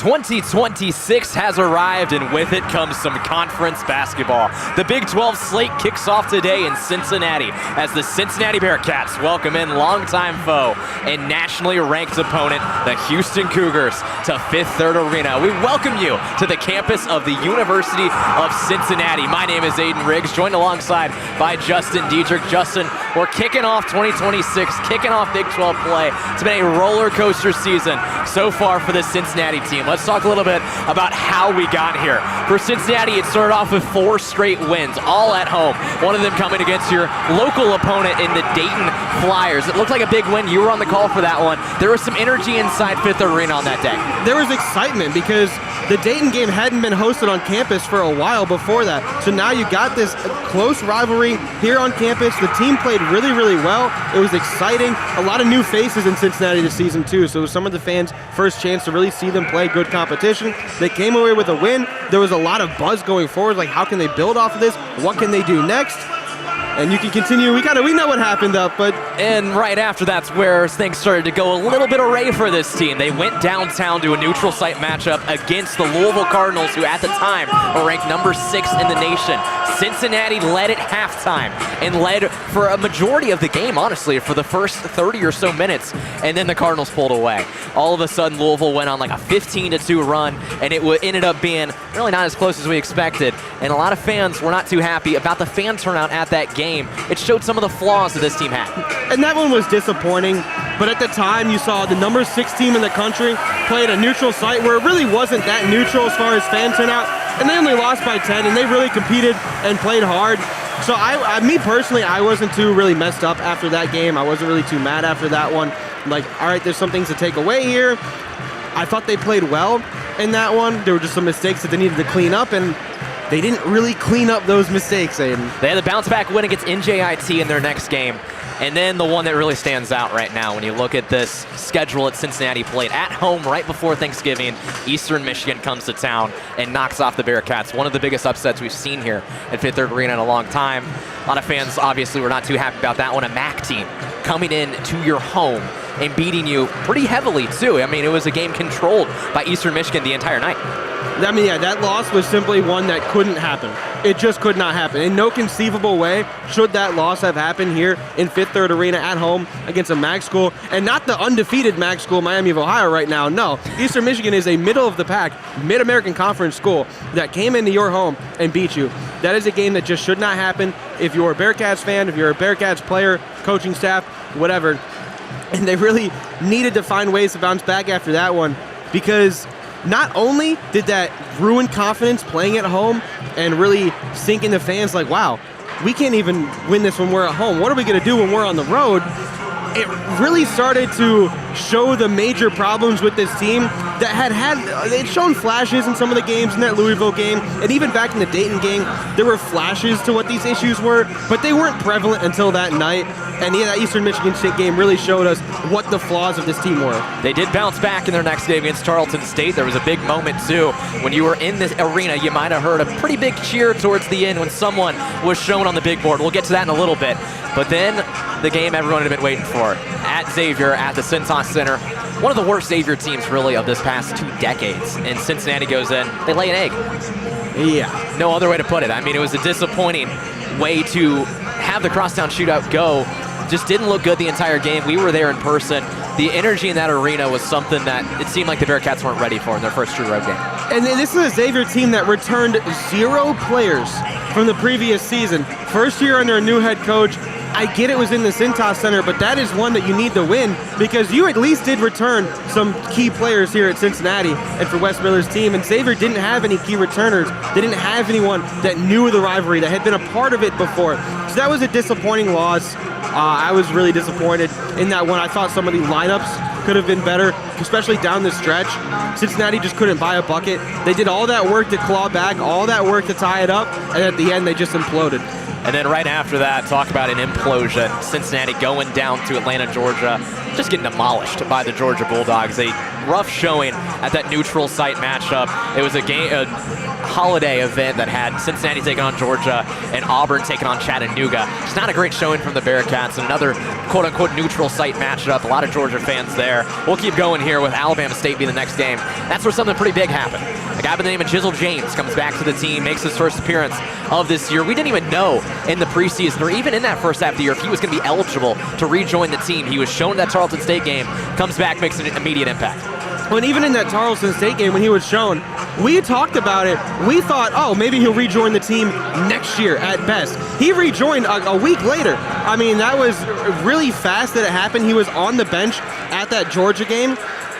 2026 has arrived, and with it comes some conference basketball. The Big 12 slate kicks off today in Cincinnati as the Cincinnati Bearcats welcome in longtime foe and nationally ranked opponent, the Houston Cougars, to Fifth Third Arena. We welcome you to the campus of the University of Cincinnati. My name is Aidan Riggs, joined alongside by Justin Dedrick. Justin, we're kicking off 2026, kicking off Big 12 play. It's been a roller coaster season so far for the Cincinnati team. Let's talk a little bit about how we got here. For Cincinnati, it started off with 4 straight wins, all at home. One of them coming against your local opponent in the Dayton Flyers. It looked like a big win. You were on the call for that one. There was some energy inside Fifth Arena on that day. There was excitement because the Dayton game hadn't been hosted on campus for a while before that. So now you got this close rivalry here on campus. The team played really, really well. It was exciting. A lot of new faces in Cincinnati this season too. So it was some of the fans' first chance to really see them play good competition. They came away with a win. There was a lot of buzz going forward, like how can they build off of this? What can they do next? And you can continue. We know what happened up, but and right after that's where things started to go a little bit array for this team. They went downtown to a neutral site matchup against the Louisville Cardinals, who at the time were ranked number 6 in the nation. Cincinnati led at halftime and led for a majority of the game, honestly, for the first 30 or so minutes, and then the Cardinals pulled away. All of a sudden, Louisville went on like a 15-2 run, and it ended up being really not as close as we expected, and a lot of fans were not too happy about the fan turnout at that game. It showed some of the flaws that this team had. And that one was disappointing, but at the time you saw the number 6 team in the country play at a neutral site where it really wasn't that neutral as far as fan turnout, and they only lost by 10, and they really competed and played hard. So me personally, I wasn't too really messed up after that game. I wasn't really too mad after that one. Like, all right, there's some things to take away here. I thought they played well in that one. There were just some mistakes that they needed to clean up, and they didn't really clean up those mistakes, Aiden. They had a bounce-back win against NJIT in their next game. And then the one that really stands out right now when you look at this schedule that Cincinnati played at home right before Thanksgiving, Eastern Michigan comes to town and knocks off the Bearcats. One of the biggest upsets we've seen here at Fifth Third Arena in a long time. A lot of fans obviously were not too happy about that one. A MAC team coming in to your home and beating you pretty heavily too. I mean, it was a game controlled by Eastern Michigan the entire night. I mean, yeah, that loss was simply one that couldn't happen. It just could not happen. In no conceivable way should that loss have happened here in Fifth Third Arena at home against a MAC school, and not the undefeated MAC school, Miami of Ohio, right now. No, Eastern Michigan is a middle-of-the-pack, Mid-American Conference school that came into your home and beat you. That is a game that just should not happen. If you're a Bearcats fan, if you're a Bearcats player, coaching staff, whatever, and they really needed to find ways to bounce back after that one, because not only did that ruin confidence playing at home and really sink into fans like, wow, we can't even win this when we're at home. What are we going to do when we're on the road? It really started to show the major problems with this team that they'd shown flashes in some of the games in that Louisville game, and even back in the Dayton game, there were flashes to what these issues were, but they weren't prevalent until that night. And yeah, that Eastern Michigan State game really showed us what the flaws of this team were. They did bounce back in their next game against Tarleton State. There was a big moment too. When you were in this arena, you might have heard a pretty big cheer towards the end when someone was shown on the big board. We'll get to that in a little bit. But then the game everyone had been waiting for. At Xavier, at the Cintas Center. One of the worst Xavier teams really of this past 2 decades. And Cincinnati goes in, they lay an egg. Yeah. No other way to put it. I mean, it was a disappointing way to have the crosstown shootout go. Just didn't look good the entire game. We were there in person. The energy in that arena was something that it seemed like the Bearcats weren't ready for in their first true road game. And this is a Xavier team that returned 0 players from the previous season. First year under a new head coach. I get it was in the Cintas Center, but that is one that you need to win because you at least did return some key players here at Cincinnati and for Wes Miller's team, and Xavier didn't have any key returners. They didn't have anyone that knew the rivalry, that had been a part of it before. So that was a disappointing loss. I was really disappointed in that one. I thought some of the lineups could have been better, especially down the stretch. Cincinnati just couldn't buy a bucket. They did all that work to claw back, all that work to tie it up, and at the end they just imploded. And then right after that, talk about an implosion. Cincinnati going down to Atlanta, Georgia, just getting demolished by the Georgia Bulldogs. A rough showing at that neutral site matchup. It was a game, holiday event that had Cincinnati taking on Georgia and Auburn taking on Chattanooga. It's not a great showing from the Bearcats, and another quote-unquote neutral site matchup. A lot of Georgia fans there. We'll keep going here with Alabama State being the next game. That's where something pretty big happened. A guy by the name of Jizzle James comes back to the team, makes his first appearance of this year. We didn't even know in the preseason or even in that first half of the year if he was going to be eligible to rejoin the team. He was shown that Tarleton State game, comes back, makes an immediate impact. When even in that Tarleton State game, when he was shown, we talked about it. We thought, oh, maybe he'll rejoin the team next year at best. He rejoined a week later. I mean, that was really fast that it happened. He was on the bench at that Georgia game.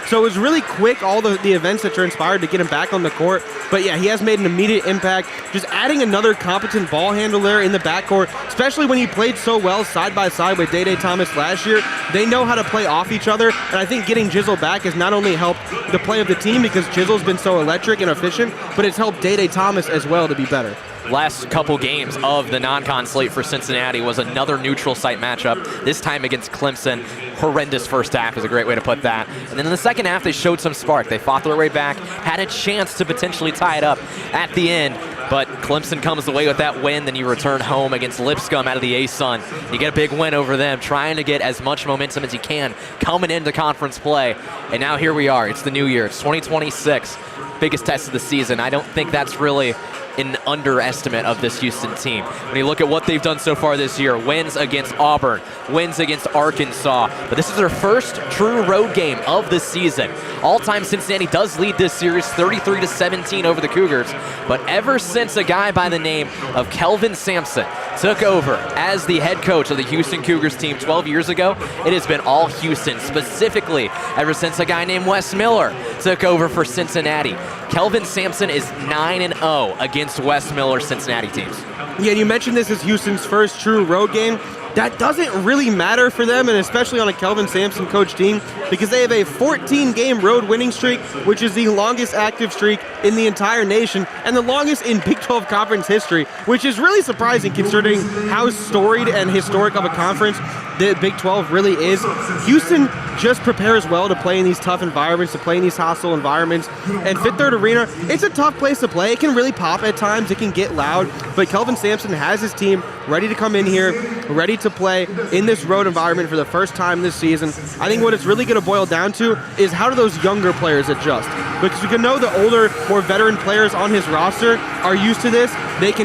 So it was really quick, all the events that transpired to get him back on the court. But yeah, he has made an immediate impact. Just adding another competent ball handler in the backcourt, especially when he played so well side by side with Day Thomas last year. They know how to play off each other. And I think getting Jizzle back has not only helped the play of the team because Jizzle's been so electric and efficient, but it's helped Day Thomas as well to be better. Last couple games of the non-con slate for Cincinnati was another neutral site matchup, this time against Clemson. Horrendous first half is a great way to put that. And then in the second half, they showed some spark. They fought their way back, had a chance to potentially tie it up at the end, but Clemson comes away with that win. Then you return home against Lipscomb out of the A-Sun. You get a big win over them, trying to get as much momentum as you can coming into conference play. And now here we are. It's the new year. It's 2026. Biggest test of the season. I don't think that's really an underestimate of this Houston team. When you look at what they've done so far this year, wins against Auburn, wins against Arkansas, but this is their first true road game of the season. All-time Cincinnati does lead this series 33-17 over the Cougars, but ever since a guy by the name of Kelvin Sampson took over as the head coach of the Houston Cougars team 12 years ago, it has been all Houston, specifically ever since a guy named Wes Miller took over for Cincinnati. Kelvin Sampson is 9-0 against Wes Miller Cincinnati teams. Yeah, you mentioned this is Houston's first true road game. That doesn't really matter for them, and especially on a Kelvin Sampson coach team, because they have a 14-game road winning streak, which is the longest active streak in the entire nation, and the longest in Big 12 conference history, which is really surprising considering how storied and historic of a conference the Big 12 really is. Houston just prepares well to play in these tough environments, to play in these hostile environments. And Fifth Third Arena, it's a tough place to play. It can really pop at times. It can get loud. But Kelvin Sampson has his team ready to come in here, ready to play in this road environment for the first time this season. I think what it's really going to boil down to is how do those younger players adjust? Because you can know the older, more veteran players on his roster are used to this. They've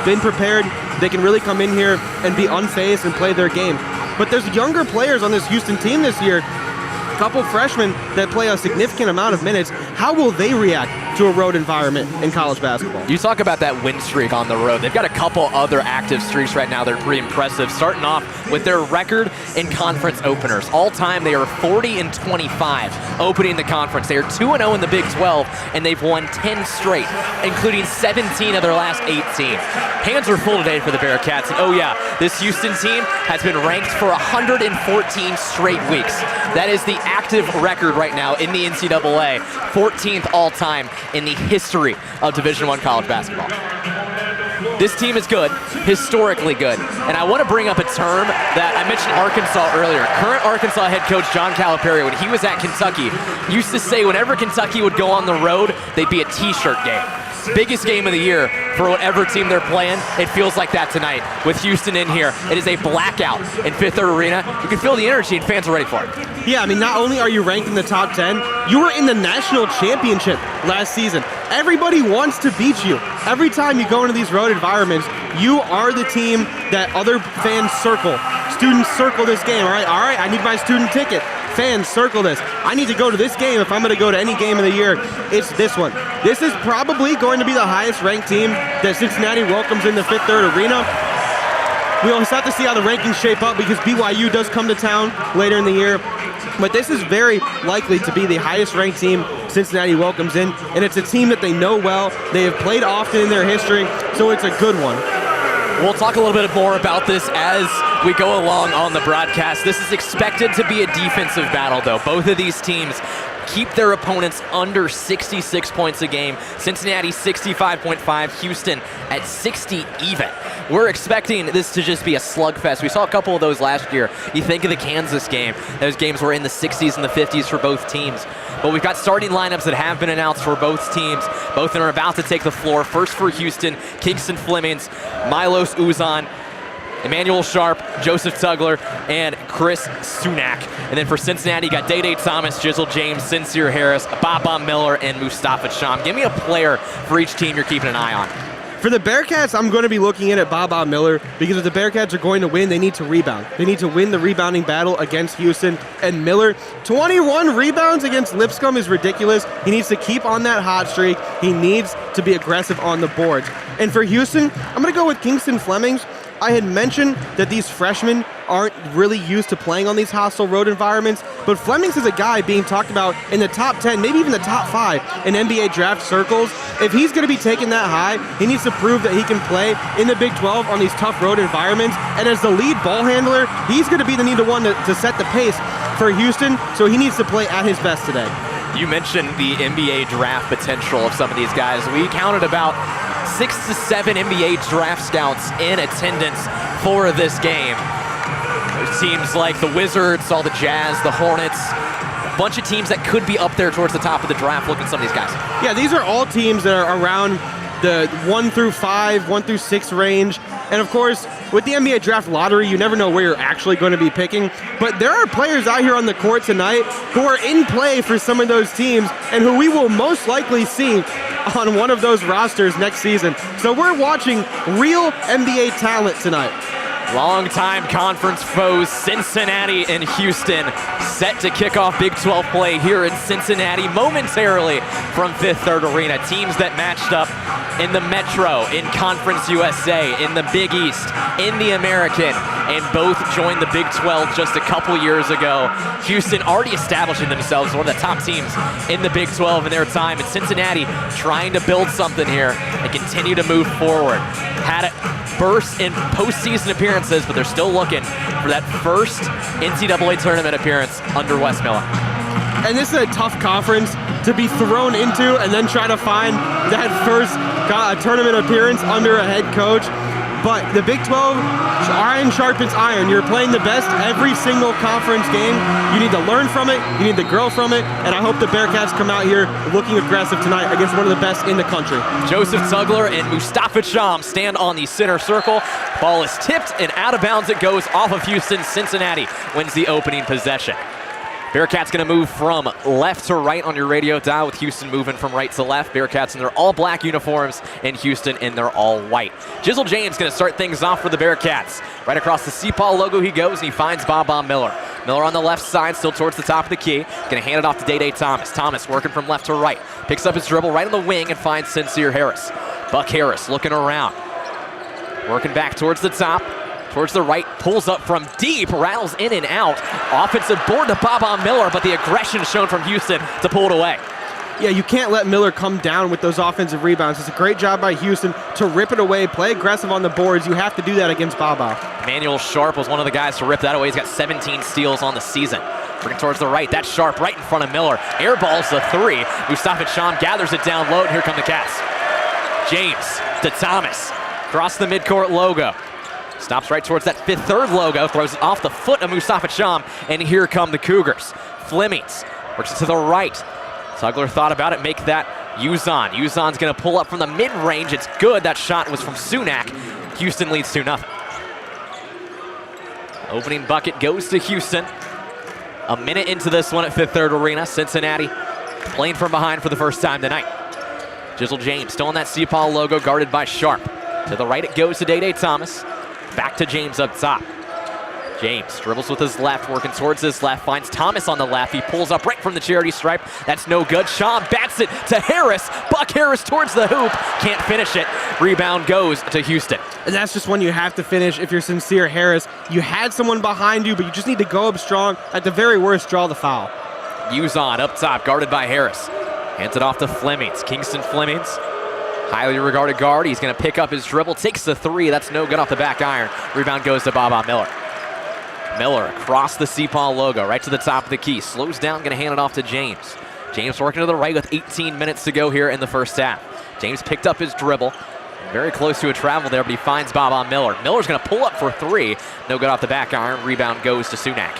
been prepared. They can really come in here and be unfazed and play their game. But there's younger players on this Houston team this year, a couple freshmen that play a significant amount of minutes. How will they react to a road environment in college basketball? You talk about that win streak on the road. They've got a couple other active streaks right now that are pretty impressive, starting off with their record in conference openers. All time, they are 40-25 opening the conference. They are 2-0 in the Big 12, and they've won 10 straight, including 17 of their last 18. Hands are full today for the Bearcats, and oh yeah, this Houston team has been ranked for 114 straight weeks. That is the active record right now in the NCAA, 14th all-time in the history of Division I college basketball. This team is good, historically good, and I want to bring up a term that I mentioned Arkansas earlier. Current Arkansas head coach John Calipari, when he was at Kentucky, used to say whenever Kentucky would go on the road, they'd be a t-shirt game. Biggest game of the year for whatever team they're playing. It feels like that tonight with Houston in here. It is a blackout in Fifth Third Arena. You can feel the energy and fans are ready for it. Yeah, I mean, not only are you ranked in the top 10, you were in the national championship last season. Everybody wants to beat you. Every time you go into these road environments, you are the team that other fans circle. Students circle this game, all right, I need my student ticket. Fans, circle this. I need to go to this game if I'm going to go to any game of the year. It's this one. This is probably going to be the highest ranked team that Cincinnati welcomes in the Fifth Third Arena. We always have to see how the rankings shape up because BYU does come to town later in the year. But this is very likely to be the highest ranked team Cincinnati welcomes in. And it's a team that they know well. They have played often in their history, so it's a good one. We'll talk a little bit more about this as we go along on the broadcast. This is expected to be a defensive battle, though. Both of these teams keep their opponents under 66 points a game. Cincinnati 65.5, Houston at 60 even. We're expecting this to just be a slugfest. We saw a couple of those last year. You think of the Kansas game. Those games were in the 60s and the 50s for both teams. But we've got starting lineups that have been announced for both teams. Both are about to take the floor. First for Houston, Kingston Flemings, Milos Uzan, Emmanuel Sharp, Joseph Tugler, and Chris Sunak. And then for Cincinnati, you got Day Thomas, Jizzle James, Sincere Harris, Baba Miller, and Mustafa Sham. Give me a player for each team you're keeping an eye on. For the Bearcats, I'm going to be looking at Baba Miller because if the Bearcats are going to win, they need to rebound. They need to win the rebounding battle against Houston. And Miller, 21 rebounds against Lipscomb is ridiculous. He needs to keep on that hot streak. He needs to be aggressive on the boards. And for Houston, I'm going to go with Kingston Flemings. I had mentioned that these freshmen aren't really used to playing on these hostile road environments, but Flemings is a guy being talked about in the top 10, maybe even the top 5 in NBA draft circles. If he's going to be taken that high, he needs to prove that he can play in the Big 12 on these tough road environments. And as the lead ball handler, he's going to be the one to set the pace for Houston, so he needs to play at his best today. You mentioned the NBA draft potential of some of these guys. We counted about 6 to 7 NBA draft scouts in attendance for this game. It seems like the Wizards, all the Jazz, the Hornets, a bunch of teams that could be up there towards the top of the draft looking at some of these guys. Yeah, these are all teams that are around the 1 through 5, 1 through 6 range. And of course, with the NBA draft lottery, you never know where you're actually going to be picking. But there are players out here on the court tonight who are in play for some of those teams and who we will most likely see on one of those rosters next season. So we're watching real NBA talent tonight. Longtime conference foes, Cincinnati and Houston, set to kick off Big 12 play here in Cincinnati momentarily from Fifth Third Arena. Teams that matched up in the Metro, in Conference USA, in the Big East, in the American, and both joined the Big 12 just a couple years ago. Houston already establishing themselves as one of the top teams in the Big 12 in their time, and Cincinnati trying to build something here and continue to move forward. Had it burst in postseason appearances, but they're still looking for that first NCAA tournament appearance under Wes Miller. And this is a tough conference to be thrown into and then try to find that first tournament appearance under a head coach. But the Big 12, iron sharpens iron. You're playing the best every single conference game. You need to learn from it. You need to grow from it. And I hope the Bearcats come out here looking aggressive tonight against one of the best in the country. Joseph Tugler and Mustafa Sham stand on the center circle. Ball is tipped and out of bounds it goes off of Houston. Cincinnati wins the opening possession. Bearcats going to move from left to right on your radio dial, with Houston moving from right to left. Bearcats in their all-black uniforms and Houston in their all-white. Jizzle James going to start things off for the Bearcats. Right across the CPAL logo he goes, and he finds Baba Miller. Miller on the left side, still towards the top of the key. Going to hand it off to Day Thomas. Thomas working from left to right. Picks up his dribble right on the wing and finds Sincere Harris. Buck Harris looking around. Working back towards the top. Towards the right, pulls up from deep, rattles in and out. Offensive board to Baba Miller, but the aggression shown from Houston to pull it away. Yeah, you can't let Miller come down with those offensive rebounds. It's a great job by Houston to rip it away, play aggressive on the boards. You have to do that against Baba. Emmanuel Sharp was one of the guys to rip that away. He's got 17 steals on the season. Bring towards the right, that's Sharp right in front of Miller. Airballs the three. Mustafa Sham gathers it down low, and here come the Cats. James to Thomas, across the midcourt logo. Stops right towards that Fifth Third logo, throws it off the foot of Mustafa Sham, and here come the Cougars. Flemings works it to the right. Tugler thought about it, make that Uzan. Uzan's gonna pull up from the mid-range, it's good. That shot was from Sunak. Houston leads 2-0. Opening bucket goes to Houston. A minute into this one at Fifth Third Arena. Cincinnati playing from behind for the first time tonight. Jizzle James still on that CPAL logo, guarded by Sharp. To the right it goes to Day Thomas. Back to James up top. James dribbles with his left, working towards his left, finds Thomas on the left. He pulls up right from the charity stripe. That's no good. Sham bats it to Harris. Buck Harris towards the hoop. Can't finish it. Rebound goes to Houston. And that's just one you have to finish if you're Sincere Harris. You had someone behind you, but you just need to go up strong. At the very worst, draw the foul. Uzan up top, guarded by Harris. Hands it off to Flemings. Kingston Flemings. Highly regarded guard. He's going to pick up his dribble. Takes the three. That's no good off the back iron. Rebound goes to Baba Miller. Miller across the CPAL logo, right to the top of the key. Slows down, going to hand it off to James. James working to the right with 18 minutes to go here in the first half. James picked up his dribble. Very close to a travel there, but he finds Baba Miller. Miller's going to pull up for three. No good off the back iron. Rebound goes to Sunak.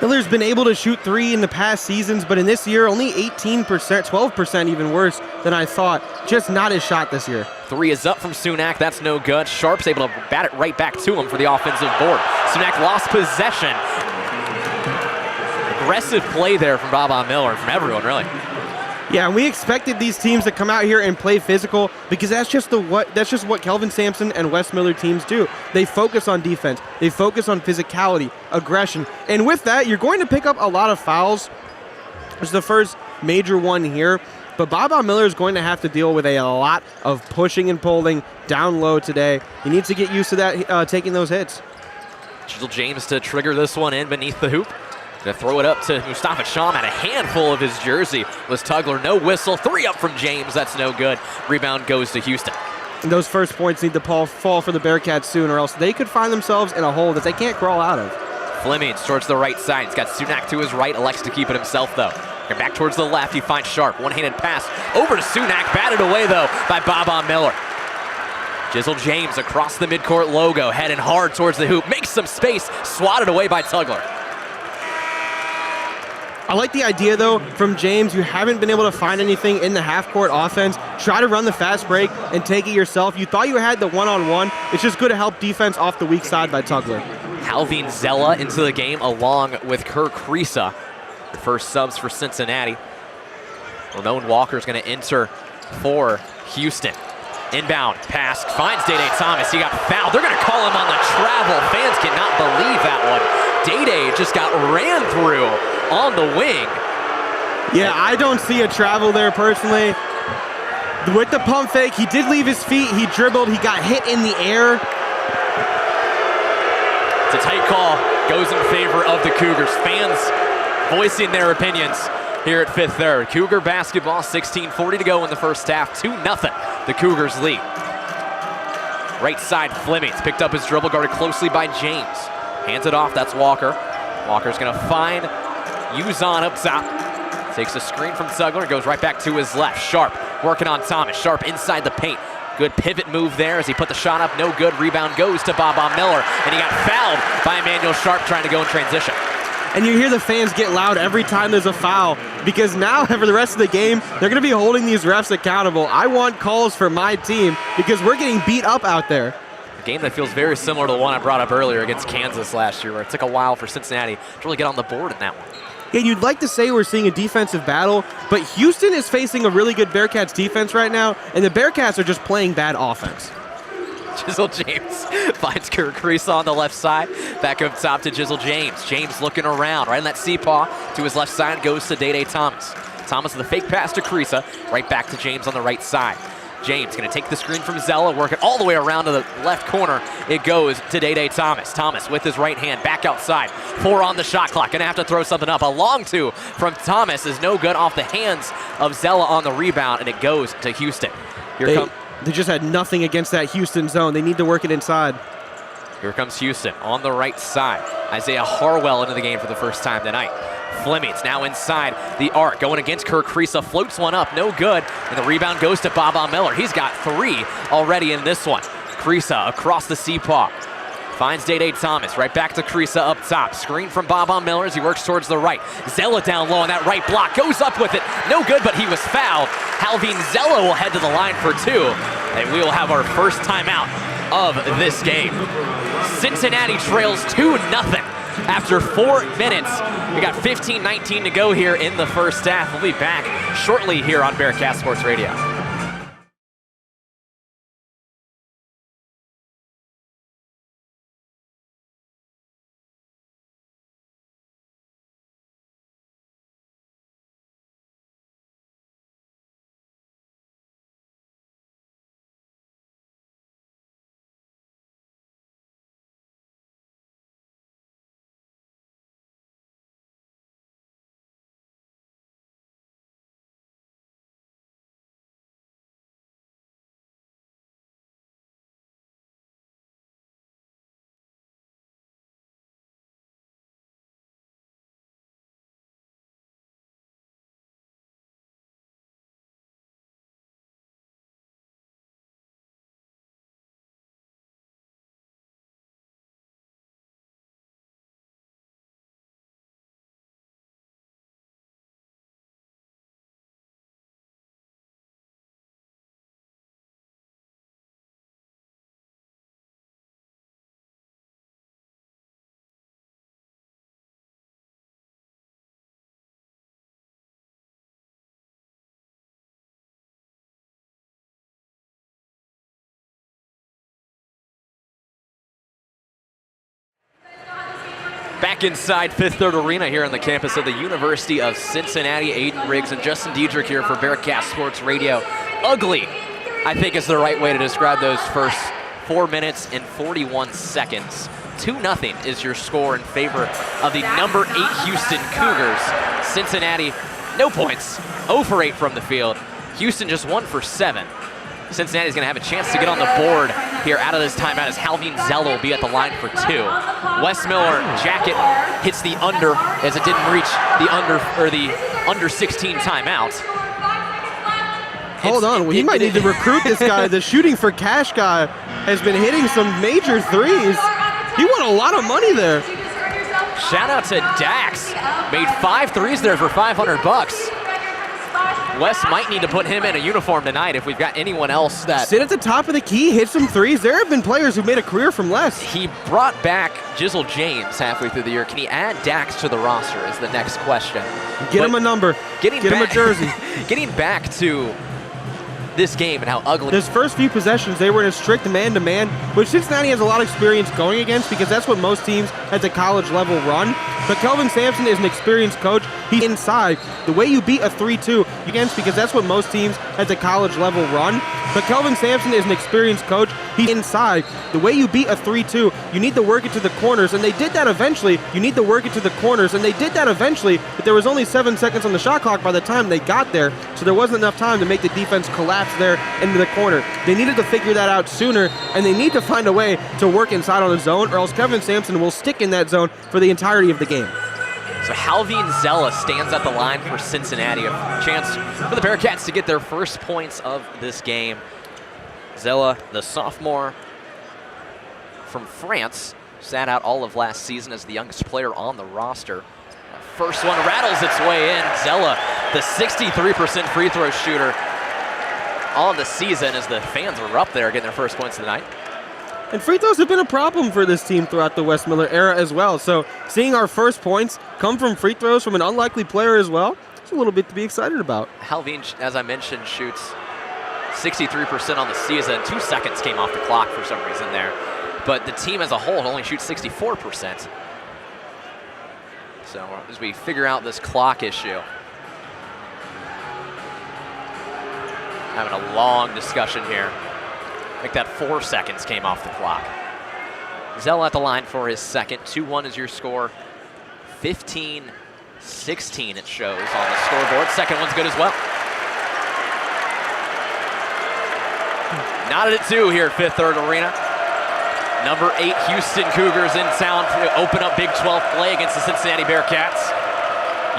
Miller's been able to shoot three in the past seasons, but in this year, only 18%, 12% even worse than I thought. Just not his shot this year. Three is up from Sunak. That's no good. Sharp's able to bat it right back to him for the offensive board. Sunak lost possession. Aggressive play there from Baba Miller and from everyone, really. Yeah, and we expected these teams to come out here and play physical because that's just what Kelvin Sampson and Wes Miller teams do. They focus on defense. They focus on physicality, aggression. And with that, you're going to pick up a lot of fouls. It's the first major one here. But Baba Miller is going to have to deal with a lot of pushing and pulling down low today. He needs to get used to that, taking those hits. Chisel James to trigger this one in beneath the hoop. Gonna throw it up to Mustafa Sham. Had a handful of his jersey. Was Tugler. No whistle. Three up from James. That's no good. Rebound goes to Houston. And those first points need to fall for the Bearcats soon, or else they could find themselves in a hole that they can't crawl out of. Fleming towards the right side. He's got Sunak to his right. Elects to keep it himself, though. And back towards the left. He finds Sharp. One-handed pass over to Sunak. Batted away, though, by Baba Miller. Chisel James across the midcourt logo. Heading hard towards the hoop. Makes some space. Swatted away by Tugler. I like the idea, though, from James. You haven't been able to find anything in the half-court offense. Try to run the fast break and take it yourself. You thought you had the one-on-one. It's just good to help defense off the weak side by Tugler. Halvin Zella into the game along with Kerr Kriisa. The first subs for Cincinnati. Ramon Walker's going to enter for Houston. Inbound pass finds Dede Thomas. He got fouled. They're going to call him on the travel. Fans cannot believe that one. Dede just got ran through on the wing. Yeah, I don't see a travel there personally. With the pump fake, he did leave his feet. He dribbled. He got hit in the air. It's a tight call. Goes in favor of the Cougars. Fans voicing their opinions here at Fifth Third. Cougar basketball, 16:40 to go in the first half. 2-0, the Cougars lead. Right side, Fleming's picked up his dribble, guarded closely by James. Hands it off, that's Walker. Walker's gonna find Uzan up top. Takes a screen from Tugler, goes right back to his left. Sharp working on Thomas. Sharp inside the paint. Good pivot move there as he put the shot up, no good. Rebound goes to Baba Miller, and he got fouled by Emmanuel Sharp trying to go in transition. And you hear the fans get loud every time there's a foul because now for the rest of the game, they're going to be holding these refs accountable. I want calls for my team because we're getting beat up out there. A game that feels very similar to the one I brought up earlier against Kansas last year, where it took a while for Cincinnati to really get on the board in that one. Yeah, you'd like to say we're seeing a defensive battle, but Houston is facing a really good Bearcats defense right now, and the Bearcats are just playing bad offense. Chisel James finds Kerr Kriisa on the left side. Back up top to Chisel James. James looking around, right in that C-paw to his left side, goes to Dede Thomas. Thomas with a fake pass to Kriisa, right back to James on the right side. James gonna take the screen from Zella, work it all the way around to the left corner. It goes to Dede Thomas. Thomas with his right hand, back outside. 4 on the shot clock, gonna have to throw something up. A long two from Thomas is no good off the hands of Zella on the rebound, and it goes to Houston. They just had nothing against that Houston zone. They need to work it inside. Here comes Houston on the right side. Isaiah Harwell into the game for the first time tonight. Fleming's now inside the arc, going against Kerr Kriisa, floats one up, no good, and the rebound goes to Baba Miller. He's got 3 already in this one. Kriisa across the C-paw. Finds Dede Thomas, right back to Kriisa up top. Screen from Baba Miller as he works towards the right. Zella down low on that right block, goes up with it. No good, but he was fouled. Halvin Zella will head to the line for 2, and we will have our first timeout of this game. Cincinnati trails 2-0 after 4 minutes. We got 15-19 to go here in the first half. We'll be back shortly here on Bearcat Sports Radio. Back inside Fifth Third Arena here on the campus of the University of Cincinnati. Aidan Riggs and Justin Dedrick here for Bearcat Sports Radio. Ugly, I think, is the right way to describe those first 4 minutes and 41 seconds. 2-0 is your score in favor of the number 8 Houston Cougars. Cincinnati, no points, 0 for 8 from the field. Houston just 1 for 7. Cincinnati's going to have a chance to get on the board here out of this timeout as Halveen Zella will be at the line for 2. Wes Miller jacket hits the under as it didn't reach the under 16 timeout. Hold on, he might need to recruit this guy. The shooting for cash guy has been hitting some major threes. He won a lot of money there. Shout out to Dax. Made 5 threes there for $500. Wes might need to put him in a uniform tonight if we've got anyone else that... Sit at the top of the key, hit some threes. There have been players who made a career from less. He brought back Jizzle James halfway through the year. Can he add Dax to the roster is the next question. Get him a number. Get him a jersey. Getting back to this game and how ugly. His first few possessions, they were in a strict man-to-man, which Cincinnati has a lot of experience going against because that's what most teams at the college level run. But Kelvin Sampson is an experienced coach. He's inside. The way you beat a 3-2 against, because that's what most teams at the college level run. But Kelvin Sampson is an experienced coach. He's inside. The way you beat a 3-2, you need to work it to the corners, and they did that eventually. You need to work it to the corners, and they did that eventually, but there was only 7 seconds on the shot clock by the time they got there, so there wasn't enough time to make the defense collapse there into the corner. They needed to figure that out sooner, and they need to find a way to work inside on the zone, or else Kelvin Sampson will stick in that zone for the entirety of the game. So Halveen Zella stands at the line for Cincinnati. A chance for the Bearcats to get their first points of this game. Zella, the sophomore from France, sat out all of last season as the youngest player on the roster. First one rattles its way in. Zella, the 63% free throw shooter on the season as the fans are up there getting their first points of the night. And free throws have been a problem for this team throughout the Wes Miller era as well. So seeing our first points come from free throws from an unlikely player as well, it's a little bit to be excited about. Halveen, as I mentioned, shoots 63% on the season. 2 seconds came off the clock for some reason there. But the team as a whole only shoots 64%. So as we figure out this clock issue, having a long discussion here. I think that 4 seconds came off the clock. Zell at the line for his second. 2-1 is your score. 15-16 it shows on the scoreboard. Second one's good as well. Knotted at 2 here at Fifth Third Arena. Number 8 Houston Cougars in town to open up Big 12 play against the Cincinnati Bearcats.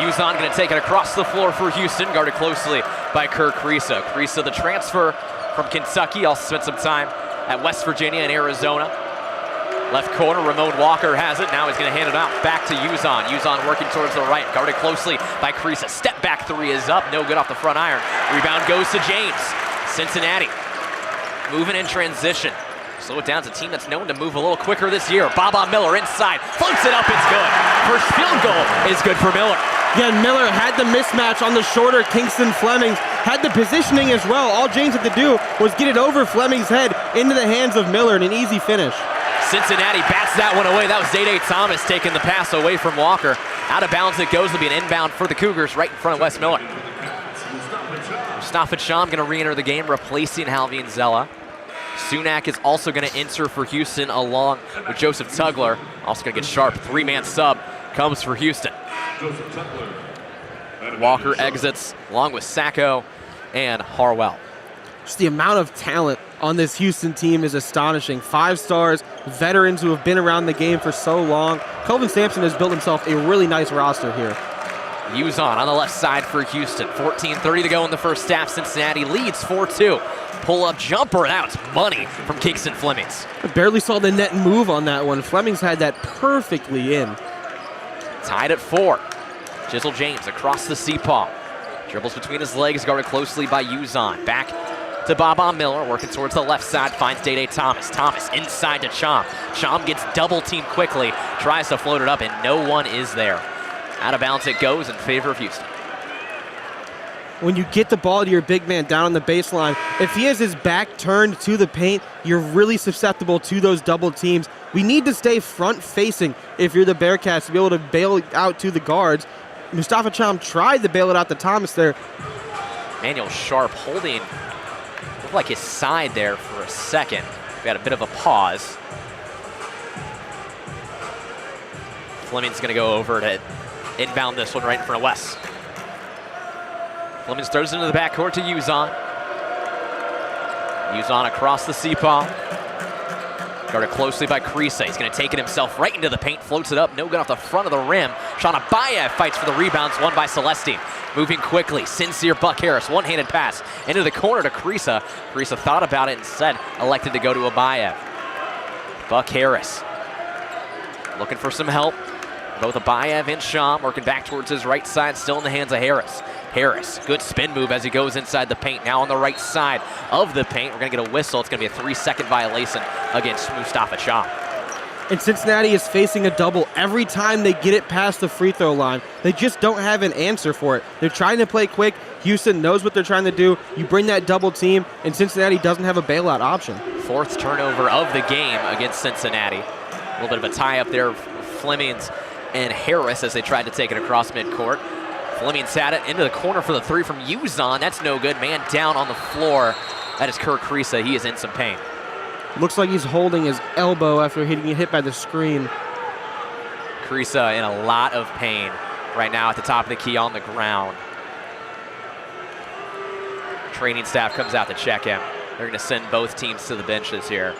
Uzon going to take it across the floor for Houston, guarded closely by Kerr Kriisa. Kriisa, the transfer from Kentucky, also spent some time at West Virginia and Arizona. Left corner, Ramon Walker has it. Now he's going to hand it out back to Uzon. Uzon working towards the right, guarded closely by Kriisa. Step back 3 is up, no good off the front iron. Rebound goes to James. Cincinnati moving in transition. Slow it down. It's a team that's known to move a little quicker this year. Baba Miller inside, floats it up, it's good. First field goal is good for Miller. Again, Miller had the mismatch on the shorter Kingston Flemings, had the positioning as well. All James had to do was get it over Fleming's head into the hands of Miller, and an easy finish. Cincinnati bats that one away. That was Dedrick Thomas taking the pass away from Walker. Out of bounds it goes. It'll be an inbound for the Cougars right in front of Wes Miller. Mustafa Sham going to re-enter the game, replacing Halveen Zella. Sunak is also going to enter for Houston along with Joseph Tugler. Also going to get sharp. 3-man sub comes for Houston. Walker exits along with Sacco and Harwell. Just the amount of talent on this Houston team is astonishing. 5 stars, veterans who have been around the game for so long. Kelvin Sampson has built himself a really nice roster here. Uzon on the left side for Houston. 14:30 to go in the first half. Cincinnati leads 4-2. Pull-up jumper, that's money from Kingston Flemings. I barely saw the net move on that one. Flemings had that perfectly in. Tied at 4. Jizzle James across the C-paw. Dribbles between his legs, guarded closely by Uzon. Back to Baba Miller, working towards the left side, finds Dedrick Thomas. Thomas inside to Chom. Chom gets double-teamed quickly, tries to float it up, and no one is there. Out of bounds it goes in favor of Houston. when you get the ball to your big man down on the baseline, if he has his back turned to the paint, you're really susceptible to those double teams. We need to stay front-facing if you're the Bearcats to be able to bail out to the guards. Mustafa Cham tried to bail it out to Thomas there. Manuel Sharp holding, looked like his side there for a second. We had a bit of a pause. Fleming's going to go over to inbound this one right in front of Wes. Fleming throws it into the backcourt to Uzan. Uzan across the C-palm. Guarded closely by Krisa. He's going to take it himself right into the paint, floats it up, no good off the front of the rim. Sean Abayev fights for the rebounds, won by Celestine. Moving quickly, sincere Buck Harris, one-handed pass into the corner to Krisa. Krisa thought about it and instead elected to go to Abayev. Buck Harris looking for some help. Both Abayev and Sham working back towards his right side, still in the hands of Harris. Harris, good spin move as he goes inside the paint. Now on the right side of the paint, we're going to get a whistle. It's going to be a 3-second violation against Mustafa Sham. And Cincinnati is facing a double every time they get it past the free throw line. They just don't have an answer for it. They're trying to play quick. Houston knows what they're trying to do. You bring that double team, and Cincinnati doesn't have a bailout option. Fourth turnover of the game against Cincinnati. A little bit of a tie up there, Flemings and Harris as they tried to take it across midcourt. Flemings had it into the corner for the three from Uzan. That's no good. Man down on the floor. That is Kirk Krisa. He is in some pain. Looks like he's holding his elbow after getting hit by the screen. Krisa in a lot of pain right now at the top of the key on the ground. Training staff comes out to check him. They're going to send both teams to the benches here.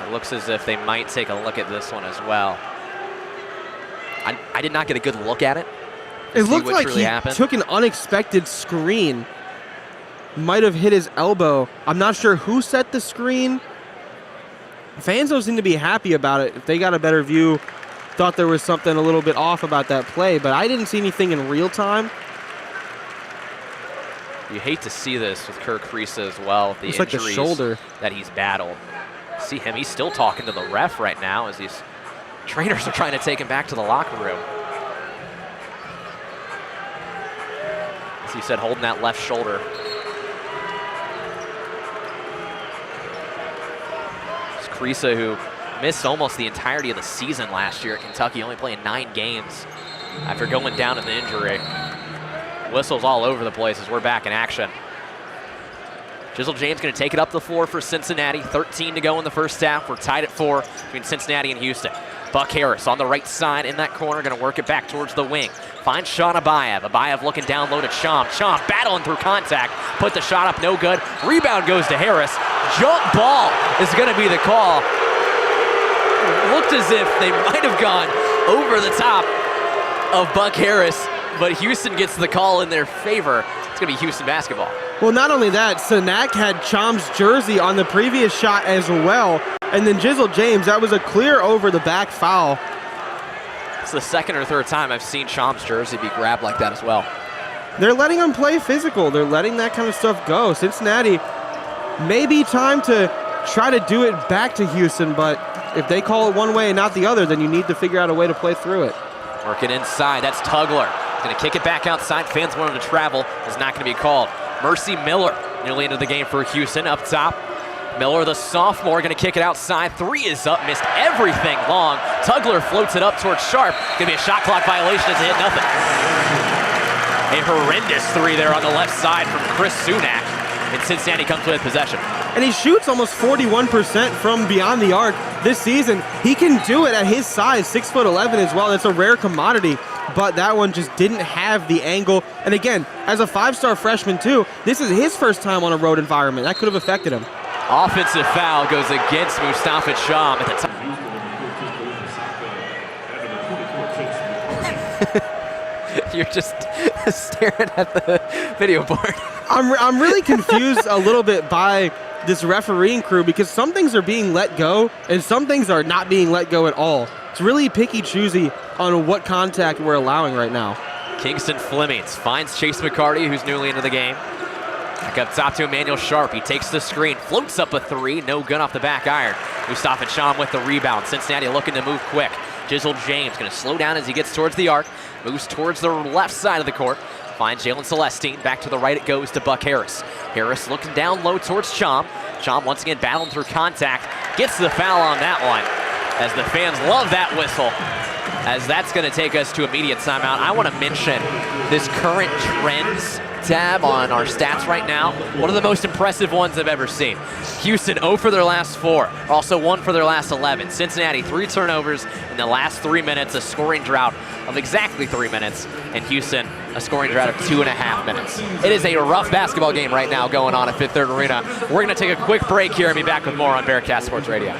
It looks as if they might take a look at this one as well. I did not get a good look at it. It looked like he took an unexpected screen. Might have hit his elbow. I'm not sure who set the screen. Fans don't seem to be happy about it. If they got a better view, thought there was something a little bit off about that play, but I didn't see anything in real time. You hate to see this with Kirk Krisa as well. The injuries like the shoulder that he's battled. See him, he's still talking to the ref right now as these trainers are trying to take him back to the locker room. As he said, holding that left shoulder. It's Krisa, who missed almost the entirety of the season last year at Kentucky, only playing 9 games after going down in the injury. Whistles all over the place as we're back in action. Jizzle James going to take it up the floor for Cincinnati. 13 to go in the first half. We're tied at 4 between Cincinnati and Houston. Buck Harris on the right side in that corner, going to work it back towards the wing. Finds Sean Abayev. Abayev looking down low to Cham. Cham battling through contact. Put the shot up, no good. Rebound goes to Harris. Jump ball is going to be the call. Looked as if they might have gone over the top of Buck Harris, but Houston gets the call in their favor. It's going to be Houston basketball. Well, not only that, Sanak had Cham's jersey on the previous shot as well. And then Jizzle James, that was a clear over the back foul. It's the second or third time I've seen Cham's jersey be grabbed like that as well. They're letting him play physical. They're letting that kind of stuff go. Cincinnati, maybe time to try to do it back to Houston, but if they call it one way and not the other, then you need to figure out a way to play through it. Working inside, that's Tugler. Going to kick it back outside. Fans want him to travel. It's not going to be called. Mercy Miller nearly into the game for Houston up top. Miller, the sophomore, going to kick it outside. 3 is up, missed everything long. Tugler floats it up towards Sharp. Going to be a shot clock violation as it hit nothing. A horrendous 3 there on the left side from Chris Sunak. And Cincinnati comes with possession. And he shoots almost 41% from beyond the arc this season. He can do it at his size, 6'11" as well. That's a rare commodity, but that one just didn't have the angle. And again, as a 5-star freshman too, this is his first time on a road environment. That could have affected him. Offensive foul goes against Mustafa Sham at the top. You're just staring at the video board. I'm really confused a little bit by this refereeing crew because some things are being let go and some things are not being let go at all. It's really picky-choosy on what contact we're allowing right now. Kingston Flemings finds Chase McCarty, who's newly into the game. Back up top to Emmanuel Sharp. He takes the screen, floats up a 3, no good off the back iron. Mustafa Sham with the rebound. Cincinnati looking to move quick. Jizzle James going to slow down as he gets towards the arc. Moves towards the left side of the court. Finds Jalen Celestine. Back to the right it goes to Buck Harris. Harris looking down low towards Chom. Chom once again battling through contact. Gets the foul on that one, as the fans love that whistle, as that's going to take us to immediate timeout. I want to mention this current trends tab on our stats right now. One of the most impressive ones I've ever seen. Houston 0 for their last 4, also 1 for their last 11. Cincinnati 3 turnovers in the last 3 minutes, a scoring drought of exactly 3 minutes, and Houston a scoring drought of 2.5 minutes. It is a rough basketball game right now going on at Fifth Third Arena. We're going to take a quick break here and be back with more on Bearcat Sports Radio.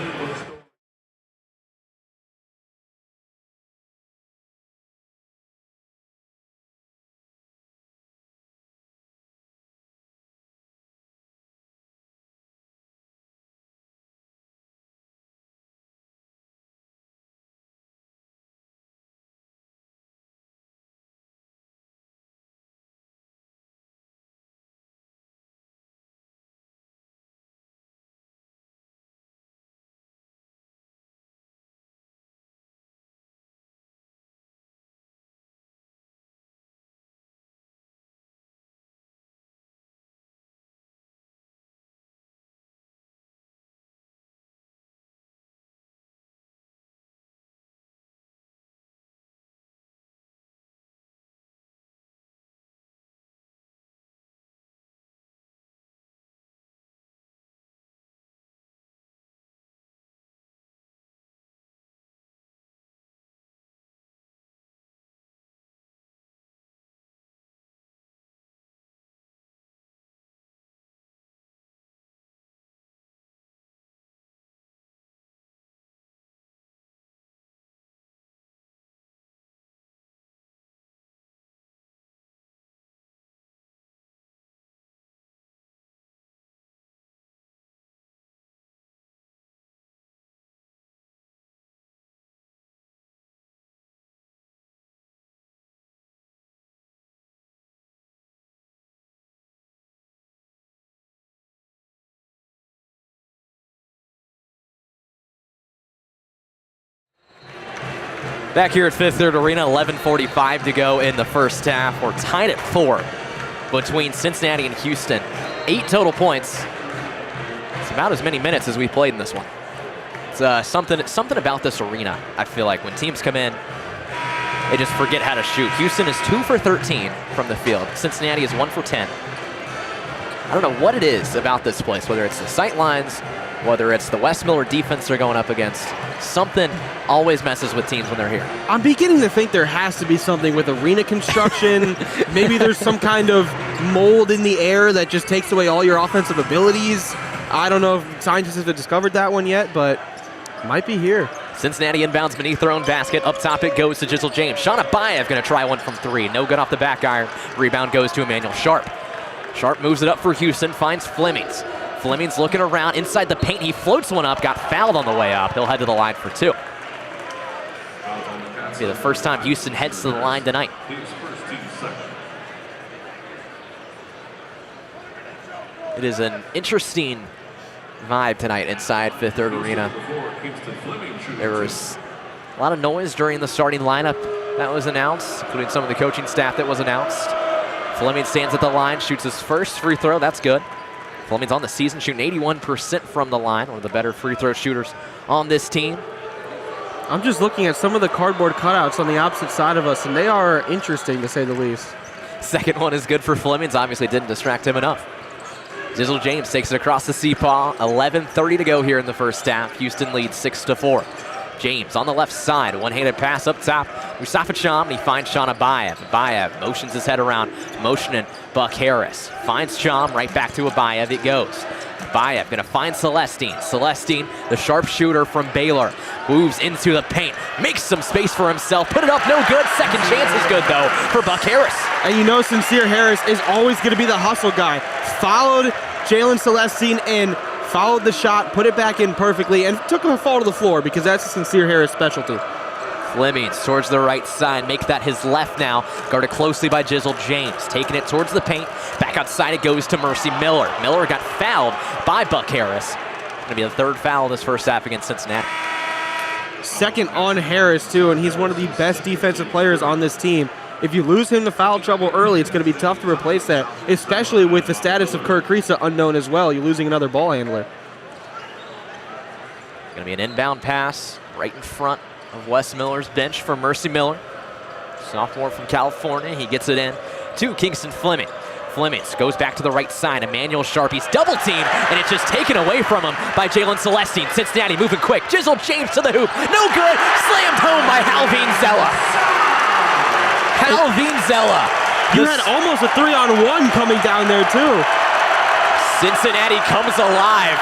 Back here at Fifth Third Arena, 11:45 to go in the first half. We're tied at 4 between Cincinnati and Houston. 8 total points. It's about as many minutes as we played in this one. It's something about this arena, I feel like. When teams come in, they just forget how to shoot. Houston is 2 for 13 from the field. Cincinnati is 1 for 10. I don't know what it is about this place, whether it's the sight lines, whether it's the West Miller defense they're going up against. Something always messes with teams when they're here. I'm beginning to think there has to be something with arena construction. Maybe there's some kind of mold in the air that just takes away all your offensive abilities. I don't know if scientists have discovered that one yet, but might be here. Cincinnati inbounds beneath their own basket. Up top it goes to Jizzle James. Shauna Bayev going to try one from 3. No good off the back iron. Rebound goes to Emmanuel Sharp. Sharp moves it up for Houston, finds Flemings. Fleming's looking around inside the paint. He floats one up, got fouled on the way up. He'll head to the line for 2. It'll be the first time Houston heads to the line tonight. It is an interesting vibe tonight inside Fifth Third Arena. There was a lot of noise during the starting lineup that was announced, including some of the coaching staff that was announced. Fleming stands at the line, shoots his first free throw. That's good. Fleming's on the season, shooting 81% from the line, one of the better free throw shooters on this team. I'm just looking at some of the cardboard cutouts on the opposite side of us, and they are interesting, to say the least. Second one is good for Flemings. Obviously didn't distract him enough. Jizzle James takes it across the C-paw. 11:30 to go here in the first half. Houston leads 6-4. James on the left side, one-handed pass up top. Mustafa Cham, and he finds Shauna Bayev. Bayev motions his head around, motioning Buck Harris. Finds Cham, right back to Bayev it goes. Bayev gonna find Celestine. Celestine, the sharpshooter from Baylor, moves into the paint, makes some space for himself, put it up, no good. Second chance is good though for Buck Harris. And you know Sincere Harris is always gonna be the hustle guy. Followed Jalen Celestine in, followed the shot, put it back in perfectly, and took a fall to the floor because that's a Sincere Harris specialty. Flemings towards the right side, make that his left now. Guarded closely by Jizzle James, taking it towards the paint. Back outside it goes to Mercy Miller. Miller got fouled by Buck Harris. Gonna be the third foul this first half against Cincinnati. second on Harris, too, and he's one of the best defensive players on this team. If you lose him to foul trouble early, it's going to be tough to replace that, especially with the status of Kirk Kriisa unknown as well. You're losing another ball handler. Going to be an inbound pass right in front of Wes Miller's bench for Mercy Miller. Sophomore from California. He gets it in to Kingston Fleming. Flemings goes back to the right side. Emmanuel Sharp, he's double teamed, and it's just taken away from him by Jalen Celestine. Cincinnati moving quick. Jizzle James to the hoop. No good. Slammed home by Halvine Zella. Halvine Zella. You had almost a 3-on-1 coming down there, too. Cincinnati comes alive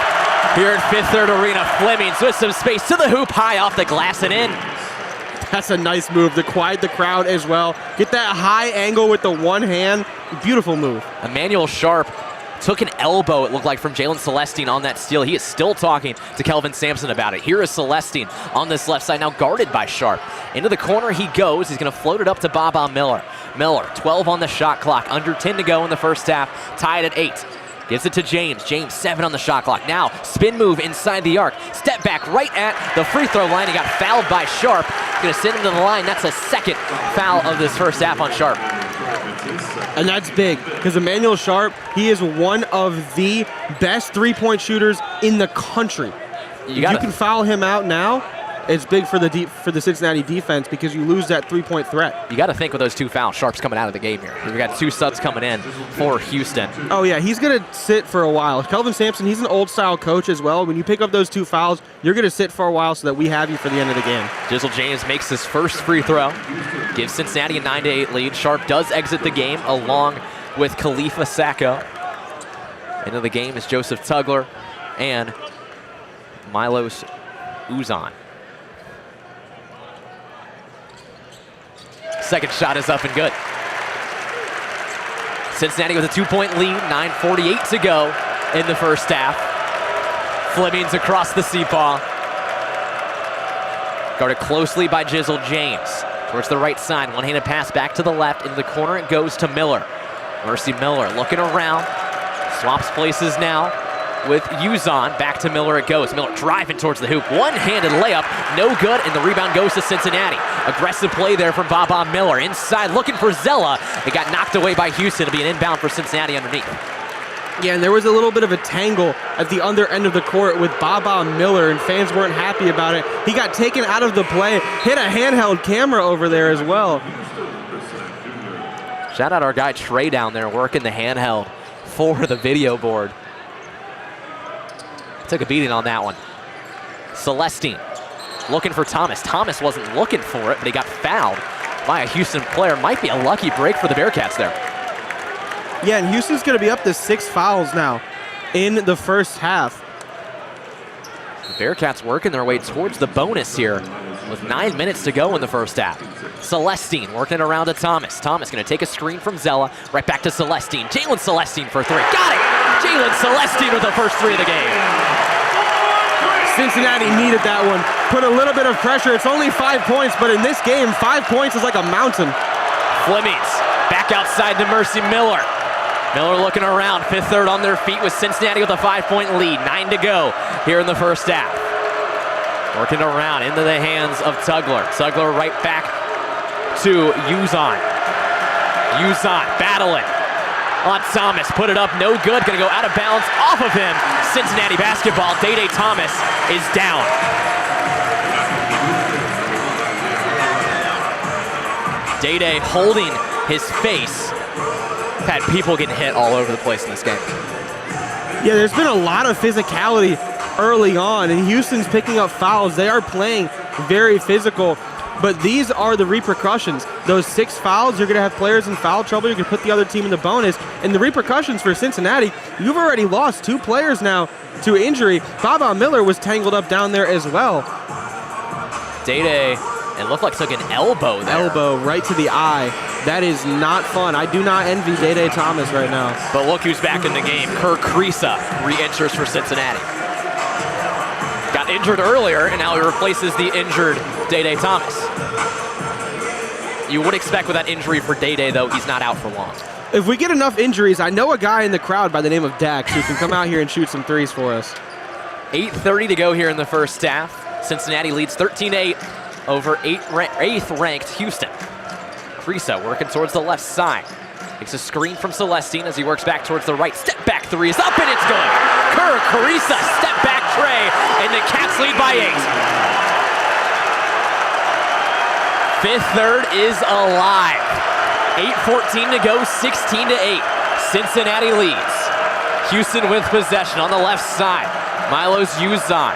here at Fifth Third Arena. Flemings with some space to the hoop, high off the glass and in. That's a nice move to quiet the crowd as well. Get that high angle with the one hand. Beautiful move. Emmanuel Sharp took an elbow, it looked like, from Jalen Celestine on that steal. He is still talking to Kelvin Sampson about it. Here is Celestine on this left side, now guarded by Sharp. Into the corner he goes. He's going to float it up to Baba Miller. Miller, 12 on the shot clock, under 10 to go in the first half, tied at 8. Gives it to James. James, 7 on the shot clock. Now, spin move inside the arc. Step back right at the free throw line. He got fouled by Sharp. Going to send him to the line. That's a second foul of this first half on Sharp. And that's big, because Emmanuel Sharp, he is one of the best three-point shooters in the country. If you can foul him out now, it's big for the Cincinnati defense because you lose that three-point threat. You got to think with those 2 fouls, Sharp's coming out of the game here. We've got 2 subs coming in for Houston. Oh, yeah, he's going to sit for a while. Kelvin Sampson, he's an old-style coach as well. When you pick up those 2 fouls, you're going to sit for a while so that we have you for the end of the game. Jizzle James makes his first free throw, gives Cincinnati a 9-8 lead. Sharp does exit the game along with Khalifa Sacco. Into the game is Joseph Tugler and Milos Uzan. Second shot is up and good. Cincinnati with a 2-point lead, 9:48 to go in the first half. Flemings across the C-paw. Guarded closely by Jizzle James. Towards the right side, one-handed pass back to the left. Into the corner it goes to Miller. Mercy Miller looking around. Swaps places now with Uzan. Back to Miller it goes. Miller driving towards the hoop. One-handed layup, no good, and the rebound goes to Cincinnati. Aggressive play there from Baba Miller. Inside looking for Zella. It got knocked away by Houston. It'll be an inbound for Cincinnati underneath. Yeah, and there was a little bit of a tangle at the other end of the court with Baba Miller, and fans weren't happy about it. He got taken out of the play, hit a handheld camera over there as well. Shout out our guy Trey down there working the handheld for the video board. Took a beating on that one. Celestine looking for Thomas. Thomas wasn't looking for it, but he got fouled by a Houston player. Might be a lucky break for the Bearcats there. Yeah, and Houston's going to be up to 6 fouls now in the first half. The Bearcats working their way towards the bonus here with 9 minutes to go in the first half. Celestine working around to Thomas. Thomas going to take a screen from Zella. Right back to Celestine. Jalen Celestine for 3. Got it! Jalen Celestine with the first 3 of the game. Cincinnati needed that one. Put a little bit of pressure. It's only 5 points, but in this game, 5 points is like a mountain. Flemings back outside to Mercy Miller. Miller looking around. Fifth Third on their feet with Cincinnati with a 5-point lead. 9 to go here in the first half. Working around into the hands of Tugler. Tugler right back to Uzan. Uzan battling on Thomas. Put it up, no good. Gonna go out of bounds off of him. Cincinnati basketball. Day Thomas is down. Day holding his face. Had people getting hit all over the place in this game. Yeah, there's been a lot of physicality early on, and Houston's picking up fouls. They are playing very physical, but these are the repercussions. Those 6 fouls, you're going to have players in foul trouble. You can put the other team in the bonus. And the repercussions for Cincinnati, you've already lost 2 players now to injury. Baba Miller was tangled up down there as well. Day, it looked like took an elbow there. Elbow right to the eye. That is not fun. I do not envy Day Thomas right now. But look who's back in the game. Kirk Kriisa re-enters for Cincinnati. Got injured earlier, and now he replaces the injured Day Thomas. You would expect with that injury for Day, though, he's not out for long. If we get enough injuries, I know a guy in the crowd by the name of Dax who can come out here and shoot some threes for us. 8:30 to go here in the first half. Cincinnati leads 13-8 over 8th ranked Houston. Creesa working towards the left side. Takes a screen from Celestine as he works back towards the right. Step back three is up and it's good. Creesa, step back tray, and the Cats lead by 8. Fifth third is alive. 8:14 to go, 16-8. Cincinnati leads. Houston with possession on the left side. Milos Uzon.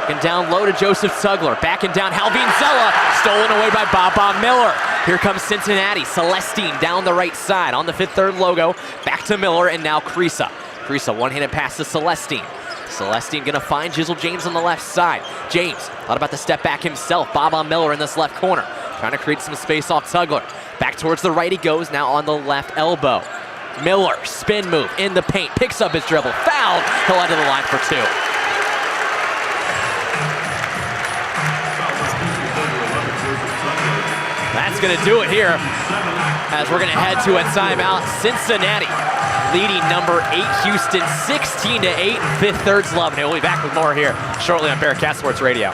And down low to Joseph Tugler. Backing down Halvin Zella. Stolen away by Baba Miller. Here comes Cincinnati. Celestine down the right side on the fifth third logo. Back to Miller and now Creesa. Creesa one-handed pass to Celestine. Celestine gonna find Jizzle James on the left side. James thought about the step back himself. Baba Miller in this left corner. Trying to create some space off Tugler. Back towards the right he goes, now on the left elbow. Miller, spin move in the paint, picks up his dribble, fouled. He'll head to the line for 2. That's gonna do it here as we're gonna head to a timeout. Cincinnati leading number 8 Houston 16-8. Fifth third's loving it. We'll be back with more here shortly on Bearcat Sports Radio.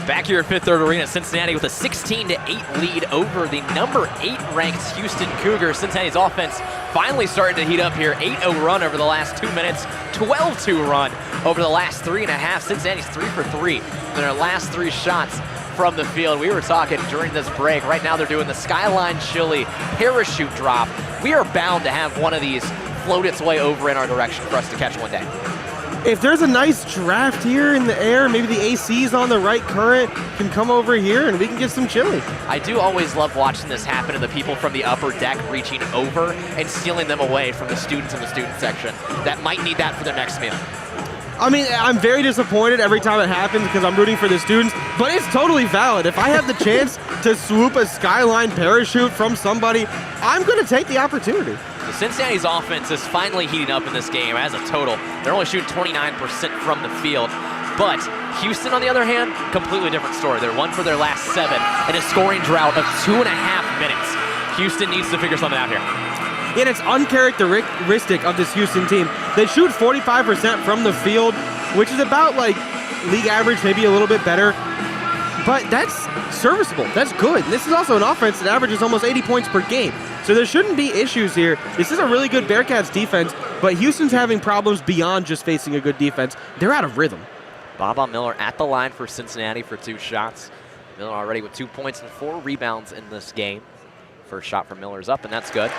Back here at Fifth Third Arena, Cincinnati with a 16-8 lead over the number 8 ranked Houston Cougars. Cincinnati's offense finally starting to heat up here. 8-0 run over the last 2 minutes, 12-2 run over the last 3.5. Cincinnati's 3 for 3 in their last 3 shots from the field. We were talking during this break. Right now they're doing the Skyline Chili parachute drop. We are bound to have one of these float its way over in our direction for us to catch one day. If there's a nice draft here in the air, maybe the ACs on the right current can come over here and we can get some chili. I do always love watching this happen and the people from the upper deck reaching over and stealing them away from the students in the student section that might need that for their next meal. I mean, I'm very disappointed every time it happens because I'm rooting for the students, but it's totally valid. If I have the chance to swoop a Skyline parachute from somebody, I'm going to take the opportunity. The Cincinnati's offense is finally heating up in this game as a total. They're only shooting 29% from the field. But Houston, on the other hand, completely different story. They're 1 for their last 7 in a scoring drought of 2.5 minutes. Houston needs to figure something out here. And it's uncharacteristic of this Houston team. They shoot 45% from the field, which is about like league average, maybe a little bit better. But that's serviceable. That's good. This is also an offense that averages almost 80 points per game. So there shouldn't be issues here. This is a really good Bearcats defense, but Houston's having problems beyond just facing a good defense. They're out of rhythm. Baba Miller at the line for Cincinnati for 2 shots. Miller already with 2 points and 4 rebounds in this game. First shot from Miller is up, and that's good.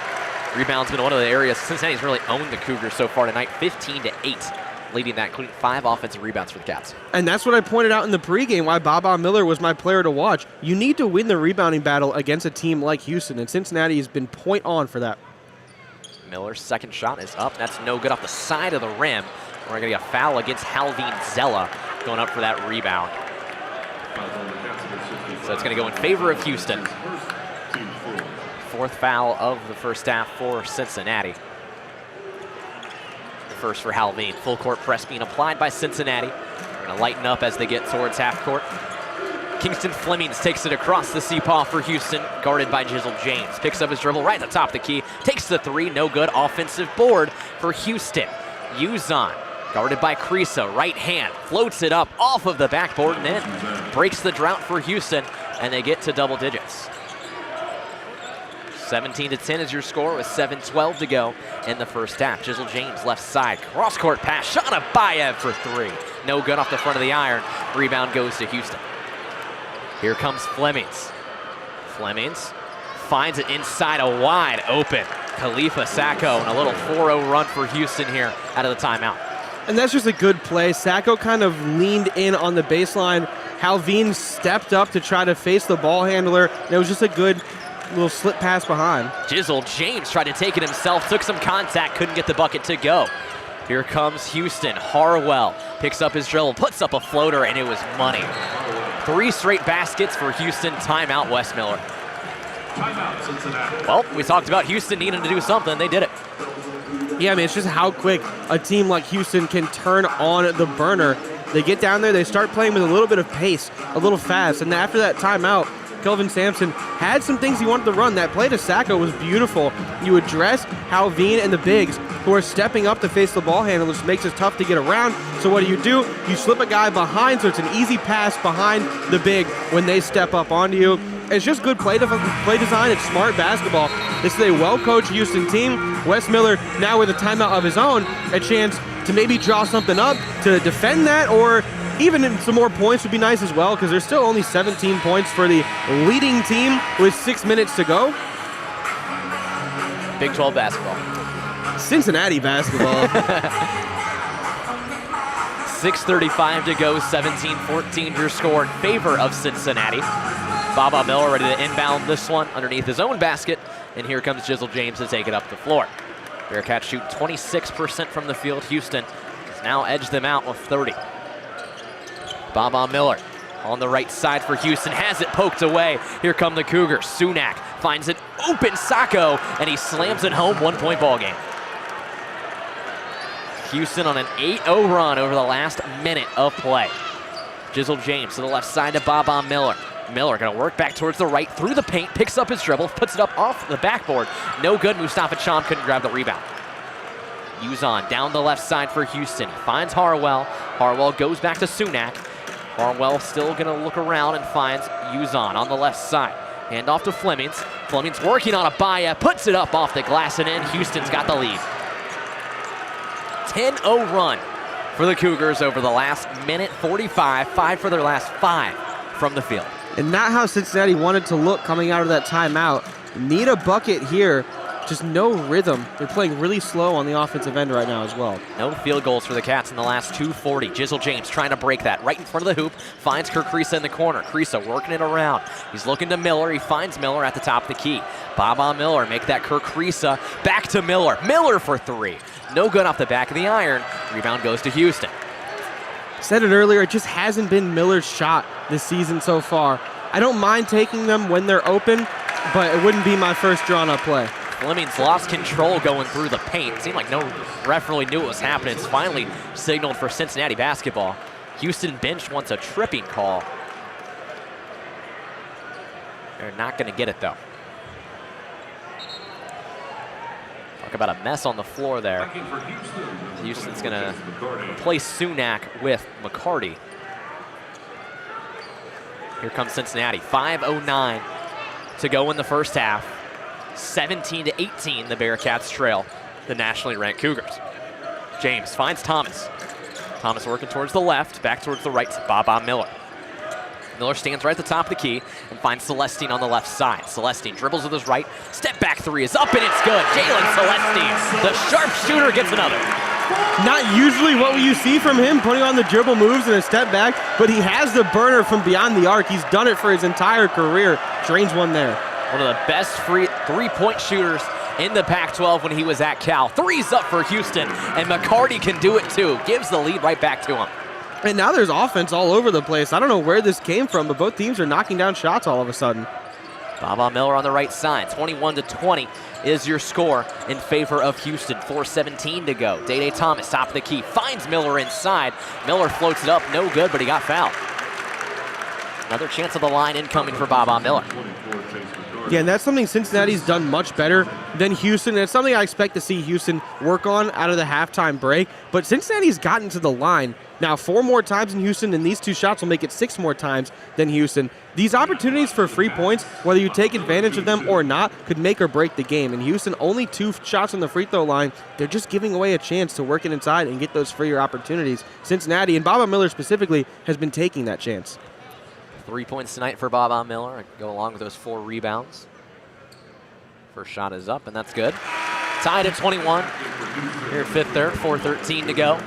Rebound's been one of the areas Cincinnati's really owned the Cougars so far tonight, 15-8, leading that, including 5 offensive rebounds for the Cats. And that's what I pointed out in the pregame, why Baba Miller was my player to watch. You need to win the rebounding battle against a team like Houston, and Cincinnati has been point on for that. Miller's second shot is up. That's no good off the side of the rim. We're going to get a foul against Halveen Zella going up for that rebound. So it's going to go in favor of Houston. 4th foul of the first half for Cincinnati. The first for Halveen. Full court press being applied by Cincinnati. They're going to lighten up as they get towards half court. Kingston Flemings takes it across the C-paw for Houston, guarded by Jizzle James. Picks up his dribble right at the top of the key. Takes the 3, no good. Offensive board for Houston. Uzon, guarded by Creasa, right hand. Floats it up off of the backboard and in. Breaks the drought for Houston, and they get to double digits. 17-10 is your score with 7:12 to go in the first half. Jizzle James left side, cross-court pass, Shauna Bayev for 3. No good off the front of the iron. Rebound goes to Houston. Here comes Flemings. Flemings finds it inside a wide open Khalifa Sacco, and a little 4-0 run for Houston here out of the timeout. And that's just a good play. Sacco kind of leaned in on the baseline. Halveen stepped up to try to face the ball handler. And it was just a good little slip pass behind. Jizzle James tried to take it himself, took some contact, couldn't get the bucket to go. Here comes Houston. Harwell picks up his dribble, puts up a floater, and it was money. 3 straight baskets for Houston. Timeout, Wes Miller. Timeout, Cincinnati. Well, we talked about Houston needing to do something. They did it. Yeah, I mean, it's just how quick a team like Houston can turn on the burner. They get down there, they start playing with a little bit of pace, a little fast, and after that timeout, Kelvin Sampson had some things he wanted to run. That play to Sacco was beautiful. You address Halveen and the bigs who are stepping up to face the ball handler, which makes it tough to get around. So what do? You slip a guy behind, so it's an easy pass behind the big when they step up onto you. It's just good play design. It's smart basketball. This is a well-coached Houston team. Wes Miller, now with a timeout of his own, a chance to maybe draw something up to defend that, or even some more points would be nice as well, because there's still only 17 points for the leading team with 6 minutes to go. Big 12 basketball. Cincinnati basketball. 6:35 to go, 17-14 your score in favor of Cincinnati. Baba Miller ready to inbound this one underneath his own basket, and here comes Jizzle James to take it up the floor. Bearcats shoot 26% from the field. Houston has now edged them out with 30. Baba Miller on the right side for Houston, has it poked away. Here come the Cougars. Sunak finds an open Sacco, and he slams it home. 1-point ball game. Houston on an 8-0 run over the last minute of play. Jizzle James to the left side to Baba Miller. Miller gonna work back towards the right, through the paint, picks up his dribble, puts it up off the backboard. No good. Mustafa Cham couldn't grab the rebound. Uzon down the left side for Houston. He finds Harwell. Harwell goes back to Sunak. Harwell still gonna look around and finds Uzon on the left side. Hand off to Flemings. Flemings working on a Bayev, puts it up off the glass and in. Houston's got the lead. 10-0 run for the Cougars over the last minute 45. 5 for their last 5 from the field. And not how Cincinnati wanted to look coming out of that timeout. Need a bucket here. Just no rhythm. They're playing really slow on the offensive end right now as well. No field goals for the Cats in the last 2:40. Jizzle James trying to break that right in front of the hoop. Finds Kirk Creasa in the corner. Creasa working it around. He's looking to Miller. He finds Miller at the top of the key. Baba Miller make that Kirk Creasa. Back to Miller. Miller for 3. No good off the back of the iron. Rebound goes to Houston. Said it earlier, it just hasn't been Miller's shot this season so far. I don't mind taking them when they're open, but it wouldn't be my first drawn-up play. Flemings lost control going through the paint. Seemed like no ref really knew what was happening. It's finally signaled for Cincinnati basketball. Houston bench wants a tripping call. They're not going to get it, though. Talk about a mess on the floor there. Houston's going to replace Sunak with McCarty. Here comes Cincinnati. 5:09 to go in the first half. 17-18, the Bearcats trail the nationally ranked Cougars. James finds Thomas. Thomas working towards the left, back towards the right to Baba Miller. Miller stands right at the top of the key and finds Celestine on the left side. Celestine dribbles with his right. Step back three is up and it's good. Jalen Celestine, the sharpshooter, gets another. Not usually what you see from him, putting on the dribble moves and a step back, but he has the burner from beyond the arc. He's done it for his entire career. Drains one there. One of the best three-point shooters in the Pac-12 when he was at Cal. Three's up for Houston, and McCarty can do it too. Gives the lead right back to him. And now there's offense all over the place. I don't know where this came from, but both teams are knocking down shots all of a sudden. Baba Miller on the right side. 21-20 is your score in favor of Houston. 4:17 to go. Day Thomas, top of the key, finds Miller inside. Miller floats it up, no good, but he got fouled. Another chance of the line incoming for Baba Miller. Yeah, and that's something Cincinnati's done much better than Houston. And it's something I expect to see Houston work on out of the halftime break. But Cincinnati's gotten to the line now 4 more times in Houston, and these 2 shots will make it 6 more times than Houston. These opportunities for free points, whether you take advantage of them or not, could make or break the game. And Houston, only 2 shots on the free throw line. They're just giving away a chance to work it inside and get those freer opportunities. Cincinnati, and Baba Miller specifically, has been taking that chance. 3 points tonight for Baba Miller. Go along with those 4 rebounds. First shot is up, and that's good. Tied at 21. Here, 5th there, 4:13 to go.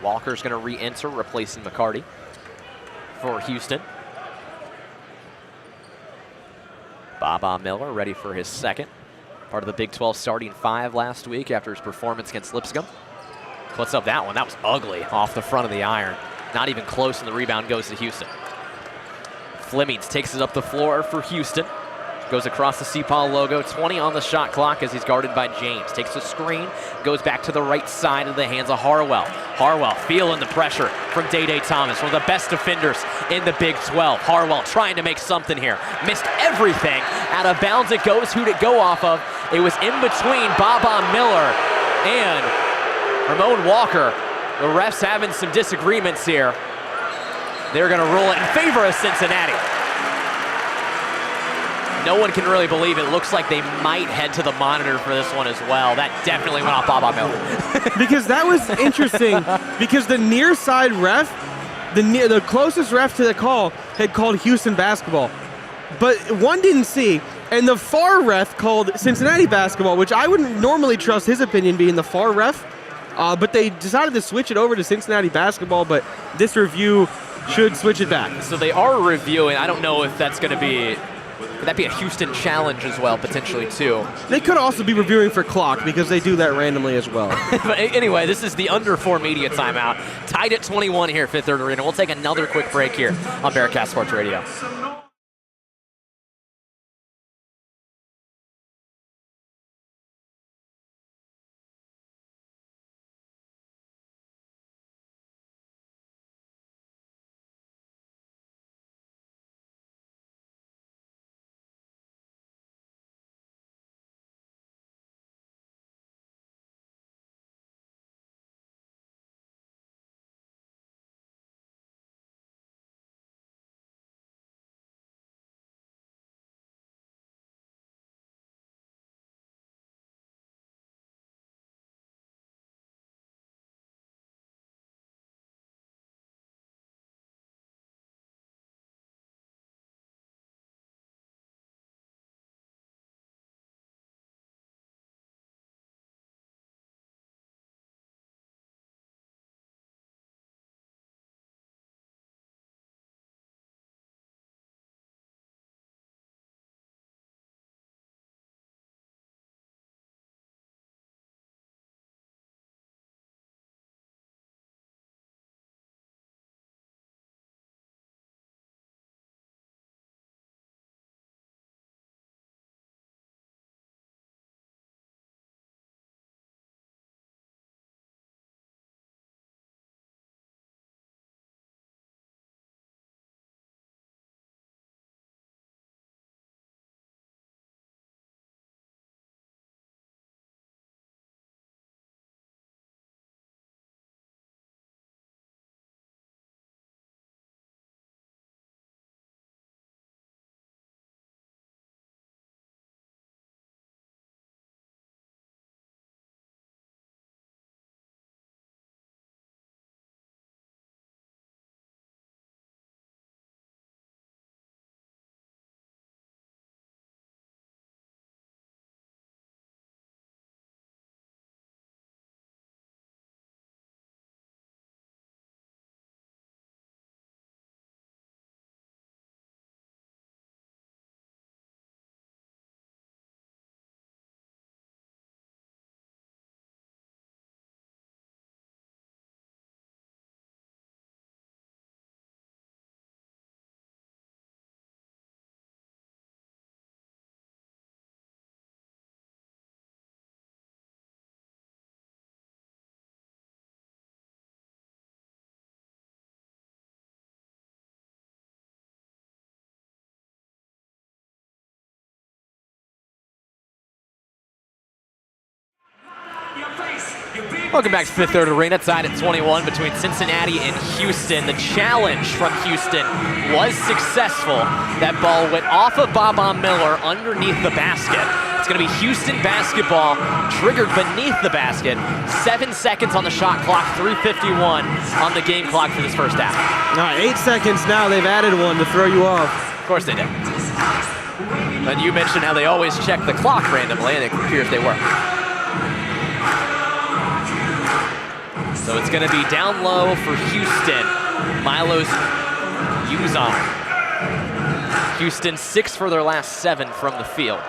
Walker's going to re-enter, replacing McCarty for Houston. Baba Miller ready for his second. Part of the Big 12 starting 5 last week after his performance against Lipscomb. Puts up that one. That was ugly off the front of the iron. Not even close, and the rebound goes to Houston. Flemings takes it up the floor for Houston. Goes across the CPAL logo, 20 on the shot clock as he's guarded by James. Takes a screen, goes back to the right side of the hands of Harwell. Harwell feeling the pressure from Day Thomas, one of the best defenders in the Big 12. Harwell trying to make something here. Missed everything. Out of bounds it goes. Who'd it go off of? It was in between Baba Miller and Ramon Walker. The refs having some disagreements here. They're going to rule it in favor of Cincinnati. No one can really believe it. Looks like they might head to the monitor for this one as well. That definitely went off Baba Miller. Because that was interesting, because the near side ref, the closest ref to the call, had called Houston basketball. But one didn't see, and the far ref called Cincinnati basketball, which I wouldn't normally trust his opinion being the far ref. But they decided to switch it over to Cincinnati basketball, but this review should switch it back. So they are reviewing. I don't know if that's going to be... Would that be a Houston challenge as well, potentially, too? They could also be reviewing for clock because they do that randomly as well. But anyway, this is the under 4 media timeout. Tied at 21 here, Fifth Third Arena. We'll take another quick break here on Bearcat Sports Radio. Welcome back to Fifth Third Arena, tied at 21 between Cincinnati and Houston. The challenge from Houston was successful. That ball went off of Baba Miller underneath the basket. It's going to be Houston basketball, triggered beneath the basket. 7 seconds on the shot clock, 3:51 on the game clock for this first half. All right, 8 seconds now. They've added one to throw you off. Of course they did. And you mentioned how they always check the clock randomly, and it appears they were. So it's going to be down low for Houston. Milo's Uzon. Houston 6 for their last 7 from the field.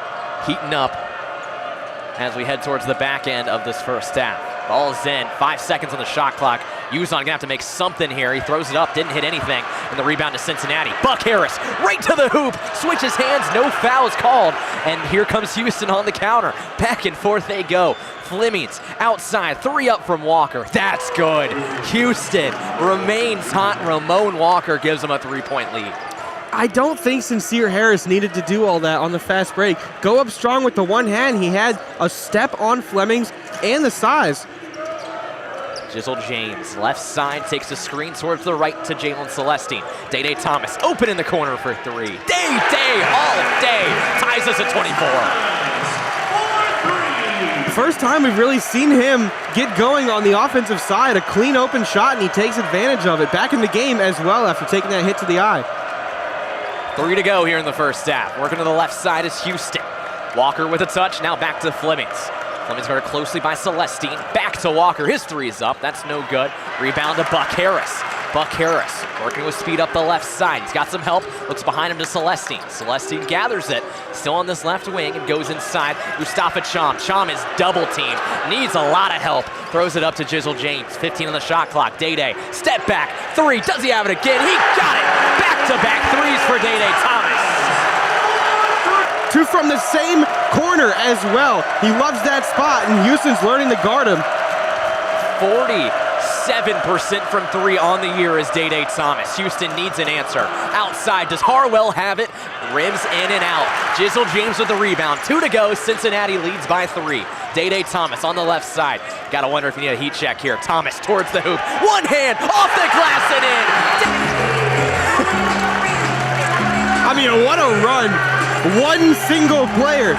Heating up as we head towards the back end of this first half. Ball's in, 5 seconds on the shot clock. Uzon gonna have to make something here. He throws it up, didn't hit anything, and the rebound to Cincinnati. Buck Harris, right to the hoop, switches hands, no fouls called, and here comes Houston on the counter. Back and forth they go. Flemings outside, 3 up from Walker. That's good. Houston remains hot. Ramon Walker gives them a 3-point lead. I don't think Sincere Harris needed to do all that on the fast break. Go up strong with the one hand. He had a step on Flemings and the size. Jizzle James, left side, takes a screen towards the right to Jalen Celestine. Day Thomas, open in the corner for 3. Day, all day, ties us at 24. First time we've really seen him get going on the offensive side. A clean open shot, and he takes advantage of it. Back in the game as well after taking that hit to the eye. 3 to go here in the first half. Working to the left side is Houston. Walker with a touch, now back to Flemings. Flemings guarded closely by Celestine. Back to Walker, his 3 is up, that's no good. Rebound to Buck Harris. Buck Harris working with speed up the left side. He's got some help, looks behind him to Celestine. Celestine gathers it, still on this left wing and goes inside. Mustafa Cham. Cham is double teamed, needs a lot of help. Throws it up to Jizzle James, 15 on the shot clock. Day, step back, 3, does he have it again? He got it! Back-to-back 3s for Day Thomas. 2 from the same corner as well. He loves that spot, and Houston's learning to guard him. 47% from 3 on the year is Day Thomas. Houston needs an answer. Outside, does Harwell have it? Rims in and out. Jizzle James with the rebound. 2 to go. Cincinnati leads by 3. Day Thomas on the left side. Gotta wonder if you need a heat check here. Thomas towards the hoop. One hand off the glass and in. I mean, what a run. One single player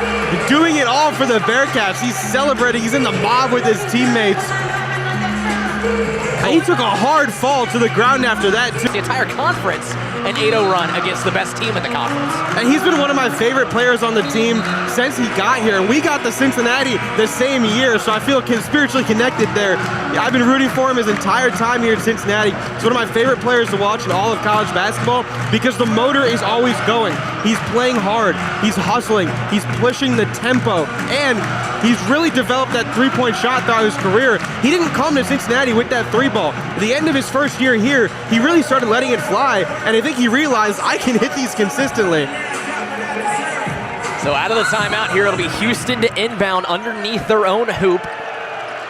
doing it all for the Bearcats. He's celebrating. He's in the mob with his teammates. And he took a hard fall to the ground after that, too. The entire conference, an 8-0 run against the best team in the conference. And he's been one of my favorite players on the team since he got here. And we got to Cincinnati the same year, so I feel spiritually connected there. I've been rooting for him his entire time here in Cincinnati. He's one of my favorite players to watch in all of college basketball because the motor is always going. He's playing hard. He's hustling. He's pushing the tempo. And he's really developed that three-point shot throughout his career. He didn't come to Cincinnati with that 3-ball. At the end of his first year here, he really started letting it fly, and I think he realized I can hit these consistently. So out of the timeout here, it'll be Houston to inbound underneath their own hoop.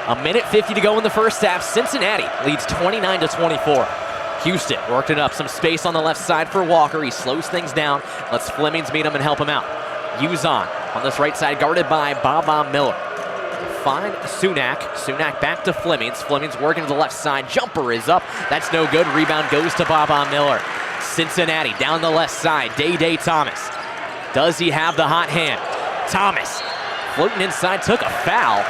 1:50 to go in the first half. Cincinnati leads 29-24. Houston worked it up, some space on the left side for Walker. He slows things down, lets Flemings meet him and help him out. Uzon on this right side, guarded by Baba Miller. Find Sunak. Sunak back to Flemings. Flemings working to the left side. Jumper is up. That's no good. Rebound goes to Baba Miller. Cincinnati down the left side. Day Thomas. Does he have the hot hand? Thomas floating inside, took a foul.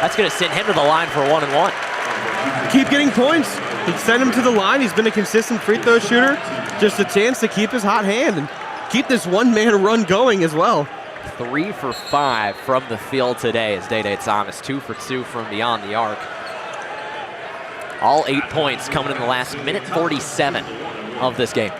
That's going to send him to the line for 1-1. Keep getting points. He sent him to the line. He's been a consistent free throw shooter. Just a chance to keep his hot hand and keep this one-man run going as well. 3 for 5 from the field today is Day Thomas. 2 for 2 from beyond the arc. All 8 points coming in the last minute 47 of this game.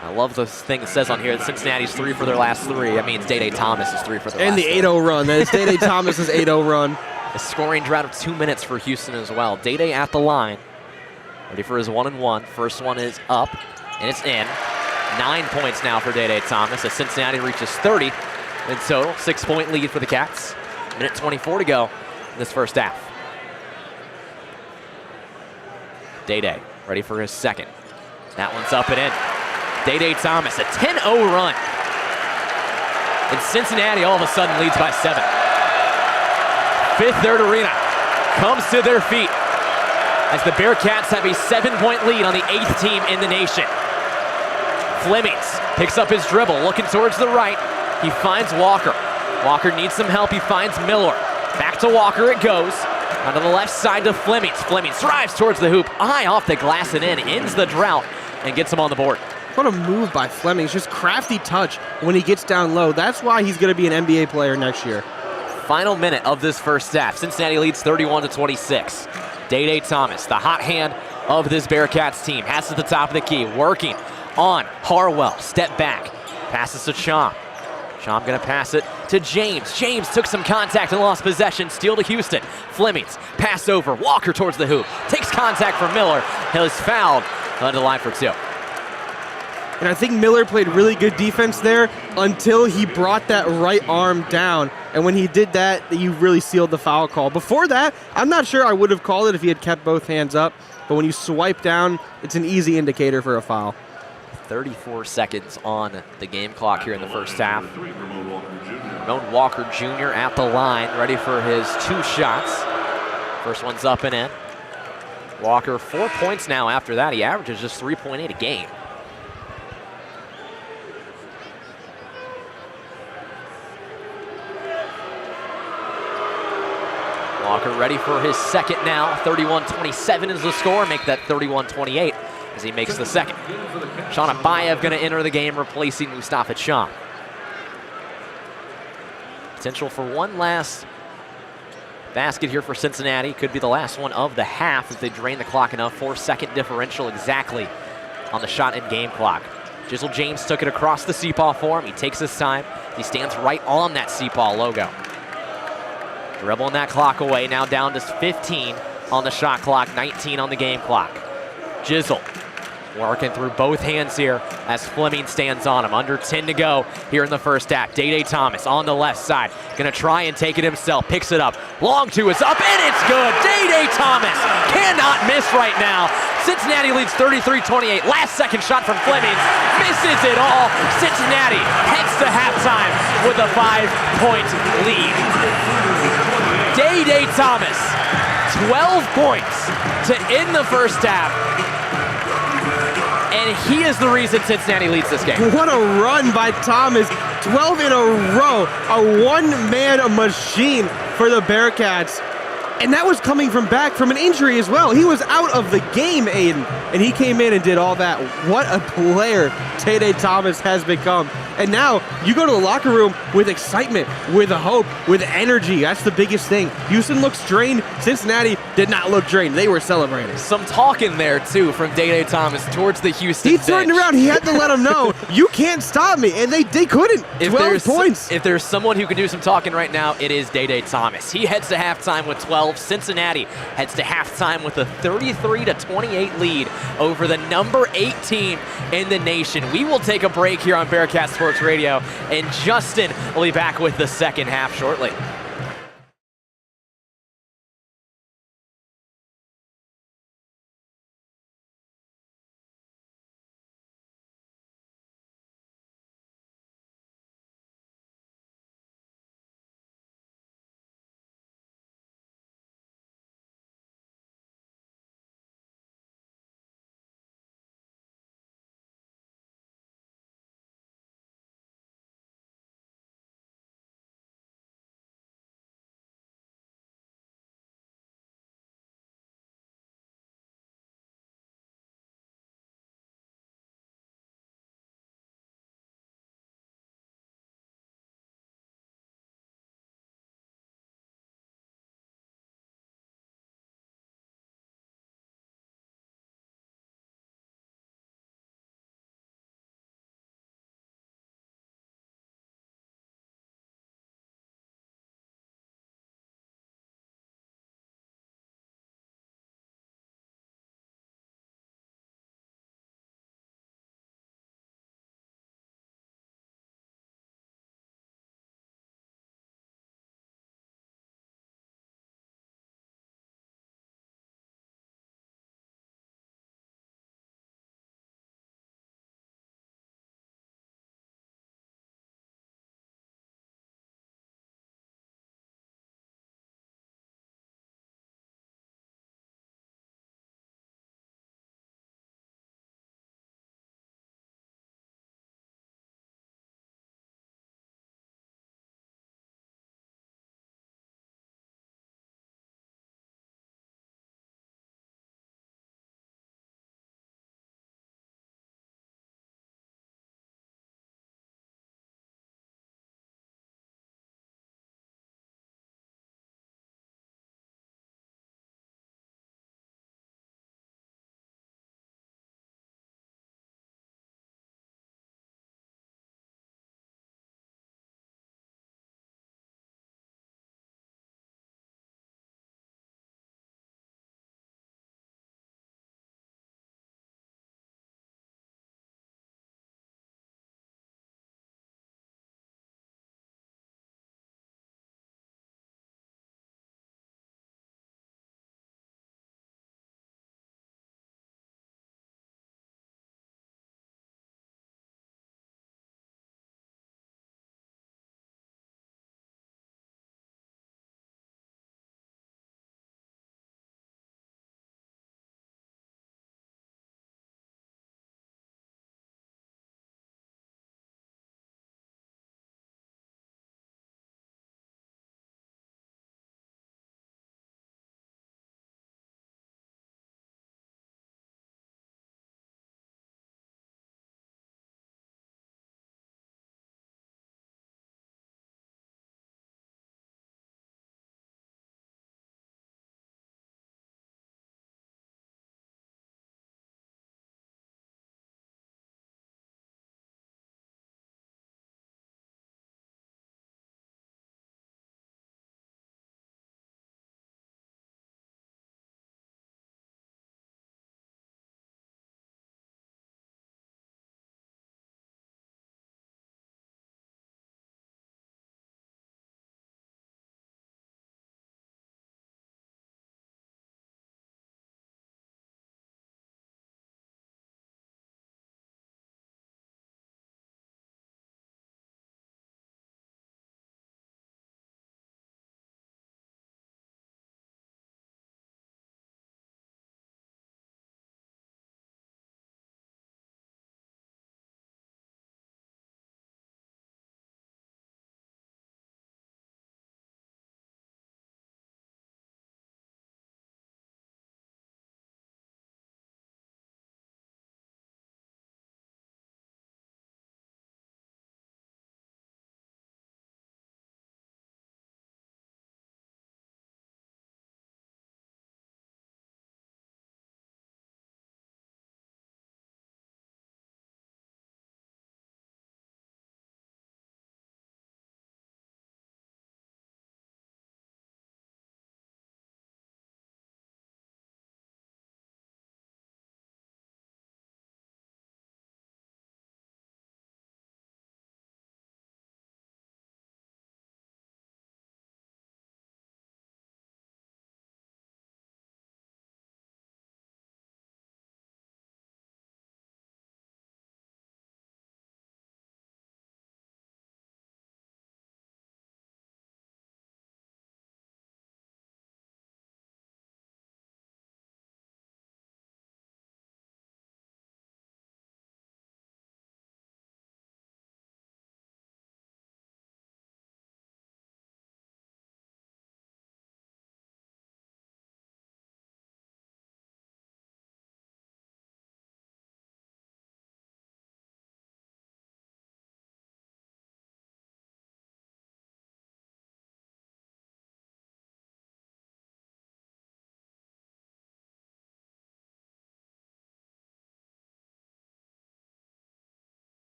I love this thing that says on here that Cincinnati's 3 for their last 3. That means Day Thomas is 3 for their last 3. And the 8-0 run. That is Day Thomas's 8-0 run. A scoring drought of 2 minutes for Houston as well. Day at the line. Ready for his 1-and-1. First one is up, and it's in. 9 points now for Day Thomas as Cincinnati reaches 30 in total. 6-point lead for the Cats. Minute 24 to go in this first half. Day ready for his second. That one's up and in. Day Thomas, a 10-0 run. And Cincinnati all of a sudden leads by 7. Fifth Third Arena comes to their feet as the Bearcats have a 7-point lead on the 8th team in the nation. Flemings picks up his dribble, looking towards the right. He finds Walker. Walker needs some help. He finds Miller. Back to Walker it goes. Onto the left side to Flemings. Flemings drives towards the hoop. Eye off the glass and in. Ends the drought and gets him on the board. What a move by Flemings. Just crafty touch when he gets down low. That's why he's going to be an NBA player next year. Final minute of this first half. Cincinnati leads 31-26. Day Thomas, the hot hand of this Bearcats team, has at the top of the key, working on Harwell. Step back. Passes to Chom. Chom gonna pass it to James. James took some contact and lost possession. Steal to Houston. Flemings, pass over. Walker towards the hoop. Takes contact from Miller. He is fouled. Under the line for 2. And I think Miller played really good defense there until he brought that right arm down. And when he did that, you really sealed the foul call. Before that, I'm not sure I would have called it if he had kept both hands up. But when you swipe down, it's an easy indicator for a foul. 34 seconds on the game clock here in the first half. Ramon Walker Jr. at the line, ready for his 2 shots. First one's up and in. Walker 4 points now after that. He averages just 3.8 a game. Walker ready for his second now. 31-27 is the score. Make that 31-28 as he makes the second. Sean Abayev going to enter the game, replacing Mustafa Cham. Potential for one last basket here for Cincinnati. Could be the last one of the half if they drain the clock enough. 4-second differential exactly on the shot and game clock. Jizzle James took it across the Seapaw for him. He takes his time. He stands right on that Seapaw logo. Dribbling that clock away, now down to 15 on the shot clock, 19 on the game clock. Jizzle working through both hands here as Fleming stands on him. Under 10 to go here in the first half. Day Thomas on the left side, gonna try and take it himself, picks it up. Long two is up, and it's good. Day Thomas cannot miss right now. Cincinnati leads 33-28. Last second shot from Fleming, misses it all. Cincinnati heads to halftime with a 5-point lead. Day Thomas, 12 points to end the first half. And he is the reason Cincinnati leads this game. What a run by Thomas. 12 in a row. A one-man machine for the Bearcats. And that was coming back from an injury as well. He was out of the game, Aidan. And he came in and did all that. What a player Tay Thomas has become. And now you go to the locker room with excitement, with hope, with energy. That's the biggest thing. Houston looks drained. Cincinnati did not look drained. They were celebrating. Some talking there, too, from Day Thomas towards the Houston He bench. turned around. He had to let them know, you can't stop me. And they couldn't. 12 points. If there's someone who can do some talking right now, it is Day Thomas. He heads to halftime with 12. Cincinnati heads to halftime with a 33-28 lead over the number 8 team in the nation. We will take a break here on Bearcat Sports Radio, and Justin will be back with the second half shortly.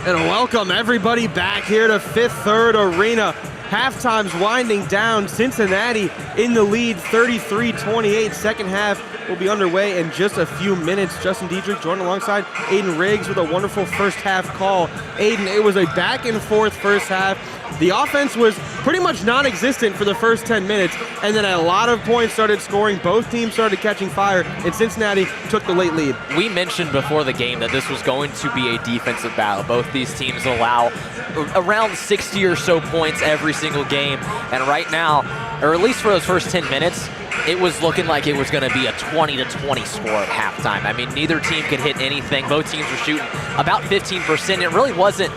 And welcome everybody back here to Fifth Third Arena. Halftime's winding down. Cincinnati in the lead, 33-28. Second half will be underway in just a few minutes. Justin Dedrick joined alongside Aidan Riggs with a wonderful first half call. Aidan, it was a back and forth first half. The offense was pretty much non-existent for the first 10 minutes, and then a lot of points started scoring. Both teams started catching fire, and Cincinnati took the late lead. We mentioned before the game that this was going to be a defensive battle. Both these teams allow around 60 or so points every single game, and right now, or at least for those first 10 minutes, it was looking like it was going to be a 20-20 score at halftime. I mean, neither team could hit anything. Both teams were shooting about 15%. It really wasn't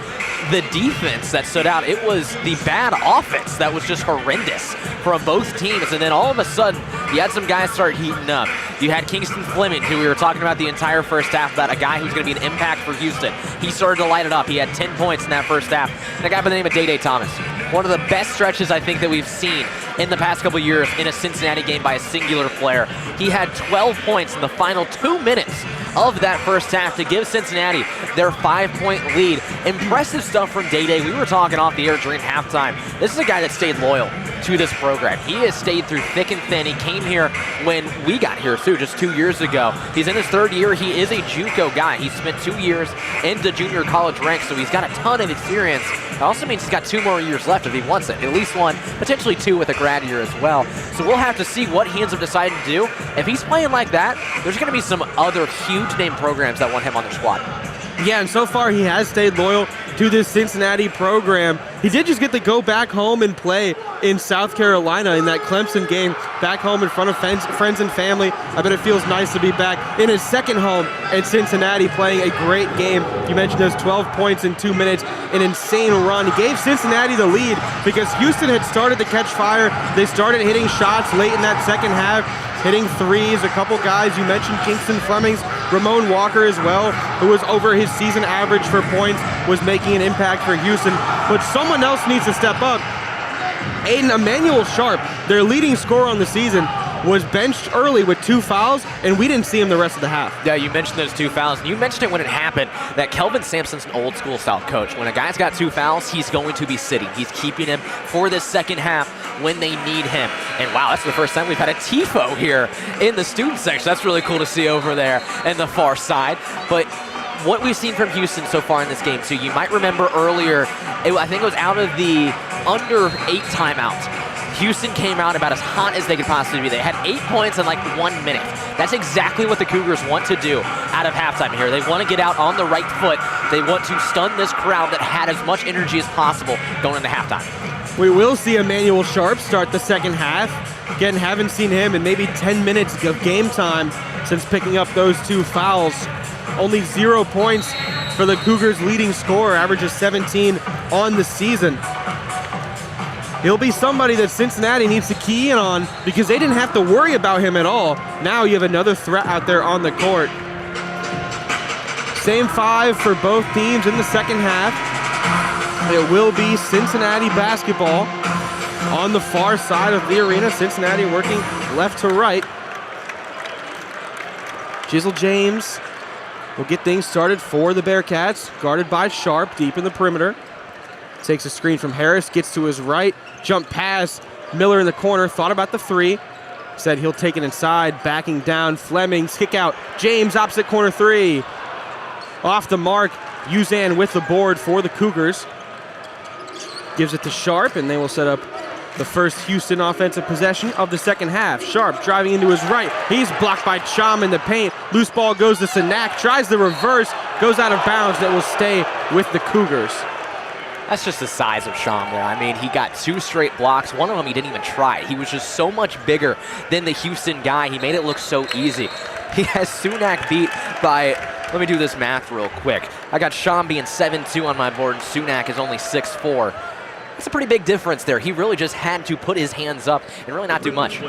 the defense that stood out. It was the bad offense that was just horrendous from both teams. And then all of a sudden, you had some guys start heating up. You had Kingston Fleming, who we were talking about the entire first half, about a guy who's going to be an impact for Houston. He started to light it up. He had 10 points in that first half. And a guy by the name of Day Thomas. One of the best stretches I think that we've seen in the past couple years in a Cincinnati game by a singular player. He had 12 points in the final 2 minutes of that first half to give Cincinnati their 5-point lead. Impressive stuff from Day. We were talking off the air during halftime. This is a guy that stayed loyal to this program. He has stayed through thick and thin. He came here when we got here too, just 2 years ago. He's in his third year. He is a JUCO guy. He spent 2 years in the junior college ranks, so he's got a ton of experience. It also means he's got 2 more years left if he wants it. At least 1, potentially 2 with a grad year as well. So we'll have to see what he ends up deciding to do. If he's playing like that, there's going to be some other huge name programs that want him on their squad. Yeah, and so far he has stayed loyal to this Cincinnati program. He did just get to go back home and play in South Carolina in that Clemson game, back home in front of friends and family. I bet it feels nice to be back in his second home at Cincinnati, playing a great game. You mentioned those 12 points in 2 minutes, an insane run. He gave Cincinnati the lead because Houston had started to catch fire. They started hitting shots late in that second half, hitting threes. A couple guys, you mentioned Kingston Flemings, Ramon Walker as well, who was over his season average for points, was making an impact for Houston. But someone else needs to step up. Aidan, Emmanuel Sharp, their leading scorer on the season, was benched early with 2 fouls, and we didn't see him the rest of the half. Yeah, you mentioned those 2 fouls, and you mentioned it when it happened, that Kelvin Sampson's an old school style coach. When a guy's got 2 fouls, he's going to be sitting. He's keeping him for this second half when they need him. And wow, that's the first time we've had a TIFO here in the student section. That's really cool to see over there in the far side. But what we've seen from Houston so far in this game, too, you might remember earlier, I think it was out of the under 8 timeouts. Houston came out about as hot as they could possibly be. They had 8 points in like 1 minute. That's exactly what the Cougars want to do out of halftime here. They want to get out on the right foot. They want to stun this crowd that had as much energy as possible going into halftime. We will see Emmanuel Sharp start the second half. Again, haven't seen him in maybe 10 minutes of game time since picking up those 2 fouls. Only 0 points for the Cougars' leading scorer, averages 17 on the season. He'll be somebody that Cincinnati needs to key in on because they didn't have to worry about him at all. Now you have another threat out there on the court. Same 5 for both teams in the second half. It will be Cincinnati basketball on the far side of the arena. Cincinnati working left to right. Jizzle James will get things started for the Bearcats, guarded by Sharp deep in the perimeter. Takes a screen from Harris, gets to his right, jump pass. Miller in the corner, thought about the 3. Said he'll take it inside, backing down. Flemings, kick out. James, opposite corner 3. Off the mark, Uzan with the board for the Cougars. Gives it to Sharp, and they will set up the first Houston offensive possession of the second half. Sharp driving into his right. He's blocked by Cham in the paint. Loose ball goes to Sinak, tries the reverse, goes out of bounds. That will stay with the Cougars. That's just the size of Sham there. I mean, he got 2 straight blocks. One of them he didn't even try. He was just so much bigger than the Houston guy. He made it look so easy. He has Sunak beat by, let me do this math real quick. I got Sham being 7'2" on my board, and Sunak is only 6'4". That's a pretty big difference there. He really just had to put his hands up and really not do much.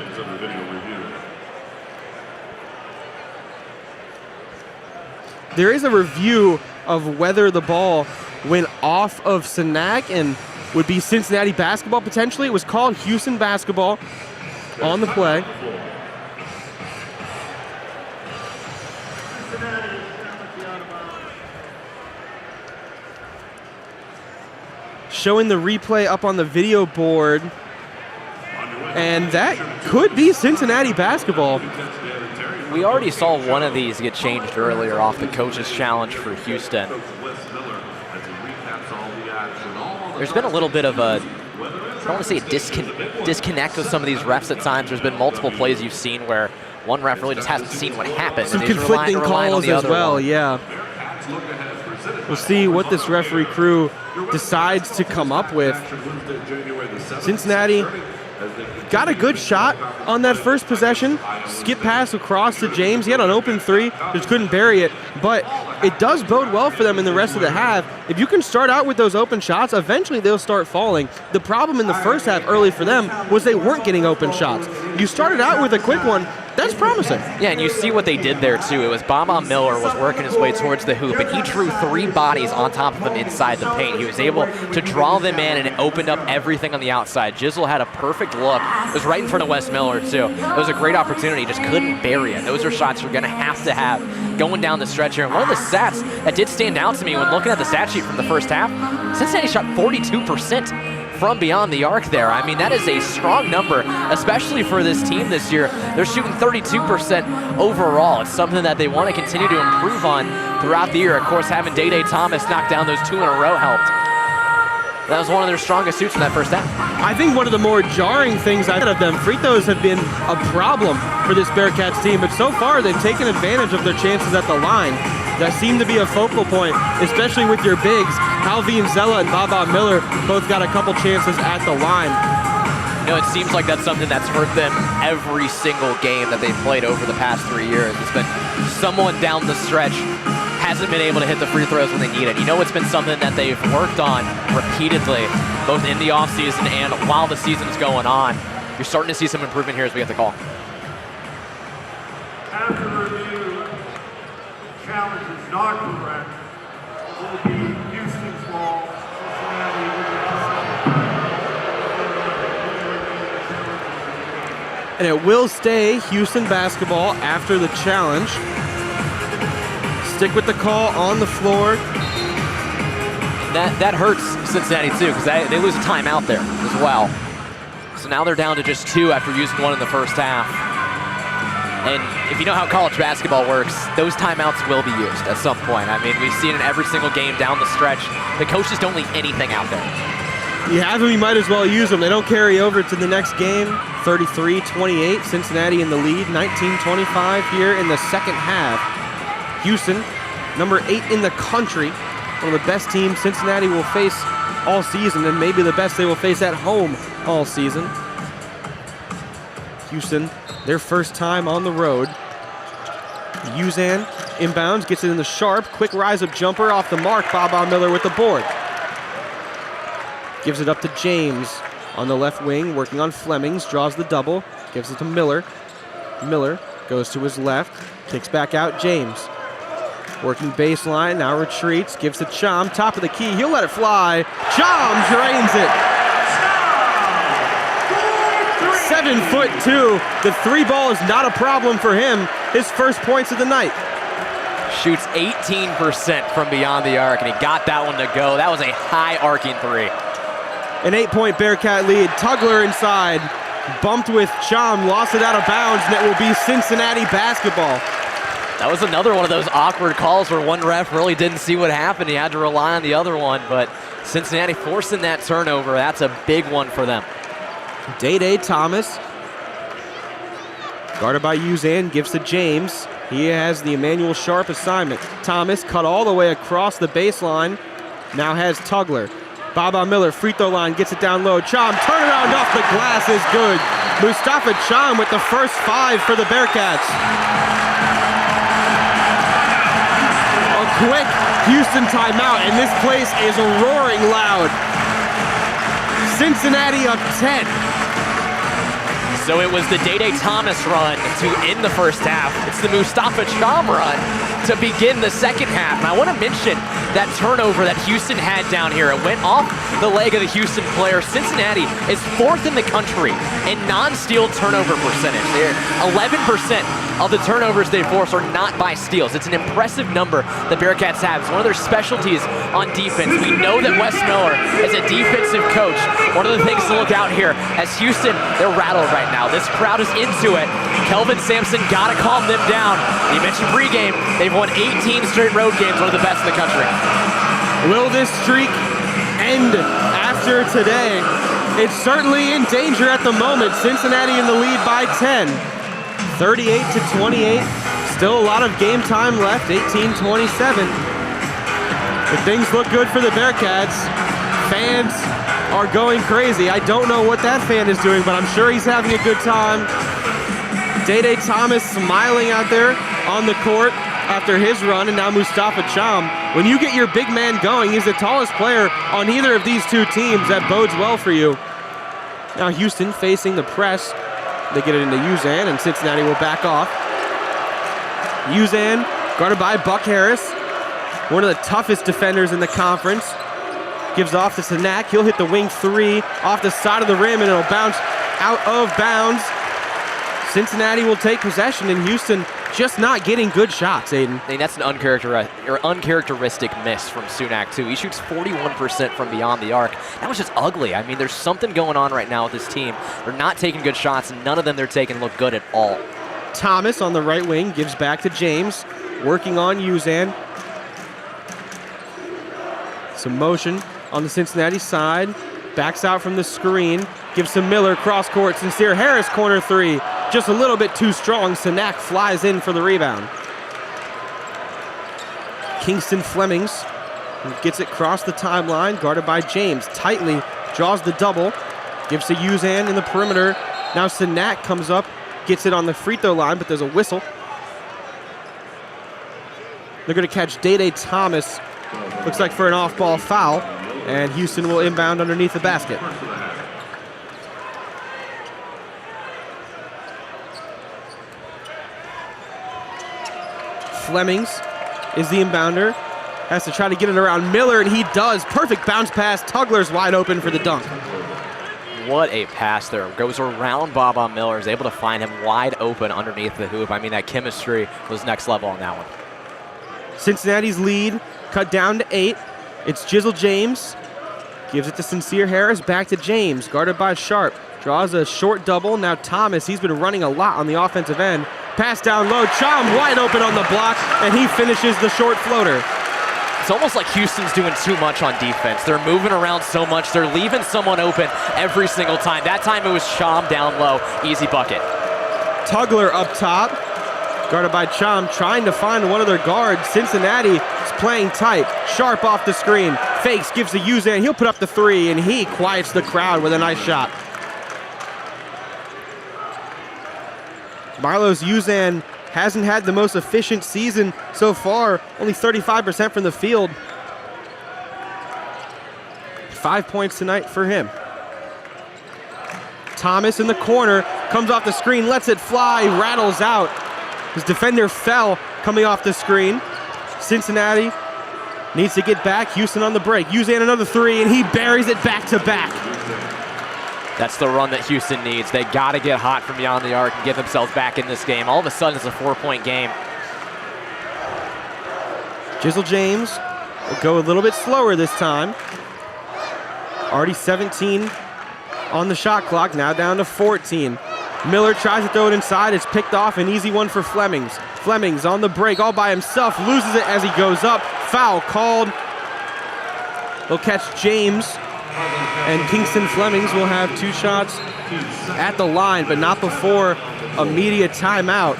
There is a review of whether the ball went off of Sinak and would be Cincinnati basketball potentially. It was called Houston basketball on the play. showing the replay up on the video board. And that could be Cincinnati basketball. We already saw one of these get changed earlier off the coach's challenge for Houston. There's been a little bit of a, I don't want to say a disconnect with some of these refs at times. There's been multiple plays you've seen where one ref really just hasn't seen what happened. Some conflicting calls as well, yeah. We'll see what this referee crew decides to come up with. Cincinnati got a good shot on that first possession. Skip pass across to James. He had an open three, just couldn't bury it. But it does bode well for them in the rest of the half. If you can start out with those open shots, eventually they'll start falling. The problem in the first half early for them was they weren't getting open shots. You started out with a quick one. That's promising. Yeah, and you see what they did there, too. It was Baba Miller was working his way towards the hoop, and he drew 3 bodies on top of him inside the paint. He was able to draw them in, and it opened up everything on the outside. Jizzle had a perfect look. It was right in front of Wes Miller, too. It was a great opportunity. Just couldn't bury it. Those are shots you're going to have going down the stretch here. And one of the stats that did stand out to me when looking at the stat sheet from the first half, Cincinnati shot 42% from beyond the arc there. I mean, that is a strong number, especially for this team this year. They're shooting 32% overall. It's something that they want to continue to improve on throughout the year. Of course, having Day Thomas knock down those 2 in a row helped. That was one of their strongest shoots in that first half. I think one of the more jarring things I've of them, free throws have been a problem for this Bearcats team, but so far they've taken advantage of their chances at the line. That seemed to be a focal point, especially with your bigs. Halvin Zella and Baba Miller both got a couple chances at the line. You know, it seems like that's something that's hurt them every single game that they've played over the past 3 years. It's been someone down the stretch hasn't been able to hit the free throws when they need it. You know, it's been something that they've worked on repeatedly, both in the offseason and while the season's going on. You're starting to see some improvement here as we get the call. After review, challenge is not correct. It will be Houston's ball. And it will stay Houston basketball after the challenge. Stick with the call on the floor. That hurts Cincinnati too, because they lose a timeout there as well. So now they're down to just 2 after using 1 in the first half. And if you know how college basketball works, those timeouts will be used at some point. I mean, we've seen it in every single game down the stretch. The coaches don't leave anything out there. You have them, you might as well use them. They don't carry over to the next game. 33-28, Cincinnati in the lead. 19-25 here in the second half. Houston, number 8 in the country. One of the best teams Cincinnati will face all season, and maybe the best they will face at home all season. Houston, their first time on the road. Uzan inbounds, gets it in the sharp. Quick rise-up jumper off the mark. Baba Miller with the board. Gives it up to James on the left wing, working on Flemings. Draws the double, gives it to Miller. Miller goes to his left, kicks back out. James working baseline, now retreats, gives to Chom, top of the key. He'll let it fly. Chom drains it. 7'2". The 3 ball is not a problem for him. His first points of the night. Shoots 18% from beyond the arc, and he got that one to go. That was a high arcing 3. An 8-point Bearcat lead. Tugler inside, bumped with Chom, lost it out of bounds, and it will be Cincinnati basketball. That was another one of those awkward calls where one ref really didn't see what happened. He had to rely on the other one, but Cincinnati forcing that turnover. That's a big one for them. Day Thomas, guarded by Uzan, gives to James. He has the Emmanuel Sharp assignment. Thomas cut all the way across the baseline. Now has Tugler. Baba Miller, free throw line, gets it down low. Chom, turnaround off the glass is good. Mustafa Chom with the first 5 for the Bearcats. A quick Houston timeout, and this place is roaring loud. Cincinnati up 10. So it was the Day Thomas run to end the first half. It's the Mustafa Chom run to begin the second half. And I want to mention that turnover that Houston had down here. It went off the leg of the Houston player. Cincinnati is 4th in the country in non-steal turnover percentage. They're 11%. of the turnovers they force are not by steals. It's an impressive number the Bearcats have. It's one of their specialties on defense. We know that Wes Miller is a defensive coach. One of the things to look out here, as Houston, they're rattled right now. This crowd is into it. Kelvin Sampson got to calm them down. You mentioned pregame, they've won 18 straight road games, one of the best in the country. Will this streak end after today? It's certainly in danger at the moment. Cincinnati in the lead by 10. 38-28. Still a lot of game time left, 18-27. But things look good for the Bearcats. Fans are going crazy. I don't know what that fan is doing, but I'm sure he's having a good time. Day Thomas smiling out there on the court after his run, and now Mustafa Cham. When you get your big man going, he's the tallest player on either of these two teams. That bodes well for you. Now Houston facing the press. They get it into Uzan, and Cincinnati will back off. Uzan guarded by Buck Harris, one of the toughest defenders in the conference. Gives off to Sanak. He'll hit the wing three off the side of the rim, and it'll bounce out of bounds. Cincinnati will take possession, and Houston just not getting good shots, Aidan. I mean, that's an uncharacteristic miss from Sunak, too. He shoots 41% from beyond the arc. That was just ugly. I mean, there's something going on right now with this team. They're not taking good shots, and none of them they're taking look good at all. Thomas on the right wing gives back to James, working on Uzan. Some motion on the Cincinnati side. Backs out from the screen. Gives to Miller, cross court. Sincere Harris, corner three. Just a little bit too strong. Sanak flies in for the rebound. Kingston Flemings gets it across the timeline, guarded by James. Tightly draws the double. Gives to Uzan in the perimeter. Now Sanak comes up, gets it on the free throw line, but there's a whistle. They're going to catch Day Thomas. Looks like for an off-ball foul. And Houston will inbound underneath the basket. Flemings is the inbounder. Has to try to get it around Miller, and he does. Perfect bounce pass. Tugler's wide open for the dunk. What a pass there. Goes around Baba Miller, is able to find him wide open underneath the hoop. I mean, that chemistry was next level on that one. Cincinnati's lead cut down to 8. It's Jizzle James. Gives it to Sincere Harris. Back to James, guarded by Sharp. Draws a short double. Now Thomas, he's been running a lot on the offensive end. Pass down low. Cham wide open on the block, and he finishes the short floater. It's almost like Houston's doing too much on defense. They're moving around so much. They're leaving someone open every single time. That time it was Cham down low. Easy bucket. Tugler up top, guarded by Cham, trying to find one of their guards. Cincinnati is playing tight. Sharp off the screen. Fakes, gives to Uzan. He'll put up the three, and he quiets the crowd with a nice shot. Marlos Uzan hasn't had the most efficient season so far, only 35% from the field. 5 points tonight for him. Thomas in the corner, comes off the screen, lets it fly, rattles out. His defender fell coming off the screen. Cincinnati needs to get back. Houston on the break. Uzan another three, and he buries it back to back. That's the run that Houston needs. They got to get hot from beyond the arc and get themselves back in this game. All of a sudden, it's a 4-point game. Jizzle James will go a little bit slower this time. Already 17 on the shot clock, now down to 14. Miller tries to throw it inside. It's picked off, an easy one for Flemings. Flemings on the break all by himself, loses it as he goes up. Foul called. They'll catch James. And Kingston Flemings will have 2 shots at the line, but not before a media timeout.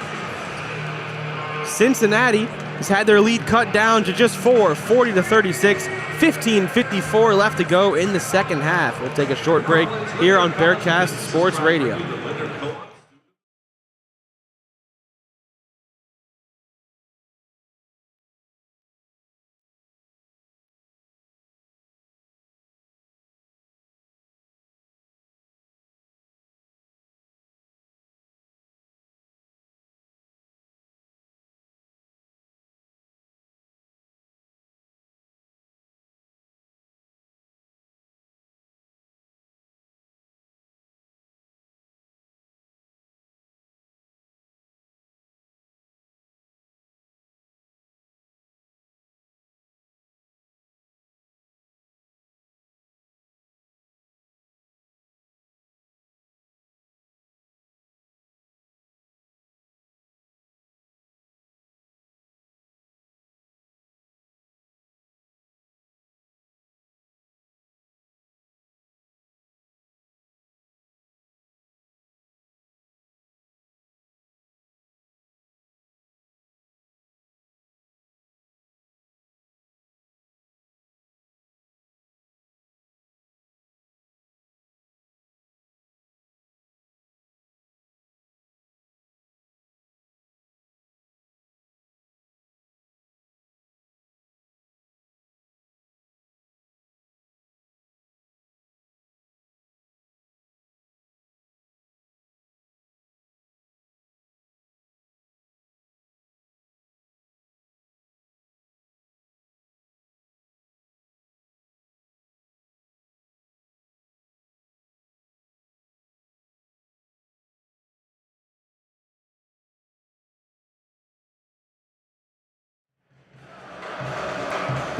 Cincinnati has had their lead cut down to just 4, 40-36, 15:54 left to go in the second half. We'll take a short break here on Bearcast Sports Radio.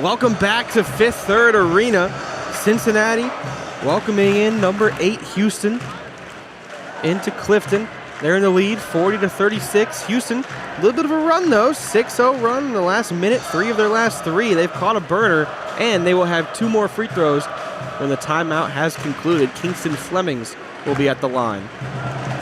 Welcome back to Fifth Third Arena. Cincinnati welcoming in number 8 Houston into Clifton. They're in the lead, 40-36. Houston, a little bit of a run though, 6-0 run in the last minute, 3 of their last 3. They've caught a burner, and they will have 2 more free throws when the timeout has concluded. Kingston Flemings will be at the line.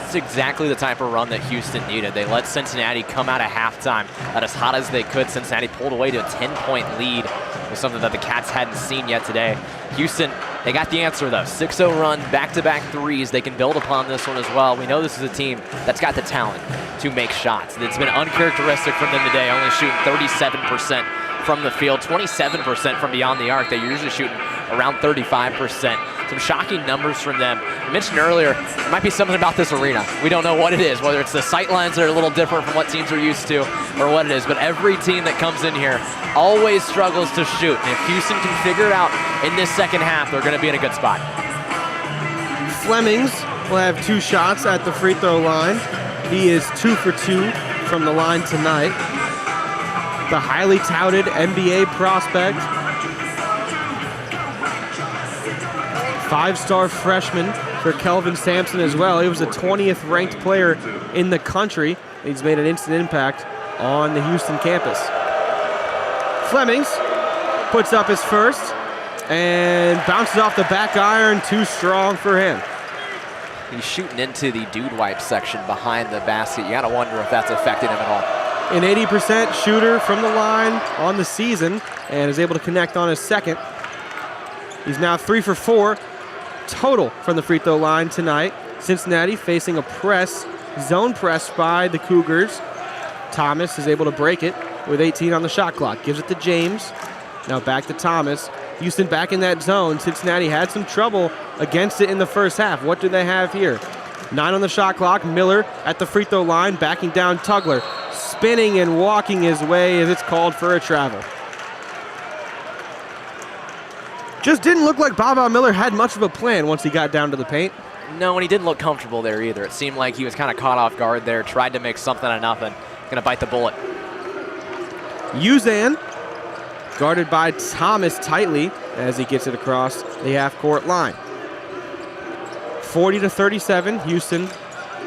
It's exactly the type of run that Houston needed. They let Cincinnati come out of halftime at as hot as they could. Cincinnati pulled away to a 10-point lead. It was something that the Cats hadn't seen yet today. Houston, they got the answer though. 6-0 run, back-to-back threes. They can build upon this one as well. We know this is a team that's got the talent to make shots. It's been uncharacteristic from them today, only shooting 37% from the field, 27% from beyond the arc. They're usually shooting around 35%. Some shocking numbers from them. I mentioned earlier, there might be something about this arena. We don't know what it is, whether it's the sight lines that are a little different from what teams are used to or what it is, but every team that comes in here always struggles to shoot. And if Houston can figure it out in this second half, they're going to be in a good spot. Flemings will have 2 shots at the free throw line. He is 2 for 2 from the line tonight. The highly touted NBA prospect. 5-star freshman for Kelvin Sampson as well. He was the 20th ranked player in the country. He's made an instant impact on the Houston campus. Flemings puts up his first and bounces off the back iron, too strong for him. He's shooting into the dude wipe section behind the basket. You gotta wonder if that's affecting him at all. An 80% shooter from the line on the season and is able to connect on his second. He's now 3 for 4 total from the free throw line tonight. Cincinnati facing a press, zone press by the Cougars. Thomas is able to break it with 18 on the shot clock. Gives it to James. Now back to Thomas. Houston back in that zone. Cincinnati had some trouble against it in the first half. What do they have here? 9 on the shot clock. Miller at the free throw line, backing down Tugler. Spinning and walking his way as it's called for a travel. Just didn't look like Baba Miller had much of a plan once he got down to the paint. No, and he didn't look comfortable there either. It seemed like he was kind of caught off guard there, tried to make something of nothing. Gonna bite the bullet. Uzan, guarded by Thomas tightly as he gets it across the half-court line. 40-37, Houston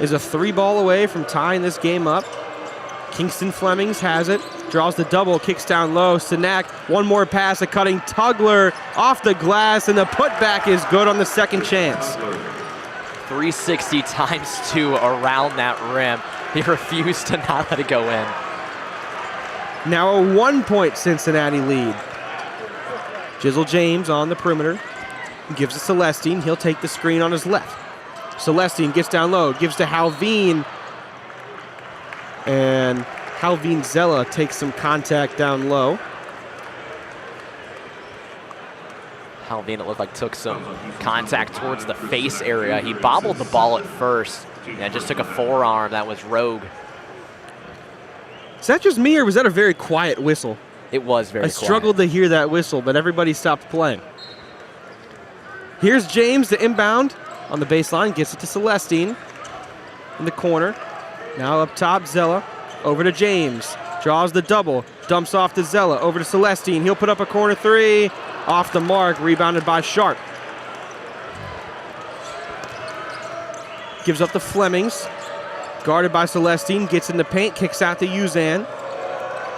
is a 3-ball away from tying this game up. Kingston Flemings has it, draws the double, kicks down low. Sinak, one more pass, a cutting Tugler off the glass, and the putback is good on the second chance. 360 times 2 around that rim. He refused to not let it go in. Now a 1-point Cincinnati lead. Jizzle James on the perimeter. Gives to Celestine. He'll take the screen on his left. Celestine gets down low, gives to Halveen. And Halveen Zella takes some contact down low. Halveen, it looked like, took some contact towards the face area. He bobbled the ball at first and just took a forearm that was rogue. Is that just me, or was that a very quiet whistle? It was very quiet. I struggled to hear that whistle, but everybody stopped playing. Here's James, the inbound on the baseline, gets it to Celestine in the corner. Now up top, Zella, over to James. Draws the double, dumps off to Zella, over to Celestine. He'll put up a corner 3, off the mark, rebounded by Sharp. Gives up to Flemings, guarded by Celestine, gets in the paint, kicks out to Uzan.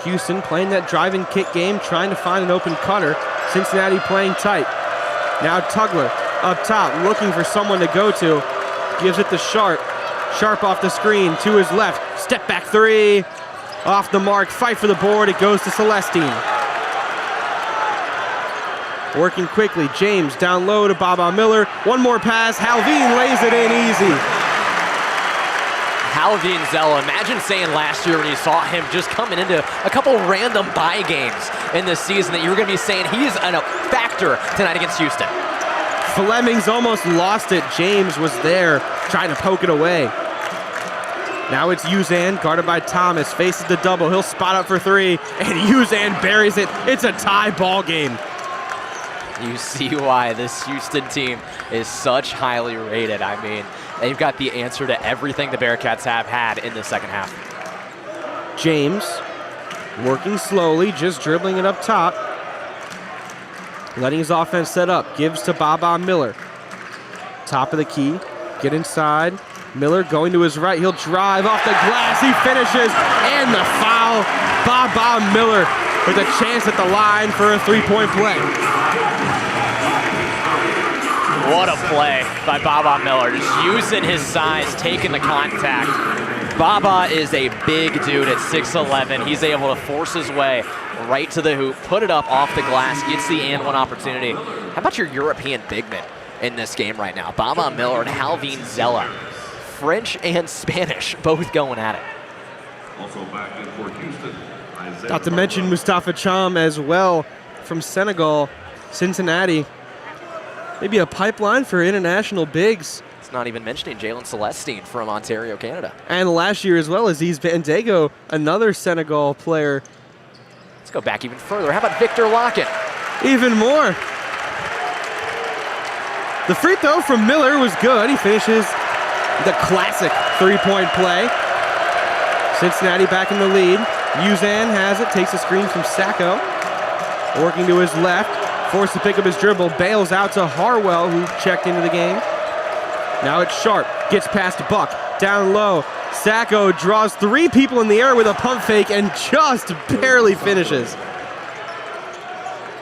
Houston playing that driving kick game, trying to find an open cutter. Cincinnati playing tight. Now Tugler up top, looking for someone to go to. Gives it to Sharp. Sharp off the screen, to his left. Step back 3. Off the mark, fight for the board. It goes to Celestine. Working quickly, James down low to Baba Miller. One more pass, Halveen lays it in easy. Halveen Zella, imagine saying last year when you saw him just coming into a couple random bye games in this season that you were going to be saying he's a factor tonight against Houston. Flemings almost lost it. James was there trying to poke it away. Now it's Uzan, guarded by Thomas, faces the double. He'll spot up for 3, and Uzan buries it. It's a tie ball game. You see why this Houston team is such highly rated. I mean, they've got the answer to everything the Bearcats have had in the second half. James working slowly, just dribbling it up top. letting his offense set up. Gives to Baba Miller. Top of the key. Get inside. Miller going to his right. He'll drive off the glass. He finishes. And the foul. Baba Miller with a chance at the line for a three-point play. What a play by Baba Miller. Just using his size, taking the contact. Baba is a big dude at 6'11". He's able to force his way right to the hoop, put it up off the glass, gets the and one opportunity. How about your European big men in this game right now? Baba Miller and Halvin Zella. French and Spanish both going at it. Also back in for Houston. Not to mention Mustafa Cham as well from Senegal, Cincinnati. Maybe a pipeline for international bigs. It's not even mentioning Jalen Celestine from Ontario, Canada. And last year as well, Aziz Bandago, another Senegal player. Let's go back even further. How about Victor Lockett? Even more. The free throw from Miller was good. He finishes the classic three-point play. Cincinnati back in the lead. Uzan has it, takes a screen from Sacco. Working to his left, forced to pick up his dribble, bails out to Harwell, who checked into the game. Now it's Sharp, gets past Buck, down low. Sacco draws three people in the air with a pump fake and just barely finishes.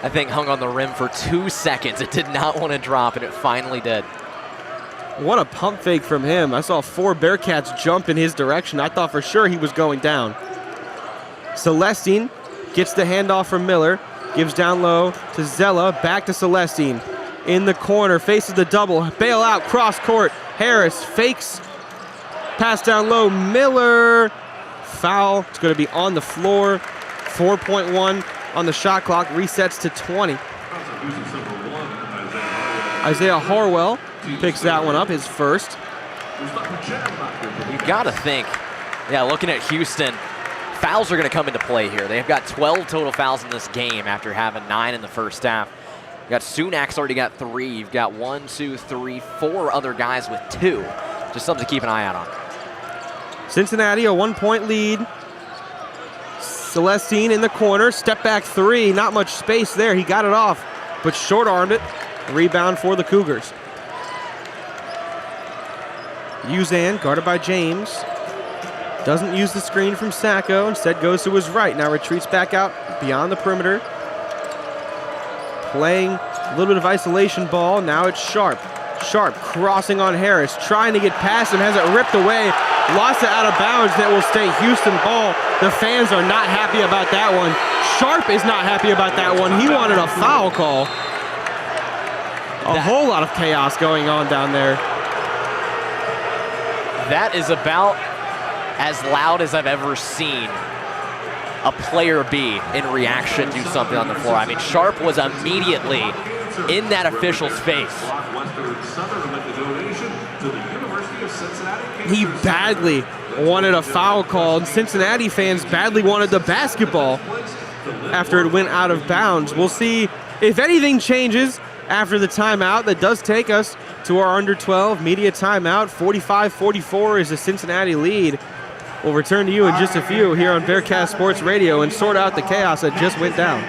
I think hung on the rim for 2 seconds. It did not want to drop, and it finally did. What a pump fake from him. I saw 4 Bearcats jump in his direction. I thought for sure he was going down. Celestine gets the handoff from Miller, gives down low to Zella, back to Celestine. In the corner, faces the double, bail out, cross court. Harris fakes, pass down low, Miller. Foul, it's gonna be on the floor. 4.1 on the shot clock, resets to 20. Isaiah Harwell picks that one up, his first. You gotta think, yeah, looking at Houston, fouls are gonna come into play here. They've got 12 total fouls in this game after having 9 in the first half. You got Sunak's already got 3. You've got 1, 2, 3, 4 other guys with 2. Just something to keep an eye out on. Cincinnati, a 1-point lead. Celestine in the corner, step back 3, not much space there. He got it off, but short-armed it. Rebound for the Cougars. Uzan, guarded by James. Doesn't use the screen from Sacco, instead goes to his right. Now retreats back out beyond the perimeter. Playing a little bit of isolation ball. Now it's Sharp. Sharp crossing on Harris, trying to get past him, has it ripped away. Lost it out of bounds, that will stay Houston ball. The fans are not happy about that one. Sharp is not happy about that one. He wanted a foul call. A whole lot of chaos going on down there. That is about as loud as I've ever seen a player be in reaction to something on the floor. I mean, Sharp was immediately in that official's face. He badly wanted a foul call, and Cincinnati fans badly wanted the basketball after it went out of bounds. We'll see if anything changes after the timeout. That does take us to our under 12 media timeout. 45-44 is the Cincinnati lead. We'll return to you in just a few here on Bearcat Sports Radio and sort out the chaos that just went down.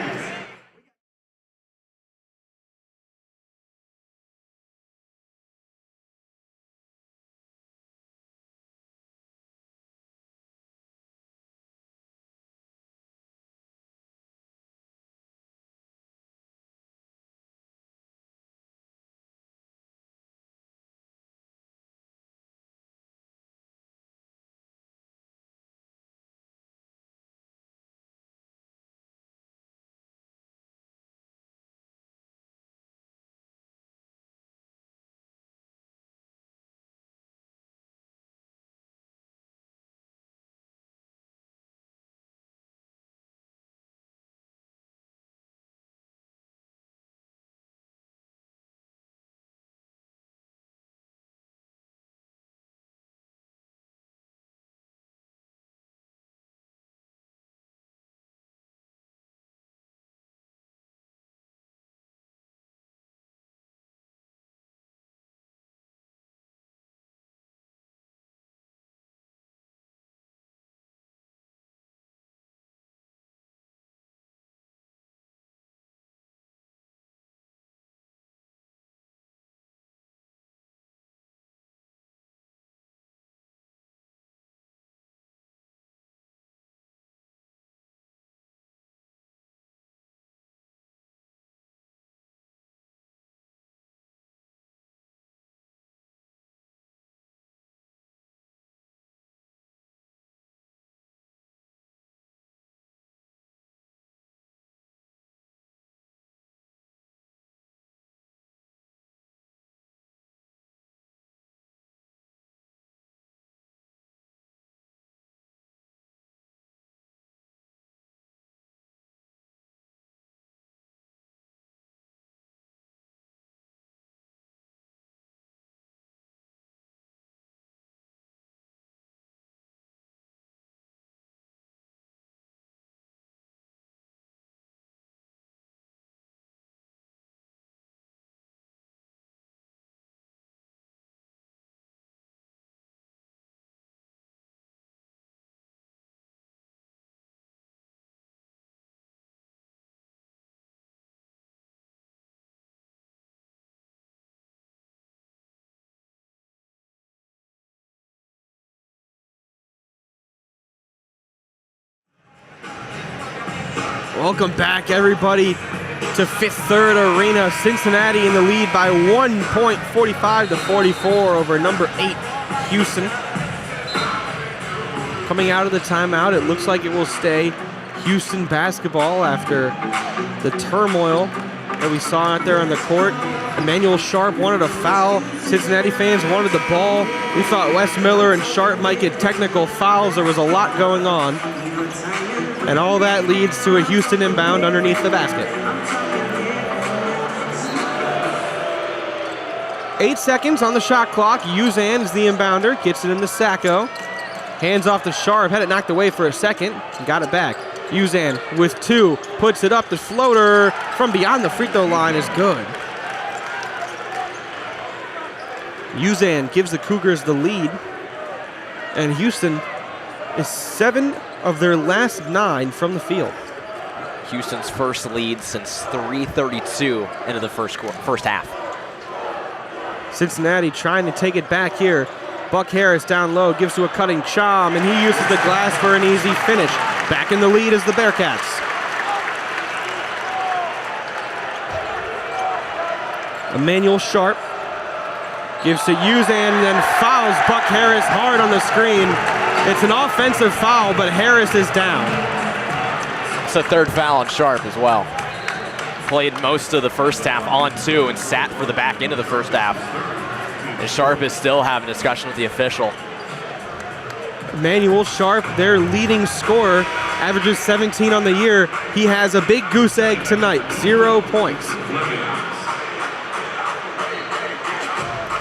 Welcome back, everybody, to Fifth Third Arena. Cincinnati in the lead by 1 point, 45-44 over number 8, Houston. Coming out of the timeout, it looks like it will stay Houston basketball after the turmoil that we saw out there on the court. Emmanuel Sharp wanted a foul. Cincinnati fans wanted the ball. We thought Wes Miller and Sharp might get technical fouls. There was a lot going on. And all that leads to a Houston inbound underneath the basket. 8 seconds on the shot clock. Uzan is the inbounder. Gets it into Sacco. Hands off to Sharp. Had it knocked away for a second. Got it back. Uzan with 2. Puts it up. The floater from beyond the free throw line is good. Uzan gives the Cougars the lead. And Houston is 7 of their last 9 from the field. Houston's first lead since 3:32 into the first half. Cincinnati trying to take it back here. Buck Harris down low, gives to a cutting Chom, and he uses the glass for an easy finish. Back in the lead is the Bearcats. Emmanuel Sharp gives to Uzan and then fouls Buck Harris hard on the screen. It's an offensive foul, but Harris is down. It's a third foul on Sharp as well. Played most of the first half on 2 and sat for the back end of the first half. And Sharp is still having a discussion with the official. Emmanuel Sharp, their leading scorer, averages 17 on the year. He has a big goose egg tonight, 0 points.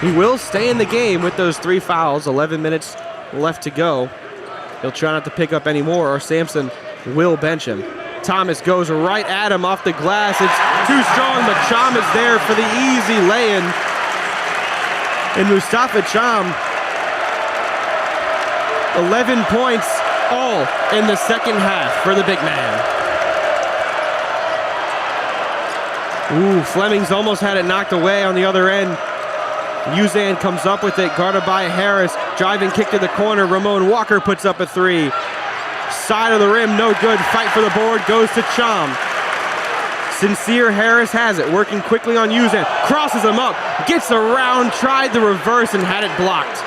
He will stay in the game with those 3 fouls, 11 minutes left to go. He'll try not to pick up any more, or Sampson will bench him. Thomas goes right at him off the glass. It's too strong, but Chom is there for the easy lay-in. And Mustafa Chom, 11 points, all in the second half for the big man. Ooh, Flemings almost had it knocked away on the other end. Uzan comes up with it, guarded by Harris. Driving kick to the corner. Ramon Walker puts up a 3. Side of the rim, no good. Fight for the board, goes to Chom. Sincere Harris has it, working quickly on Uzan. Crosses him up, gets around, tried the reverse and had it blocked.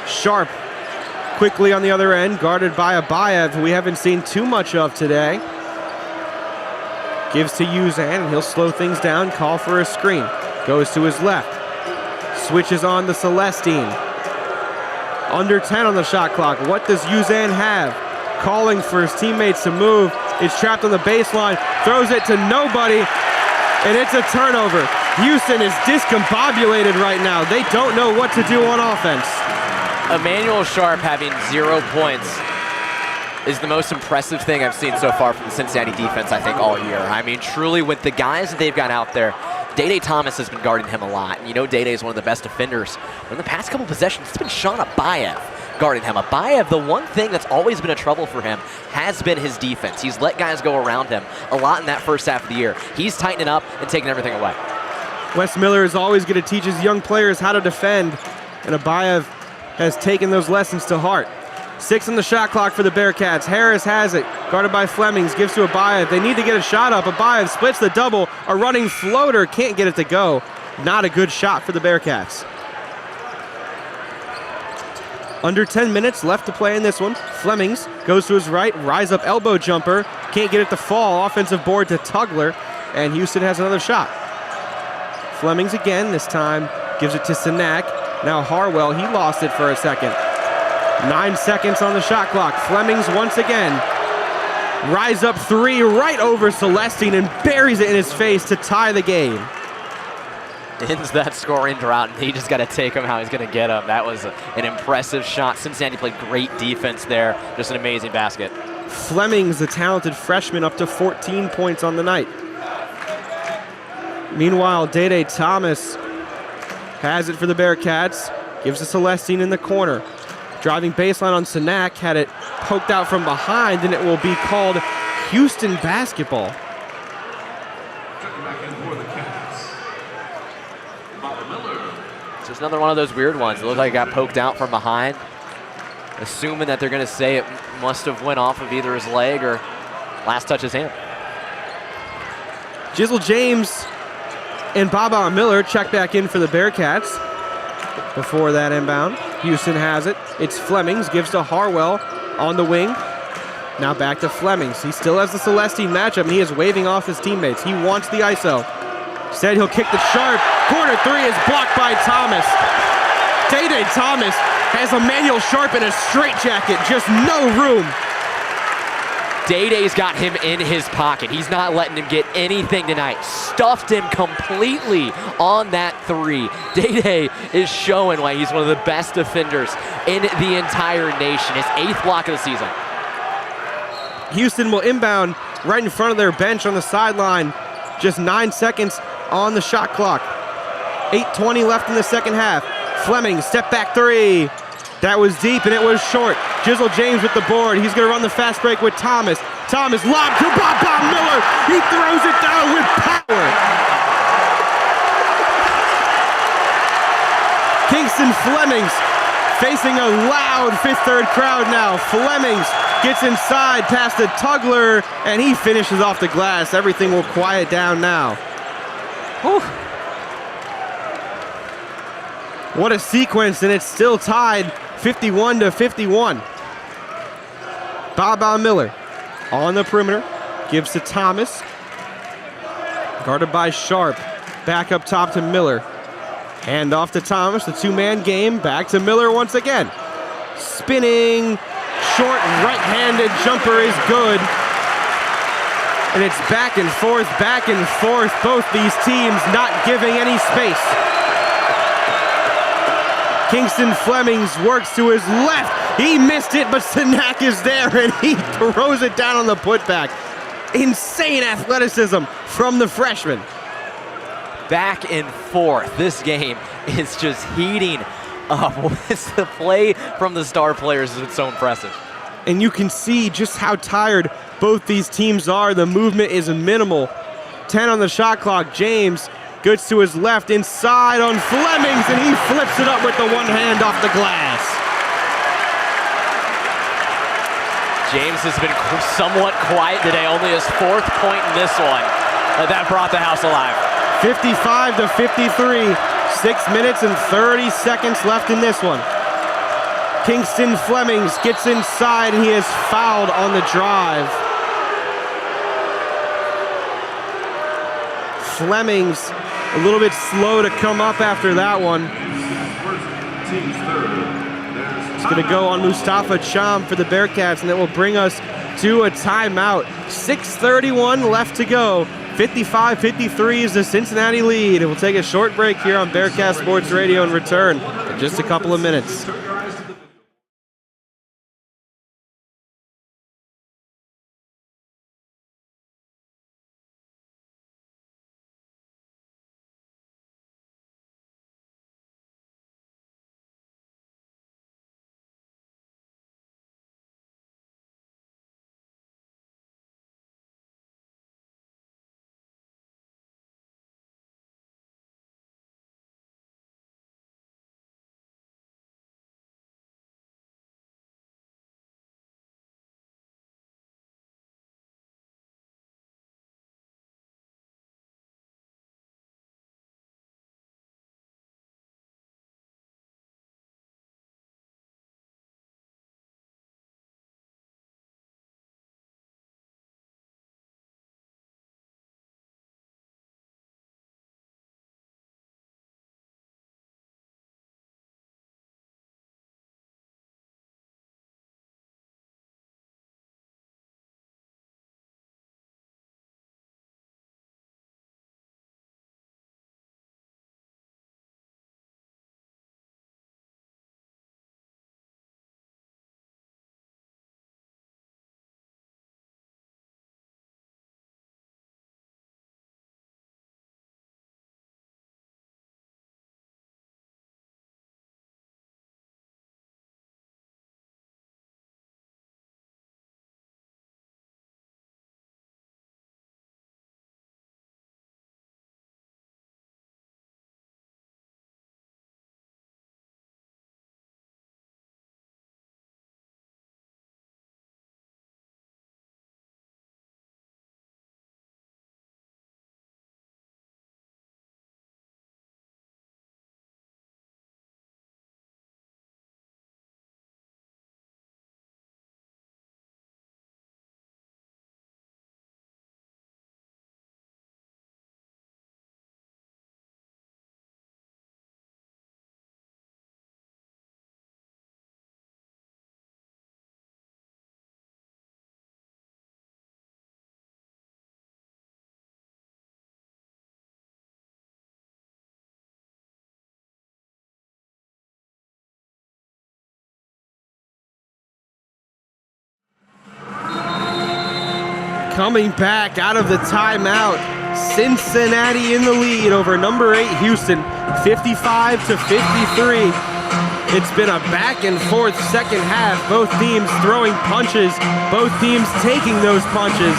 Sharp quickly on the other end, guarded by Abayev, who we haven't seen too much of today. Gives to Uzan, and he'll slow things down, call for a screen. Goes to his left. Switches on to Celestine. Under 10 on the shot clock. What does Uzan have? Calling for his teammates to move. It's trapped on the baseline. Throws it to nobody, and it's a turnover. Houston is discombobulated right now. They don't know what to do on offense. Emmanuel Sharp having 0 points is the most impressive thing I've seen so far from the Cincinnati defense, I think, all year. I mean, truly, with the guys that they've got out there, Day Thomas has been guarding him a lot. And you know Day is one of the best defenders. But in the past couple possessions, it's been Sean Abayev guarding him. Abayev, the one thing that's always been a trouble for him has been his defense. He's let guys go around him a lot in that first half of the year. He's tightening up and taking everything away. Wes Miller is always going to teach his young players how to defend, and Abayev has taken those lessons to heart. 6 on the shot clock for the Bearcats. Harris has it, guarded by Flemings, gives to Abayev. They need to get a shot up. Abayev splits the double. A running floater, can't get it to go. Not a good shot for the Bearcats. Under 10 minutes left to play in this one. Flemings goes to his right, rise up elbow jumper. Can't get it to fall. Offensive board to Tugler, and Houston has another shot. Flemings again, this time gives it to Sinak. Now Harwell, he lost it for a second. 9 seconds on the shot clock. Flemings once again. Rise up 3 right over Celestine and buries it in his face to tie the game. Ends that scoring drought, and he just got to take him how he's going to get him. That was an impressive shot. Cincinnati played great defense there. Just an amazing basket. Flemings, the talented freshman, up to 14 points on the night. Meanwhile, Day Thomas has it for the Bearcats. Gives to Celestine in the corner. Driving baseline on Sinak, had it poked out from behind, and it will be called Houston basketball. It's just another one of those weird ones. It looked like it got poked out from behind. assuming that they're going to say it must have went off of either his leg or last touch his hand. Jizzle James and Baba Miller check back in for the Bearcats before that inbound. Houston has it. It's Flemings, gives to Harwell on the wing. Now back to Flemings. He still has the Celestine matchup, and he is waving off his teammates. He wants the ISO. Said he'll kick the sharp. Corner three is blocked by Thomas. Day-Day Thomas has Emmanuel Sharp in a straitjacket, just no room. Day-Day's got him in his pocket. He's not letting him get anything tonight. Stuffed him completely on that three. Day-Day is showing why he's one of the best defenders in the entire nation. His 8th block of the season. Houston will inbound right in front of their bench on the sideline. Just 9 seconds on the shot clock. 8:20 left in the second half. Fleming, step back three. That was deep and it was short. Jizzle James with the board. He's going to run the fast break with Thomas. Thomas lob to Bob Miller. He throws it down with power. Kingston Flemings facing a loud 5th-3rd crowd now. Flemings gets inside past the Tugler, and he finishes off the glass. Everything will quiet down now. Whew. What a sequence, and it's still tied 51-51. Baba Miller on the perimeter, gives to Thomas. Guarded by Sharp. Back up top to Miller. Hand off to Thomas, the 2-man game. Back to Miller once again. Spinning, short right-handed jumper is good. And it's back and forth, both these teams not giving any space. Kingston Flemings works to his left. He missed it, but Sinak is there, and he throws it down on the putback. Insane athleticism from the freshman. Back and forth. This game is just heating up. The play from the star players has been so impressive. And you can see just how tired both these teams are. The movement is minimal. 10 on the shot clock. James gets to his left, inside on Flemings, and he flips it up with the one hand off the glass. James has been somewhat quiet today, only his 4th point in this one. That brought the house alive. 55-53, 6 minutes and 30 seconds left in this one. Kingston Flemings gets inside, and he is fouled on the drive. Flemings a little bit slow to come up after that one. It's going to go on Mustafa Cham for the Bearcats, and it will bring us to a timeout. 6:31 left to go. 55-53 is the Cincinnati lead. We'll take a short break here on Bearcat Sports Radio and return in just a couple of minutes. coming back out of the timeout. Cincinnati in the lead over number 8 Houston, 55-53. It's been a back and forth second half. Both teams throwing punches, both teams taking those punches.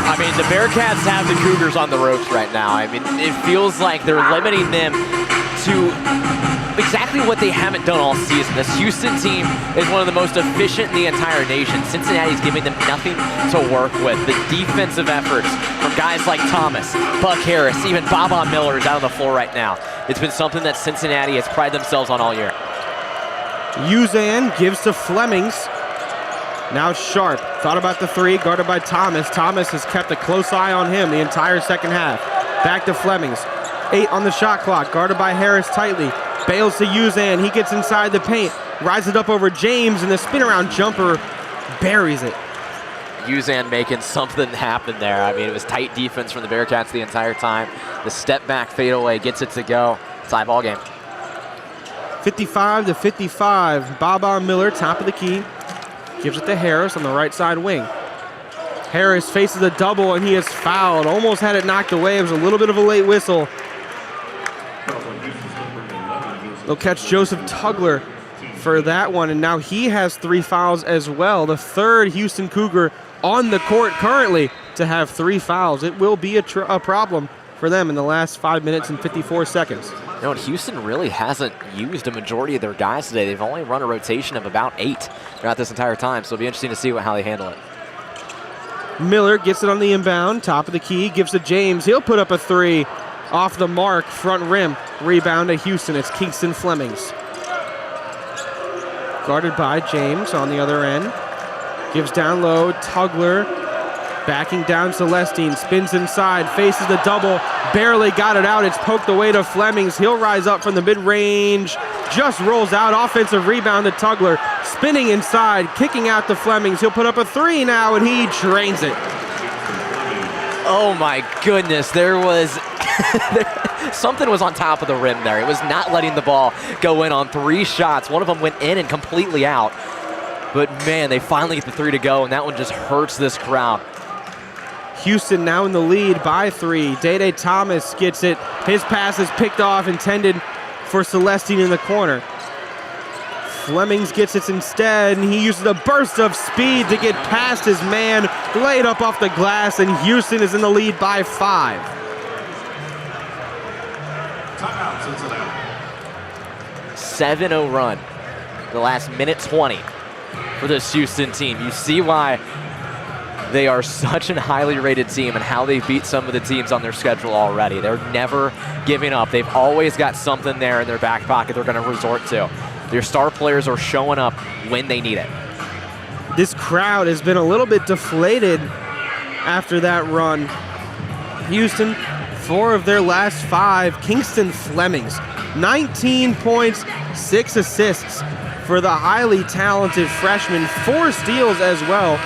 I mean, the Bearcats have the Cougars on the ropes right now. I mean, it feels like they're limiting them to exactly what they haven't done all season. This Houston team is one of the most efficient in the entire nation. Cincinnati's giving them nothing to work with. The defensive efforts from guys like Thomas, Buck Harris, even Baba Miller is out on the floor right now. It's been something that Cincinnati has prided themselves on all year. Uzan gives to Flemings. Now Sharp, thought about the three, guarded by Thomas. Thomas has kept a close eye on him the entire second half. Back to Flemings. 8 on the shot clock, guarded by Harris tightly. Bails to Uzan, he gets inside the paint. Rises it up over James, and the spin around jumper buries it. Uzan making something happen there. I mean, it was tight defense from the Bearcats the entire time. The step back fadeaway gets it to go. Tie ball game. 55-55. Baba Miller, top of the key. Gives it to Harris on the right side wing. Harris faces a double, and he is fouled. Almost had it knocked away. It was a little bit of a late whistle. They'll catch Joseph Tugler for that one, and now he has 3 fouls as well. The third Houston Cougar on the court currently to have 3 fouls. It will be a problem for them in the last 5 minutes and 54 seconds. You know, Houston really hasn't used a majority of their guys today. They've only run a rotation of about 8 throughout this entire time, so it'll be interesting to see how they handle it. Miller gets it on the inbound, top of the key, gives to James. He'll put up a 3 off the mark, front rim. Rebound to Houston. It's Kingston Flemings. Guarded by James on the other end. Gives down low, Tugler. Backing down Celestine, spins inside, faces the double, barely got it out. It's poked away to Flemings. He'll rise up from the mid-range, just rolls out. Offensive rebound to Tugler, spinning inside, kicking out to Flemings. He'll put up a 3 now, and he drains it. Oh my goodness, there was something was on top of the rim there. It was not letting the ball go in on 3 shots. One of them went in and completely out. But man, they finally get the 3 to go, and that one just hurts this crowd. Houston now in the lead by 3. Dede Thomas gets it. His pass is picked off, intended for Celestine in the corner. Flemings gets it instead, and he uses a burst of speed to get past his man, laid up off the glass, and Houston is in the lead by 5. Timeout, Cincinnati. 7-0 run. The last minute 20 for this Houston team. You see why they are such a highly rated team and how they beat some of the teams on their schedule already. They're never giving up. They've always got something there in their back pocket they're going to resort to. Their star players are showing up when they need it. This crowd has been a little bit deflated after that run. Houston, 4 of their last 5. Kingston Flemings, 19 points, 6 assists for the highly talented freshman, 4 steals as well.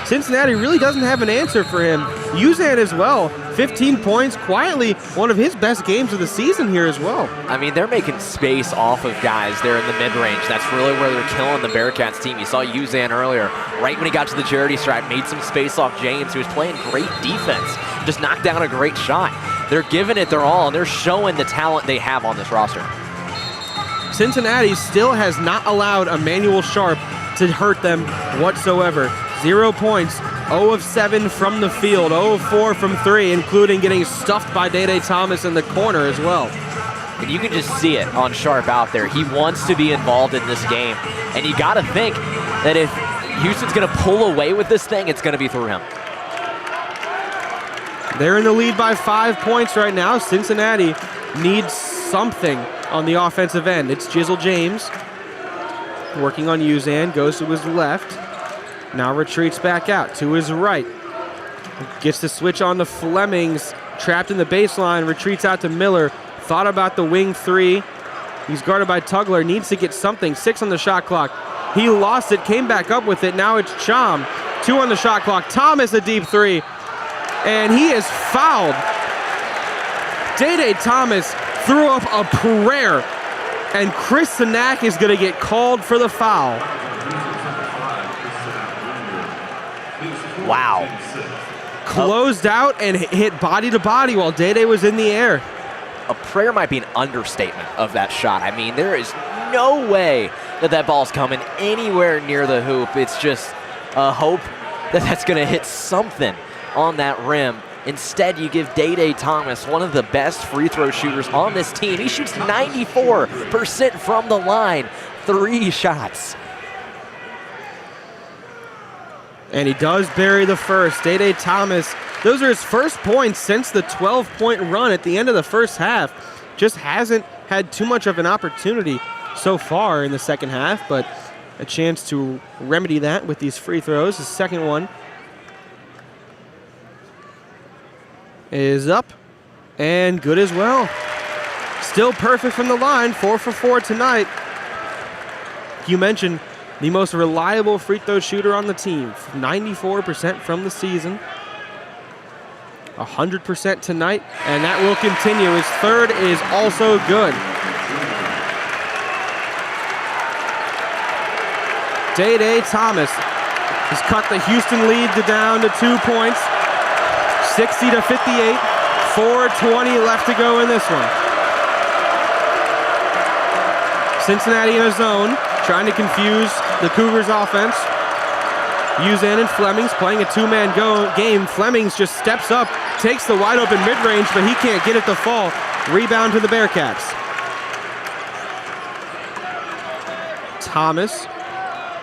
Cincinnati really doesn't have an answer for him. Uzan as well, 15 points, quietly one of his best games of the season here as well. I mean, they're making space off of guys there in the mid-range. That's really where they're killing the Bearcats team. You saw Uzan earlier, right when he got to the charity stripe, made some space off James, who was playing great defense, just knocked down a great shot. They're giving it their all, and they're showing the talent they have on this roster. Cincinnati still has not allowed Emmanuel Sharp to hurt them whatsoever. 0 points, 0 of 7 from the field, 0 of 4 from 3, including getting stuffed by Dede Thomas in the corner as well. And you can just see it on Sharp out there. He wants to be involved in this game. And you got to think that if Houston's going to pull away with this thing, it's going to be through him. They're in the lead by 5 points right now. Cincinnati needs something on the offensive end. It's Jizzle James working on Uzan, goes to his left. Now retreats back out to his right. Gets the switch on to Flemings. Trapped in the baseline, retreats out to Miller. Thought about the wing 3. He's guarded by Tugler, needs to get something. 6 on the shot clock. He lost it, came back up with it. Now it's Cham. 2 on the shot clock. Thomas a deep 3. And he is fouled. Dede Thomas threw up a prayer. And Chris Sinak is going to get called for the foul. Wow. Closed out and hit body to body while Dede was in the air. A prayer might be an understatement of that shot. I mean, there is no way that that ball's coming anywhere near the hoop. It's just a hope that that's going to hit something on that rim. Instead, you give Dede Thomas, one of the best free throw shooters on this team. He shoots 94% from the line, 3 shots. And he does bury the first. Dede Thomas, those are his first points since the 12-point run at the end of the first half. Just hasn't had too much of an opportunity so far in the second half, but a chance to remedy that with these free throws. His second one is up and good as well. Still perfect from the line, 4 for 4 tonight. You mentioned the most reliable free throw shooter on the team, 94% from the season, 100% tonight, and that will continue. His third is also good. Dede Thomas has cut the Houston lead down to 2 points, 60-58, 4:20 left to go in this one. Cincinnati in a zone, trying to confuse the Cougars offense. Uzan and Flemings playing a two-man game. Flemings just steps up, takes the wide open mid-range, but he can't get it to fall. Rebound to the Bearcats. Thomas,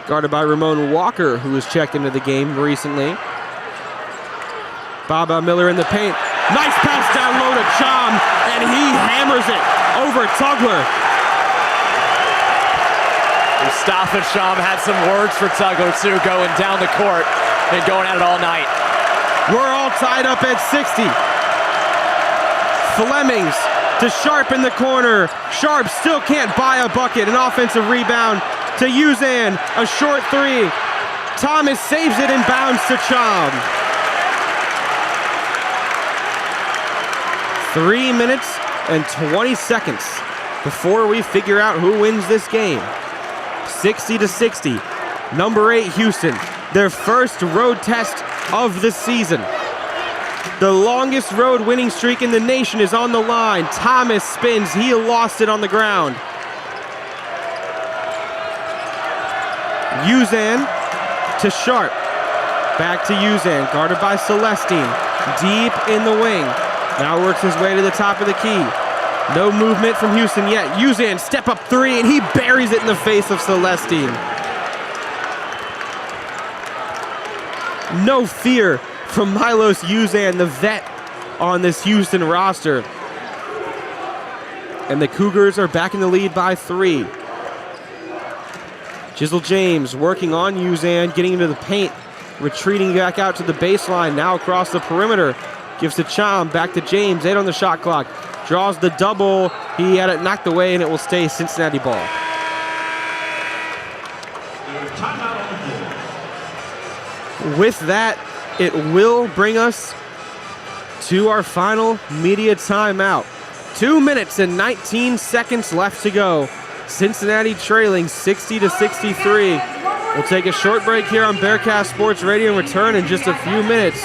guarded by Ramon Walker, who was checked into the game recently. Baba Miller in the paint. Nice pass down low to Chom, and he hammers it over Tugler. Mustafa Cham had some words for Tugler too, going down the court and going at it all night. We're all tied up at 60. Flemings to Sharp in the corner. Sharp still can't buy a bucket. An offensive rebound to Uzan. A short three. Thomas saves it and bounds to Cham. 3 minutes and 20 seconds before we figure out who wins this game. 60-60. Number 8 Houston, their first road test of the season. The longest road winning streak in the nation is on the line. Thomas spins, he lost it on the ground. Uzan to Sharp. Back to Uzan, guarded by Celestine. Deep in the wing. Now works his way to the top of the key. No movement from Houston yet. Uzan step up three, and he buries it in the face of Celestine. No fear from Milos Uzan, the vet on this Houston roster. And the Cougars are back in the lead by 3. Jizzle James working on Uzan, getting into the paint, retreating back out to the baseline, now across the perimeter. Gives to Cham, back to James, 8 on the shot clock. Draws the double, he had it knocked away, and it will stay Cincinnati ball. With that, it will bring us to our final media timeout. 2 minutes and 19 seconds left to go. Cincinnati trailing 60-63. We'll take a short break here on Bearcat Sports Radio and return in just a few minutes.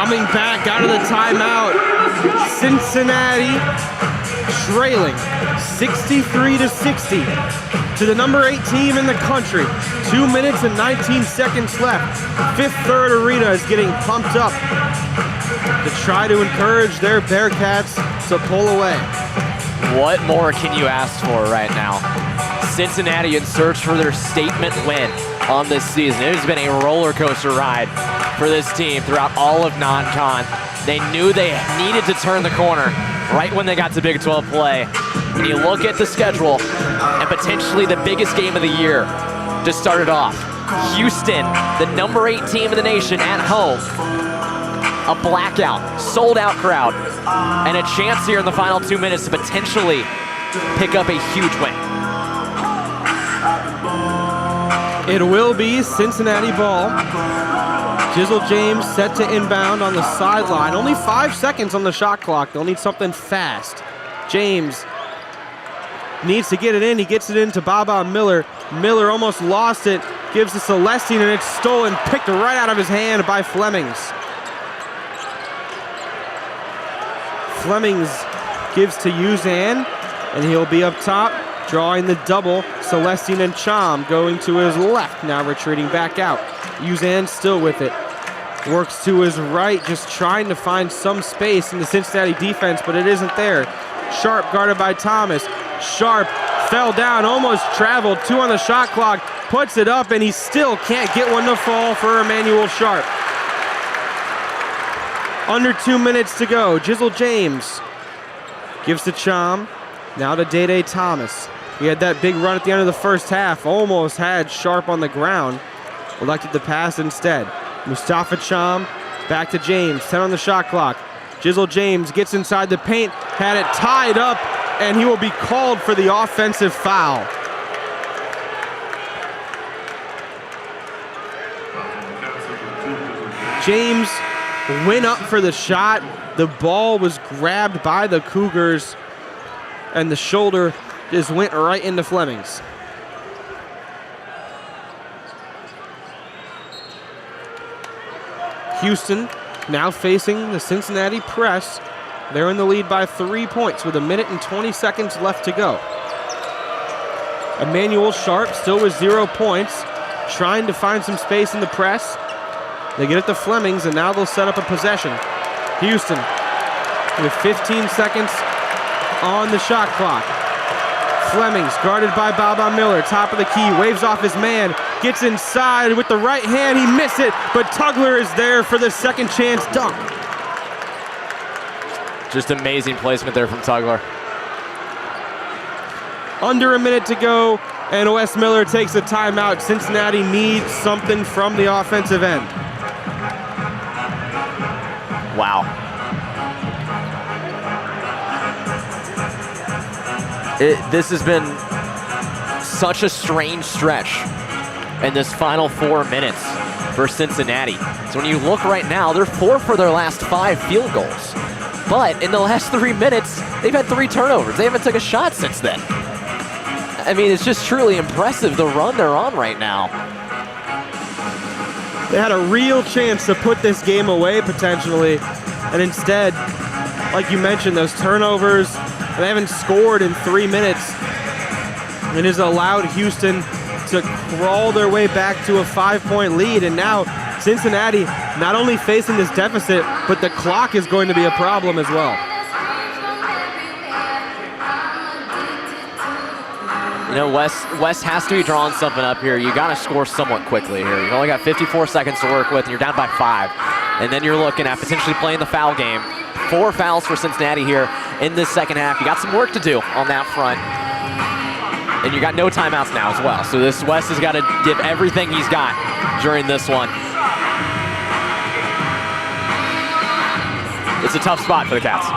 Coming back out of the timeout, Cincinnati trailing 63-60 to the number 8 team in the country. 2 minutes and 19 seconds left. Fifth Third Arena is getting pumped up to try to encourage their Bearcats to pull away. What more can you ask for right now? Cincinnati in search for their statement win on this season. It has been a roller coaster ride for this team throughout all of non-con. They knew they needed to turn the corner right when they got to Big 12 play. When you look at the schedule and potentially the biggest game of the year to start it off, Houston, the number 8 team in the nation at home, a blackout, sold out crowd, and a chance here in the final 2 minutes to potentially pick up a huge win. It will be Cincinnati ball. Jizzle James set to inbound on the sideline. Only 5 seconds on the shot clock. They'll need something fast. James needs to get it in. He gets it into Baba Miller. Miller almost lost it. Gives to Celestine, and it's stolen. Picked right out of his hand by Flemings. Flemings gives to Uzan, and he'll be up top, drawing the double. Celestine and Cham going to his left, now retreating back out. Uzan still with it. Works to his right, just trying to find some space in the Cincinnati defense, but it isn't there. Sharp guarded by Thomas. Sharp fell down, almost traveled. 2 on the shot clock, puts it up, and he still can't get one to fall for Emmanuel Sharp. Under 2 minutes to go. Jizzle James gives to Cham. Now to Day Thomas. He had that big run at the end of the first half. Almost had Sharp on the ground. Elected to pass instead. Mustafa Cham back to James. 10 on the shot clock. Jizzle James gets inside the paint. Had it tied up, and he will be called for the offensive foul. James went up for the shot. The ball was grabbed by the Cougars, and the shoulder just went right into Flemings. Houston now facing the Cincinnati press. They're in the lead by 3 points with 1 minute and 20 seconds left to go. Emmanuel Sharp still with 0 points, trying to find some space in the press. They get it to Flemings, and now they'll set up a possession. Houston with 15 seconds on the shot clock. Flemings guarded by Baba Miller, top of the key, waves off his man, gets inside with the right hand, he missed it, but Tugler is there for the second chance dunk. Just amazing placement there from Tugler. Under 1 minute to go, and Wes Miller takes a timeout. Cincinnati needs something from the offensive end. Wow. This has been such a strange stretch in this final 4 minutes for Cincinnati. So when you look right now, they're 4 for their last 5 field goals. But in the last 3 minutes, they've had 3 turnovers. They haven't took a shot since then. I mean, it's just truly impressive, the run they're on right now. They had a real chance to put this game away potentially, and instead, like you mentioned, those turnovers, they haven't scored in 3 minutes. It has allowed Houston to crawl their way back to a 5-point lead, and now Cincinnati not only facing this deficit, but the clock is going to be a problem as well. You know, Wes has to be drawing something up here. You got to score somewhat quickly here. You've only got 54 seconds to work with, and you're down by 5. And then you're looking at potentially playing the foul game. 4 fouls for Cincinnati here in this second half. You got some work to do on that front. And you got no timeouts now as well. So this Wes has got to give everything he's got during this one. It's a tough spot for the Cats.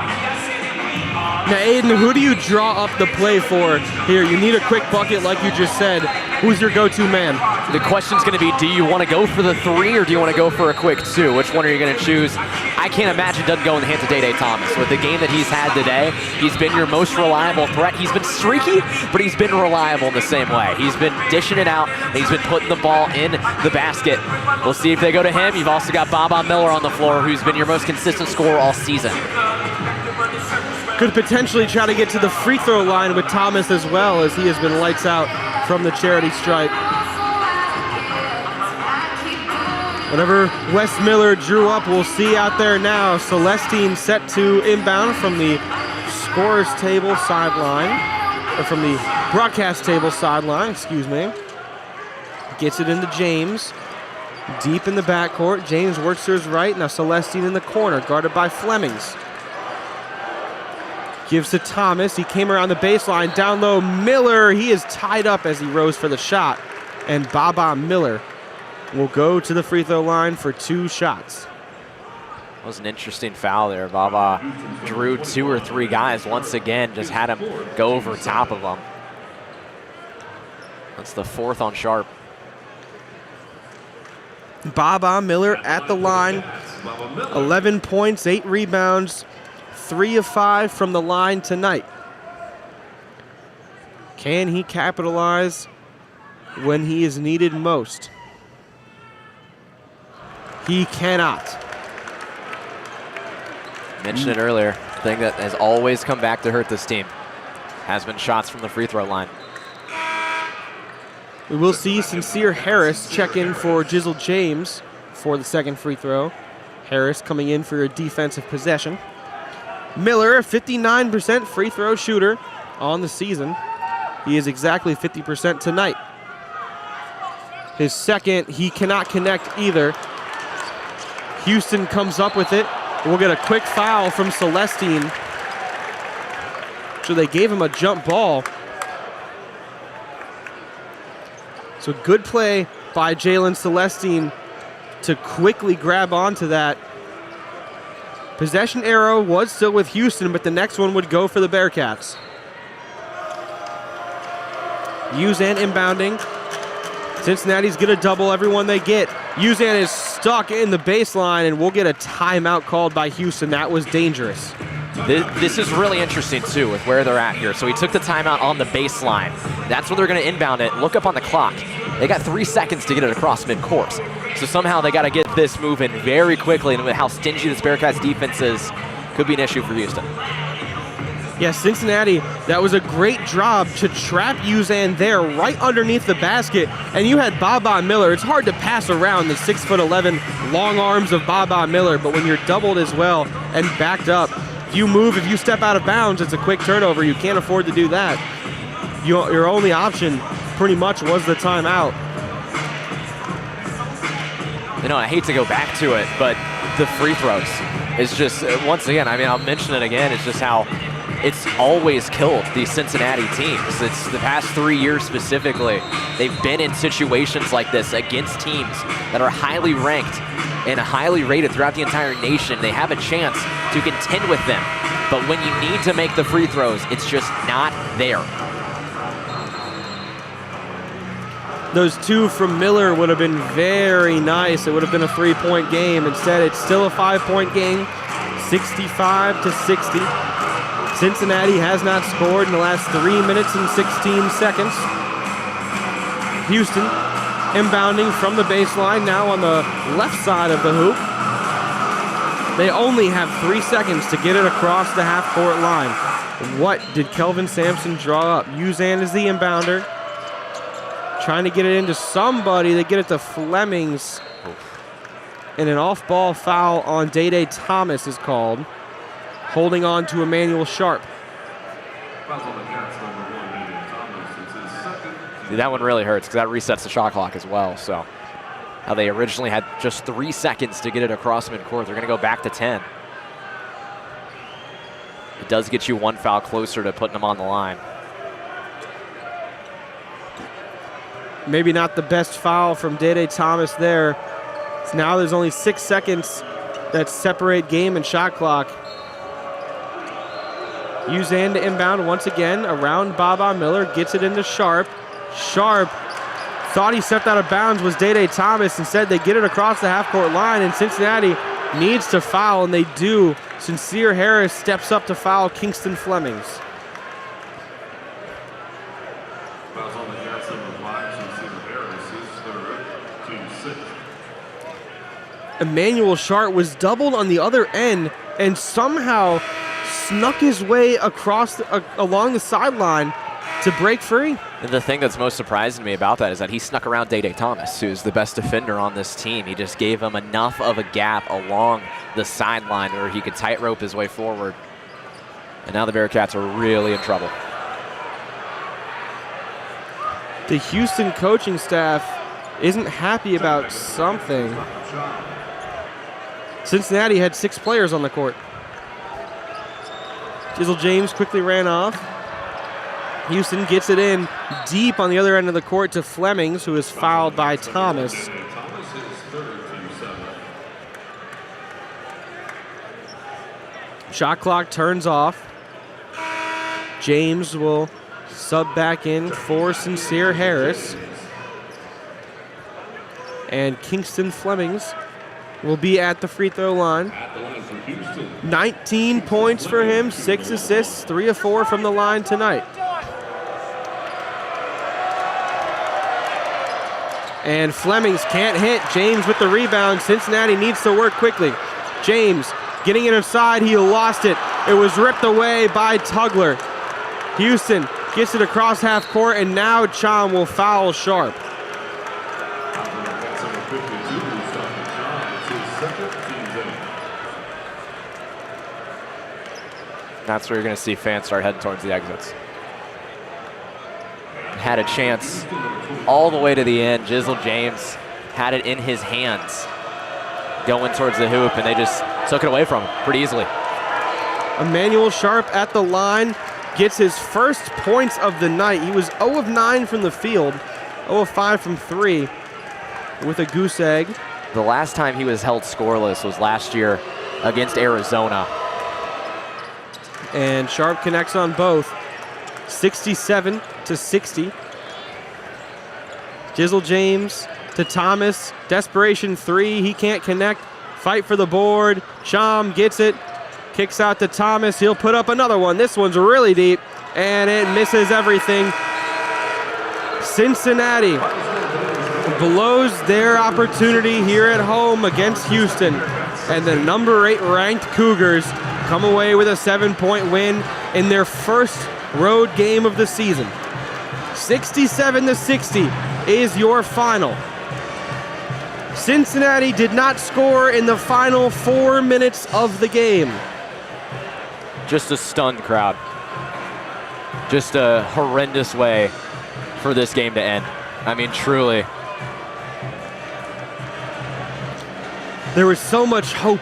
Now, Aidan, who do you draw up the play for here? You need a quick bucket, like you just said. who's your go-to man? The question's going to be, do you want to go for the 3 or do you want to go for a quick 2? Which one are you going to choose? I can't imagine it doesn't go in the hands of Day Thomas. With the game that he's had today, he's been your most reliable threat. He's been streaky, but he's been reliable in the same way. He's been dishing it out, and he's been putting the ball in the basket. We'll see if they go to him. You've also got Baba Miller on the floor, who's been your most consistent scorer all season. Could potentially try to get to the free throw line with Thomas as well, as he has been lights out from the charity stripe. Whatever Wes Miller drew up, we'll see out there now. Celestine set to inbound from the scorer's table sideline, or from the broadcast table sideline, excuse me. Gets it into James, deep in the backcourt. James works to his right, now Celestine in the corner, guarded by Flemings. Gives to Thomas, he came around the baseline, down low, Miller, he is tied up as he rose for the shot. And Baba Miller will go to the free throw line for 2 shots. That was an interesting foul there. Baba drew 2 or 3 guys once again, just had him go over top of them. That's the 4th on Sharp. Baba Miller at the line, 11 points, 8 rebounds, 3 of 5 from the line tonight. Can he capitalize when he is needed most? He cannot. Mentioned it earlier, the thing that has always come back to hurt this team has been shots from the free throw line. We will see Sincere Harris check in for Jizzle James for the second free throw. Harris coming in for a defensive possession. Miller, 59% free throw shooter on the season. He is exactly 50% tonight. His second, he cannot connect either. Houston comes up with it. We'll get a quick foul from Celestine. So they gave him a jump ball. So good play by Jalen Celestine to quickly grab onto that. Possession arrow was still with Houston, but the next one would go for the Bearcats. Uzan inbounding. Cincinnati's going to double everyone they get. Uzan is stuck in the baseline, and we'll get a timeout called by Houston. That was dangerous. This is really interesting, too, with where they're at here. So he took the timeout on the baseline. That's where they're going to inbound it. Look up on the clock. They got 3 seconds to get it across midcourt. So somehow they got to get this moving very quickly, and with how stingy this Bearcats defense is, could be an issue for Houston. Yeah, Cincinnati, that was a great job to trap Uzan there right underneath the basket. And you had Baba Miller. It's hard to pass around the 6'11" long arms of Baba Miller, but when you're doubled as well and backed up, if you step out of bounds, it's a quick turnover. You can't afford to do that. Your only option pretty much was the timeout. You know, I hate to go back to it, but the free throws is just, once again, I mean, I'll mention it again, it's just how it's always killed these Cincinnati teams. It's the past 3 years specifically. They've been in situations like this against teams that are highly ranked and highly rated throughout the entire nation. They have a chance to contend with them. But when you need to make the free throws, it's just not there. Those 2 from Miller would have been very nice. It would have been a 3-point game. Instead, it's still a 5-point game, 65-60. Cincinnati has not scored in the last 3 minutes and 16 seconds. Houston inbounding from the baseline, now on the left side of the hoop. They only have 3 seconds to get it across the half-court line. What did Kelvin Sampson draw up? Uzan is the inbounder. Trying to get it into somebody. They get it to Flemings. And an off-ball foul on Day Thomas is called. Holding on to Emmanuel Sharp. See, that one really hurts because that resets the shot clock as well. So how they originally had just 3 seconds to get it across midcourt, they're going to go back to 10. It does get you 1 foul closer to putting them on the line. Maybe not the best foul from Day Thomas there. So now there's only 6 seconds that separate game and shot clock. Uzan to inbound once again around Baba Miller, gets it into Sharp. Sharp thought he stepped out of bounds was Dedrick Thomas. Instead, they get it across the half-court line, and Cincinnati needs to foul, and they do. Sincere Harris steps up to foul Kingston Flemings. Fouls on the Cats, number 5, Sincere Harris, his third, team 6. Emmanuel Sharp was doubled on the other end and somehow snuck his way across along the sideline to break free. And the thing that's most surprising me about that is that he snuck around Dedrick Thomas, who's the best defender on this team. He just gave him enough of a gap along the sideline where he could tightrope his way forward. And now the Bearcats are really in trouble. The Houston coaching staff isn't happy about something. Cincinnati had 6 players on the court. Jizzle James quickly ran off. Houston gets it in deep on the other end of the court to Flemings, who is fouled by Thomas. Shot clock turns off. James will sub back in for Sincere Harris. And Kingston Flemings will be at the free throw line. 19 points for him, 6 assists, 3 of 4 from the line tonight. And Flemings can't hit. James with the rebound. Cincinnati needs to work quickly. James getting it inside. He lost it. It was ripped away by Tugler. Houston gets it across half court, and now Chom will foul Sharp. That's where you're going to see fans start heading towards the exits. Had a chance all the way to the end. Jizzle James had it in his hands going towards the hoop, and they just took it away from him pretty easily. Emmanuel Sharp at the line gets his first points of the night. He was 0 of 9 from the field, 0 of 5 from 3 with a goose egg. The last time he was held scoreless was last year against Arizona. And Sharp connects on both. 67 to 60. Jizzle James to Thomas. Desperation 3. He can't connect. Fight for the board. Chom gets it. Kicks out to Thomas. He'll put up another one. This one's really deep. And it misses everything. Cincinnati blows their opportunity here at home against Houston. And the number 8 ranked Cougars come away with a 7-point win in their first road game of the season. 67 to 60 is your final. Cincinnati did not score in the final 4 minutes of the game. Just a stunned crowd. Just a horrendous way for this game to end. I mean, truly. There was so much hope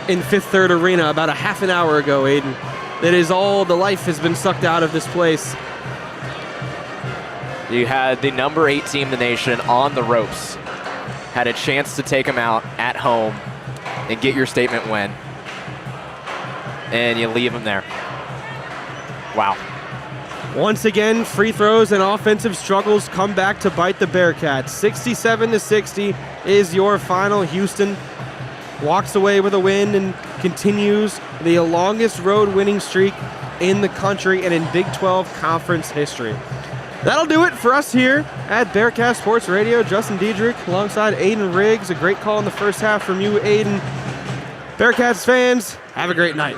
in Fifth Third Arena about a half an hour ago, Aidan. That is all the life has been sucked out of this place. You had the number 8 team in the nation on the ropes. Had a chance to take them out at home and get your statement win. And you leave them there. Wow. Once again, free throws and offensive struggles come back to bite the Bearcats. 67 to 60 is your final. Houston walks away with a win and continues the longest road winning streak in the country and in Big 12 conference history. That'll do it for us here at Bearcat Sports Radio. Justin Dedrick alongside Aidan Riggs. A great call in the first half from you, Aidan. Bearcats fans, have a great night.